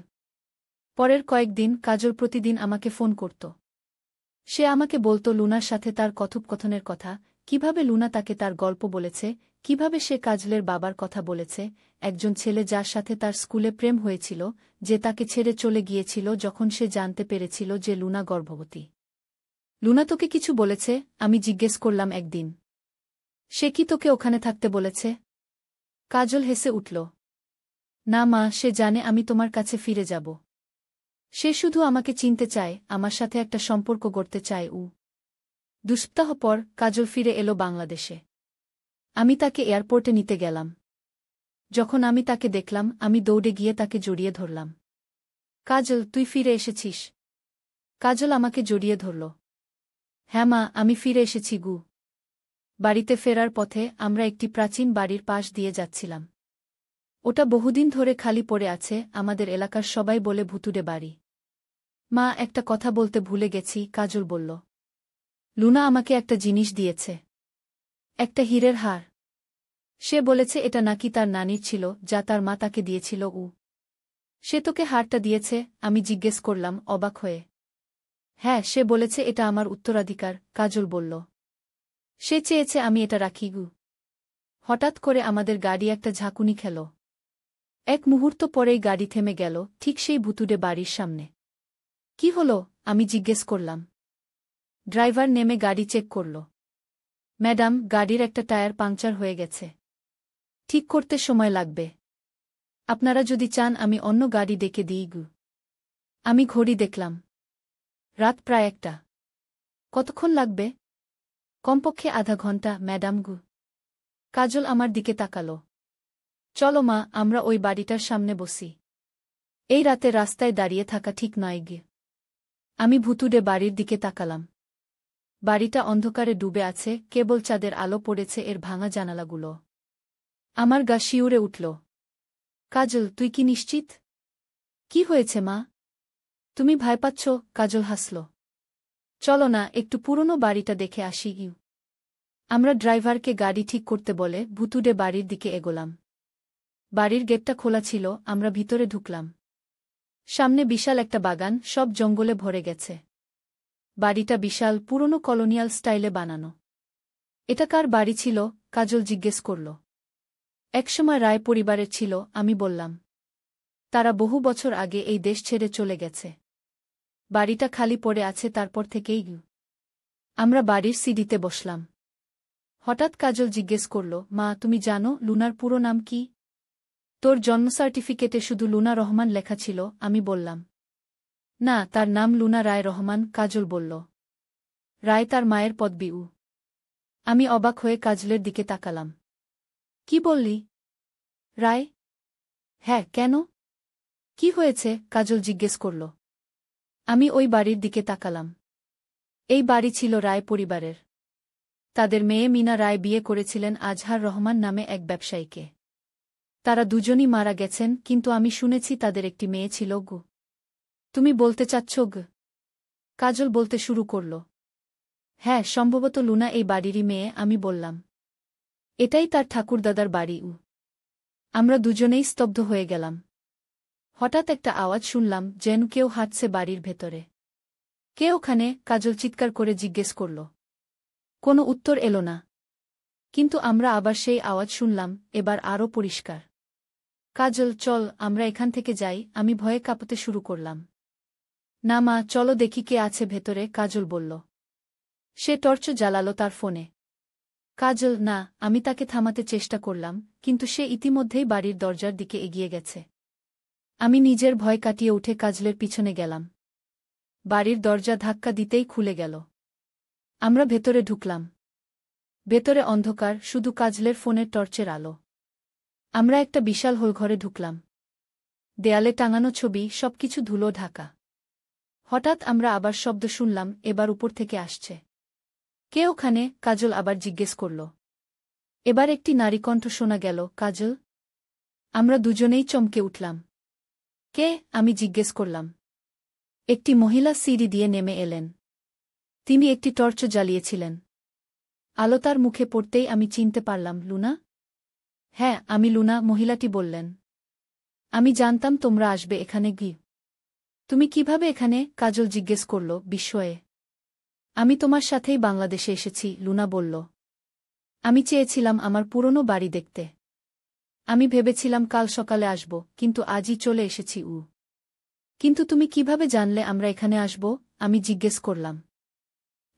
Speaker 1: পরের কয়েকদিন কাজল প্রতিদিন আমাকে ফোন করত। সে আমাকে বলতো লুনার সাথে তার কথোপকথনের কথা, কিভাবে লুনা তাকে তার গল্প বলেছে, কিভাবে সে কাজলের বাবার কথা বলেছে, একজন ছেলে যার সাথে তার স্কুলে প্রেম হয়েছিল, যে তাকে ছেড়ে চলে গিয়েছিল যখন সে জানতে পেরেছিল যে লুনা গর্ভবতী। লুনা তোকে কিছু বলেছে? আমি জিজ্ঞেস করলাম একদিন। সে কি তোকে ওখানে থাকতে বলেছে? কাজল হেসে উঠল। না মা, সে জানে আমি তোমার কাছে ফিরে যাব। সে শুধু আমাকে চিনতে চায়, আমার সাথে একটা সম্পর্ক গড়তে চায়। 2 সপ্তাহ পর কাজল ফিরে এলো বাংলাদেশে। আমি তাকে এয়ারপোর্টে নিতে গেলাম। যখন আমি তাকে দেখলাম, আমি দৌড়ে গিয়ে তাকে জড়িয়ে ধরলাম। কাজল, তুই ফিরে এসেছিস? কাজল আমাকে জড়িয়ে ধরল। হ্যাঁ মা, আমি ফিরে এসেছি গু। বাড়িতে ফেরার পথে আমরা একটি প্রাচীন বাড়ির পাশ দিয়ে যাচ্ছিলাম। ওটা বহুদিন ধরে খালি পড়ে আছে, আমাদের এলাকার সবাই বলে ভুতুড়ে বাড়ি। মা, একটা কথা বলতে ভুলে গেছি, কাজল বলল। লুনা আমাকে একটা জিনিস দিয়েছে। একটা হীরের হার। সে বলেছে এটা নাকি তার নানির ছিল, যা তার মা তাকে দিয়েছিল। সে তোকে হারটা দিয়েছে? আমি জিজ্ঞেস করলাম অবাক হয়ে। হ্যাঁ, সে বলেছে এটা আমার উত্তরাধিকার, কাজল বলল। সে চেয়েছে আমি এটা রাখি গু। হঠাৎ করে আমাদের গাড়ি একটা ঝাঁকুনি খেল। এক মুহূর্ত পরেই গাড়ি থেমে গেল, ঠিক সেই ভুতুড়ে বাড়ির সামনে। কি হলো? আমি জিজ্ঞেস করলাম। ড্রাইভার নেমে গাড়ি চেক করল। ম্যাডাম, গাড়ির একটা টায়ার পাংচার হয়ে গেছে। ঠিক করতে সময় লাগবে। আপনারা যদি চান আমি অন্য গাড়ি ডেকে দিই গু। আমি ঘড়ি দেখলাম। রাত প্রায় 1টা। কতক্ষণ লাগবে? কমপক্ষে আধা ঘন্টা, ম্যাডাম গু। কাজল আমার দিকে তাকাল। চলো মা, আমরা ওই বাড়িটার সামনে বসি। এই রাতে রাস্তায় দাঁড়িয়ে থাকা ঠিক নয় গে। আমি ভুতুড়ে বাড়ির দিকে তাকালাম। বাড়িটা অন্ধকারে ডুবে আছে, কেবল চাঁদের আলো পড়েছে এর ভাঙা জানালাগুলো। আমার গা শিউরে উঠল। কাজল, তুই কি নিশ্চিত? কি হয়েছে মা? তুমি ভয় পাচ্ছ? কাজল হাসল। চলো না, একটু পুরনো বাড়িটা দেখে আসি গিউ। আমরা ড্রাইভারকে গাড়ি ঠিক করতে বলে ভুতুড়ে বাড়ির দিকে এগোলাম। বাড়ির গেটটা খোলা ছিল, আমরা ভিতরে ঢুকলাম। সামনে বিশাল একটা বাগান, সব জঙ্গলে ভরে গেছে। বাড়িটা বিশাল, পুরনো কলোনিয়াল স্টাইলে বানানো। এটা কার বাড়ি ছিল? কাজল জিজ্ঞেস করল। একসময় রায় পরিবারের ছিল, আমি বললাম। তারা বহু বছর আগে এই দেশ ছেড়ে চলে গেছে। বাড়িটা খালি পড়ে আছে তারপর থেকেই। আমরা বাড়ির সিঁড়িতে বসলাম। হঠাৎ কাজল জিজ্ঞেস করল, মা, তুমি জানো লুনার পুরো নাম কি? তোর জন্ম সার্টিফিকেটে শুধু লুনা রহমান লেখা ছিল, আমি বললাম। না, তার নাম লুনা রায় রহমান, কাজল বলল। রায় তার মায়ের পদবি। আমি অবাক হয়ে কাজলের দিকে তাকালাম। কি বললি? রায়? হ্যাঁ, কেন? কি হয়েছে? কাজল জিজ্ঞেস করল। আমি ওই বাড়ির দিকে তাকালাম। এই বাড়ি ছিল রায় পরিবারের। তাদের মেয়ে মিনা রায় বিয়ে করেছিলেন আজহার রহমান নামে এক ব্যবসায়ীকে। তারা দুজনই মারা গেছেন, কিন্তু আমি শুনেছি তাদের একটি মেয়ে ছিল গু। তুমি বলতে চাচ্ছ গ? কাজল বলতে শুরু করল। হ্যাঁ, সম্ভবত লুনা এই বাড়িরই মেয়ে, আমি বললাম। এটাই তার ঠাকুরদাদার বাড়ি। আমরা দুজনেই স্তব্ধ হয়ে গেলাম। হঠাৎ একটা আওয়াজ শুনলাম, যেন কেউ হাঁটছে বাড়ির ভেতরে। কে ওখানে? কাজল চিৎকার করে জিজ্ঞেস করল। কোনো উত্তর এলো না। কিন্তু আমরা আবার সেই আওয়াজ শুনলাম, এবার আরও পরিষ্কার। কাজল, চল আমরা এখান থেকে যাই, আমি ভয়ে কাঁপতে শুরু করলাম। না মা, চলো দেখি কে আছে ভেতরে, কাজল বলল। সে টর্চ জ্বালালো তার ফোনে। কাজল, না, আমি তাকে থামাতে চেষ্টা করলাম, কিন্তু সে ইতিমধ্যেই বাড়ির দরজার দিকে এগিয়ে গেছে। আমি নিজের ভয় কাটিয়ে উঠে কাজলের পিছনে গেলাম। বাড়ির দরজা ধাক্কা দিতেই খুলে গেল। আমরা ভেতরে ঢুকলাম। ভেতরে অন্ধকার, শুধু কাজলের ফোনের টর্চের আলো। আমরা একটা বিশাল হোলঘরে ঢুকলাম। দেয়ালে টাঙানো ছবি, সবকিছু ধুলো ঢাকা। হঠাৎ আমরা আবার শব্দ শুনলাম, এবার উপর থেকে আসছে। কে ওখানে? কাজল আবার জিজ্ঞেস করল। এবার একটি নারী কণ্ঠ শোনা গেল, কাজল। আমরা দুজনেই চমকে উঠলাম। কে? আমি জিজ্ঞেস করলাম। একটি মহিলা সিঁড়ি দিয়ে নেমে এলেন। তিনি একটি টর্চ জ্বালিয়েছিলেন। আলো তার মুখে পড়তেই আমি চিনতে পারলাম, লুনা? হ্যাঁ, আমি লুনা, মহিলাটি বললেন। আমি জানতাম তোমরা আসবে এখানে তুমি কিভাবে এখানে? কাজল জিজ্ঞেস করল বিস্ময়ে। আমি তোমার সাথেই বাংলাদেশে এসেছি, লুনা বলল। আমি চেয়েছিলাম আমার পুরনো বাড়ি দেখতে। আমি ভেবেছিলাম কাল সকালে আসব, কিন্তু আজই চলে এসেছি। কিন্তু তুমি কিভাবে জানলে আমরা এখানে আসব? আমি জিজ্ঞেস করলাম।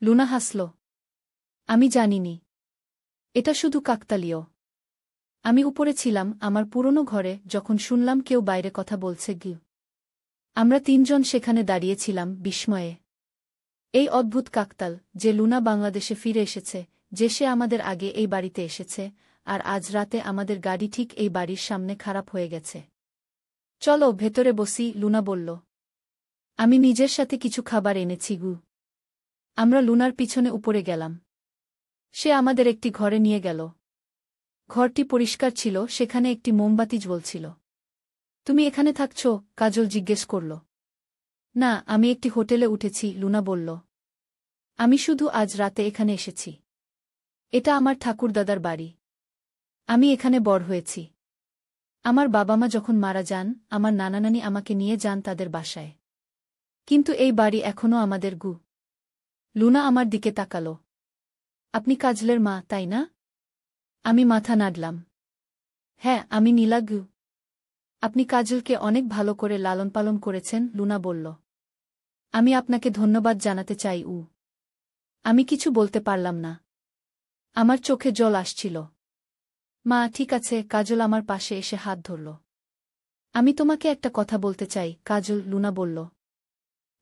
Speaker 1: লুনা হাসল। আমি জানিনি। এটা শুধু কাকতালীয়। আমি উপরে ছিলাম আমার পুরনো ঘরে, যখন শুনলাম কেউ বাইরে কথা বলছে। আমরা তিনজন সেখানে দাঁড়িয়েছিলাম বিস্ময়ে। এই অদ্ভুত কাকতাল যে লুনা বাংলাদেশে ফিরে এসেছে, যে সে আমাদের আগে এই বাড়িতে এসেছে, আর আজ রাতে আমাদের গাড়ি ঠিক এই বাড়ির সামনে খারাপ হয়ে গেছে। চলো ভেতরে বসি, লুনা বলল। আমি নিজের সাথে কিছু খাবার এনেছি। আমরা লুনার পিছনে উপরে গেলাম। সে আমাদের একটি ঘরে নিয়ে গেল। ঘরটি পরিষ্কার ছিল, সেখানে একটি মোমবাতি জ্বলছিল। তুমি এখানে থাকছ? কাজল জিজ্ঞেস করল। না, আমি একটি হোটেলে উঠেছি, লুনা বলল। আমি শুধু আজ রাতে এখানে এসেছি। এটা আমার ঠাকুরদাদার বাড়ি। আমি এখানে বড় হয়েছি। আমার বাবা মা যখন মারা যান, আমার নানানানি আমাকে নিয়ে যান তাদের বাসায়। কিন্তু এই বাড়ি এখনও আমাদের। লুনা আমার দিকে তাকাল। আপনি কাজলের মা, তাই না? আমি মাথা নাড়লাম। হ্যাঁ, আমি নীলা। আপনি কাজলকে অনেক ভালো করে লালন পালন করেছেন, লুনা বলল। আমি আপনাকে ধন্যবাদ জানাতে চাই। আমি কিছু বলতে পারলাম না। আমার চোখে জল আসছিল। মা, ঠিক আছে, কাজল আমার পাশে এসে হাত ধরল। আমি তোমাকে একটা কথা বলতে চাই, কাজল, লুনা বলল।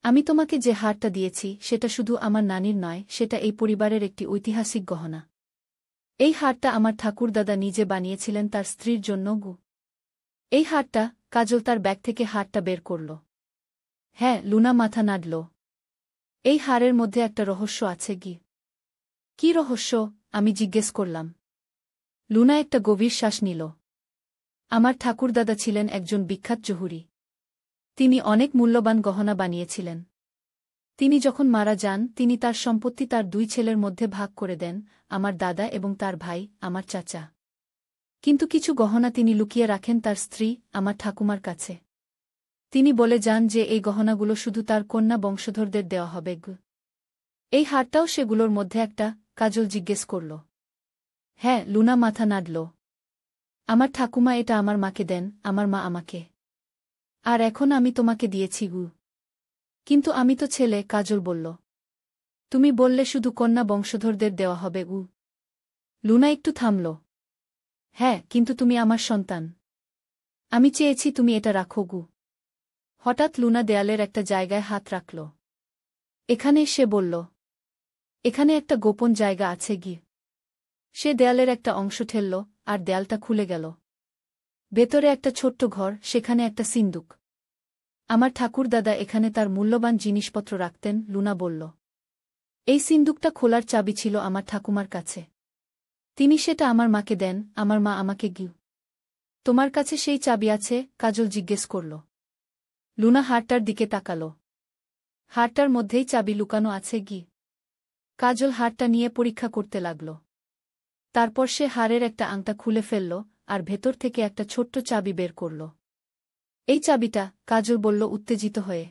Speaker 1: আমি তোমাকে যে হারটা দিয়েছি সেটা শুধু আমার নানির নয়, সেটা এই পরিবারের একটি ঐতিহাসিক গহনা। এই হারটা আমার ঠাকুরদাদা নিজে বানিয়েছিলেন তার স্ত্রীর জন্য। এই হারটা, কাজল তার ব্যাগ থেকে হারটা বের করল। হ্যাঁ, লুনা মাথা নাড়ল। এই হারের মধ্যে একটা রহস্য আছে। কি রহস্য? আমি জিজ্ঞেস করলাম। লুনা একটা গভীর শ্বাস নিল। আমার ঠাকুরদাদা ছিলেন একজন বিখ্যাত জহুরি। তিনি অনেক মূল্যবান গহনা বানিয়েছিলেন। তিনি যখন মারা যান, তিনি তার সম্পত্তি তার দুই ছেলের মধ্যে ভাগ করে দেন, আমার দাদা এবং তার ভাই, আমার চাচা। কিন্তু কিছু গহনা তিনি লুকিয়ে রাখেন তার স্ত্রী, আমার ঠাকুমার কাছে। তিনি বলে যান যে এই গহনাগুলো শুধু তার কন্যা বংশধরদের দেওয়া হবে। এই হারটাও সেগুলোর মধ্যে একটা? কাজল জিজ্ঞেস করল। হ্যাঁ, লুনা মাথা নাড়ল। আমার ঠাকুমা এটা আমার মাকে দেন, আমার মা আমাকে। আর এখন আমি তোমাকে দিয়েছি। কিন্তু আমি তো ছেলে, কাজল বলল। তুমি বললে শুধু কন্যা বংশধরদের দেওয়া হবে। লুনা একটু থামল। হ্যাঁ, কিন্তু তুমি আমার সন্তান। আমি চেয়েছি তুমি এটা রাখো। হঠাৎ লুনা দেয়ালের একটা জায়গায় হাত রাখল। এখানে, সে বলল। এখানে একটা গোপন জায়গা আছে। সে দেয়ালের একটা অংশ ঠেলল, আর দেয়ালটা খুলে গেল। ভেতরে একটা ছোট্ট ঘর, সেখানে একটা সিন্দুক। আমার ঠাকুরদাদা এখানে তার মূল্যবান জিনিসপত্র রাখতেন, লুনা বলল। এই সিন্দুকটা খোলার চাবি ছিল আমার ঠাকুমার কাছে। তিনি সেটা আমার মাকে দেন, আমার মা আমাকে। তোমার কাছে সেই চাবি আছে? কাজল জিজ্ঞেস করল। লুনা হারটার দিকে তাকাল। হারটার মধ্যেই চাবি লুকানো আছে। কাজল হারটা নিয়ে পরীক্ষা করতে লাগল। তারপর সে হারের একটা আংটা খুলে ফেলল, আর ভেতর থেকে একটা ছোট্ট চাবি বের করল। এই চাবিটা? কাজল বলল উত্তেজিত হয়ে।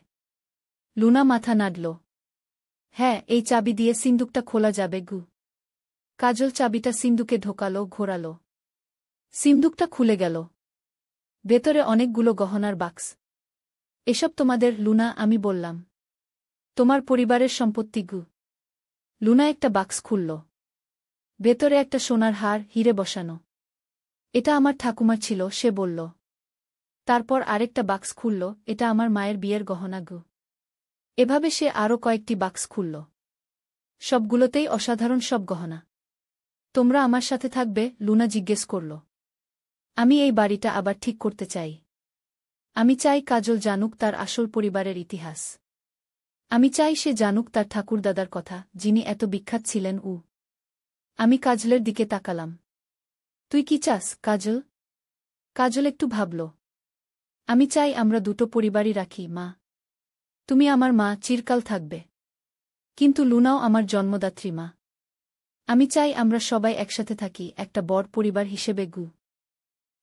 Speaker 1: লুনা মাথা নাড়ল। হ্যাঁ, এই চাবি দিয়ে সিন্দুকটা খোলা যাবে। কাজল চাবিটা সিন্দুকে ঢোকাল, ঘোরাল। সিন্দুকটা খুলে গেল। ভেতরে অনেকগুলো গহনার বাক্স। এসব তোমাদের, লুনা, আমি বললাম। তোমার পরিবারের সম্পত্তি। লুনা একটা বাক্স খুলল। ভেতরে একটা সোনার হার, হিরে বসানো। এটা আমার ঠাকুমার ছিল, সে বলল। তারপর আরেকটা বাক্স খুলল, এটা আমার মায়ের বিয়ের গহনা। এভাবে সে আরও কয়েকটি বাক্স খুলল। সবগুলোতেই অসাধারণ সব গহনা। তোমরা আমার সাথে থাকবে? লুনা জিজ্ঞেস করল। আমি এই বাড়িটা আবার ঠিক করতে চাই। আমি চাই কাজল জানুক তার আসল পরিবারের ইতিহাস। আমি চাই সে জানুক তার ঠাকুরদাদার কথা, যিনি এত বিখ্যাত ছিলেন। আমি কাজলের দিকে তাকালাম। তুই কি চাস, কাজল? কাজল একটু ভাবল। আমি চাই আমরা দুটো পরিবারই রাখি, মা। তুমি আমার মা, চিরকাল থাকবে। কিন্তু লুনাও আমার জন্মদাত্রী মা। আমি চাই আমরা সবাই একসাথে থাকি, একটা বড় পরিবার হিসেবে।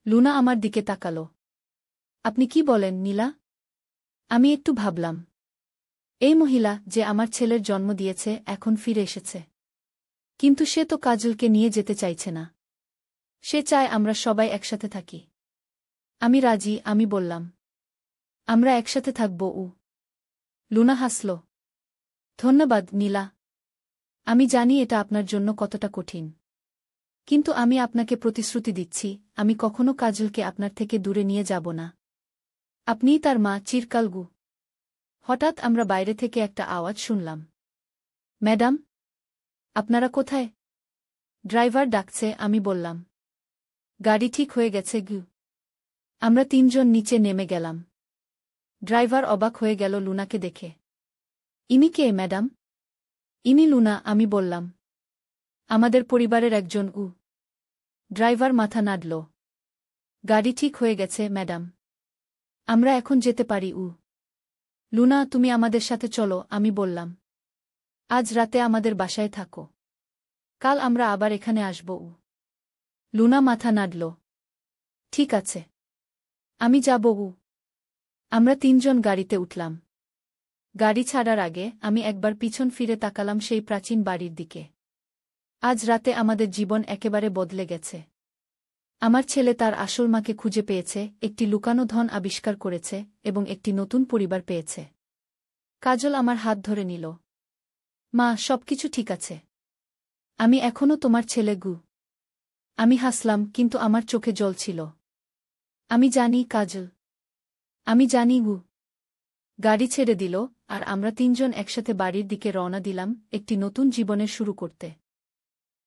Speaker 1: লুনা আমার দিকে তাকাল। আপনি কি বলেন নীলা? আমি একটু ভাবলাম। এই মহিলা যে আমার ছেলের জন্ম দিয়েছে এখন ফিরে এসেছে। কিন্তু সে তো কাজলকে নিয়ে যেতে চাইছে না। সে চায় আমরা সবাই একসাথে থাকি। আমি রাজি, আমি বললাম। আমরা একসাথে থাকব। লুনা হাসল। ধন্যবাদ নীলা। আমি জানি এটা আপনার জন্য কতটা কঠিন। কিন্তু আমি আপনাকে প্রতিশ্রুতি দিচ্ছি, আমি কখনো কাজলকে আপনার থেকে দূরে নিয়ে যাব না। আপনিই তার মা চিরকালগু। হঠাৎ আমরা বাইরে থেকে একটা আওয়াজ শুনলাম। ম্যাডাম, আপনারা কোথায়? ড্রাইভার ডাকছে, আমি বললাম। গাড়ি ঠিক হয়ে গেছে গু। আমরা তিনজন নিচে নেমে গেলাম। ড্রাইভার অবাক হয়ে গেল লুনাকে দেখে। ইনি কে ম্যাডাম? ইনি লুনা, আমি বললাম। আমাদের পরিবারের একজন। ড্রাইভার মাথা নাড়ল। গাড়ি ঠিক হয়ে গেছে ম্যাডাম। আমরা এখন যেতে পারি। লুনা, তুমি আমাদের সাথে চলো, আমি বললাম। আজ রাতে আমাদের বাসায় থাকো। কাল আমরা আবার এখানে আসব। লুনা মাথা নাড়ল। ঠিক আছে, আমি যাব। আমরা তিনজন গাড়িতে উঠলাম। গাড়ি ছাড়ার আগে আমি একবার পিছন ফিরে তাকালাম সেই প্রাচীন বাড়ির দিকে। আজ রাতে আমাদের জীবন একেবারে বদলে গেছে। আমার ছেলে তার আসল মাকে খুঁজে পেয়েছে, একটি লুকানো ধন আবিষ্কার করেছে এবং একটি নতুন পরিবার পেয়েছে। কাজল আমার হাত ধরে নিল। মা, সবকিছু ঠিক আছে। আমি এখনও তোমার ছেলে গু। আমি হাসলাম, কিন্তু আমার চোখে জল ছিল। আমি জানি কাজল। আমি জানি গু। গাড়ি ছেড়ে দিল, আর আমরা তিনজন একসাথে বাড়ির দিকে রওনা দিলাম, একটি নতুন জীবনের শুরু করতে।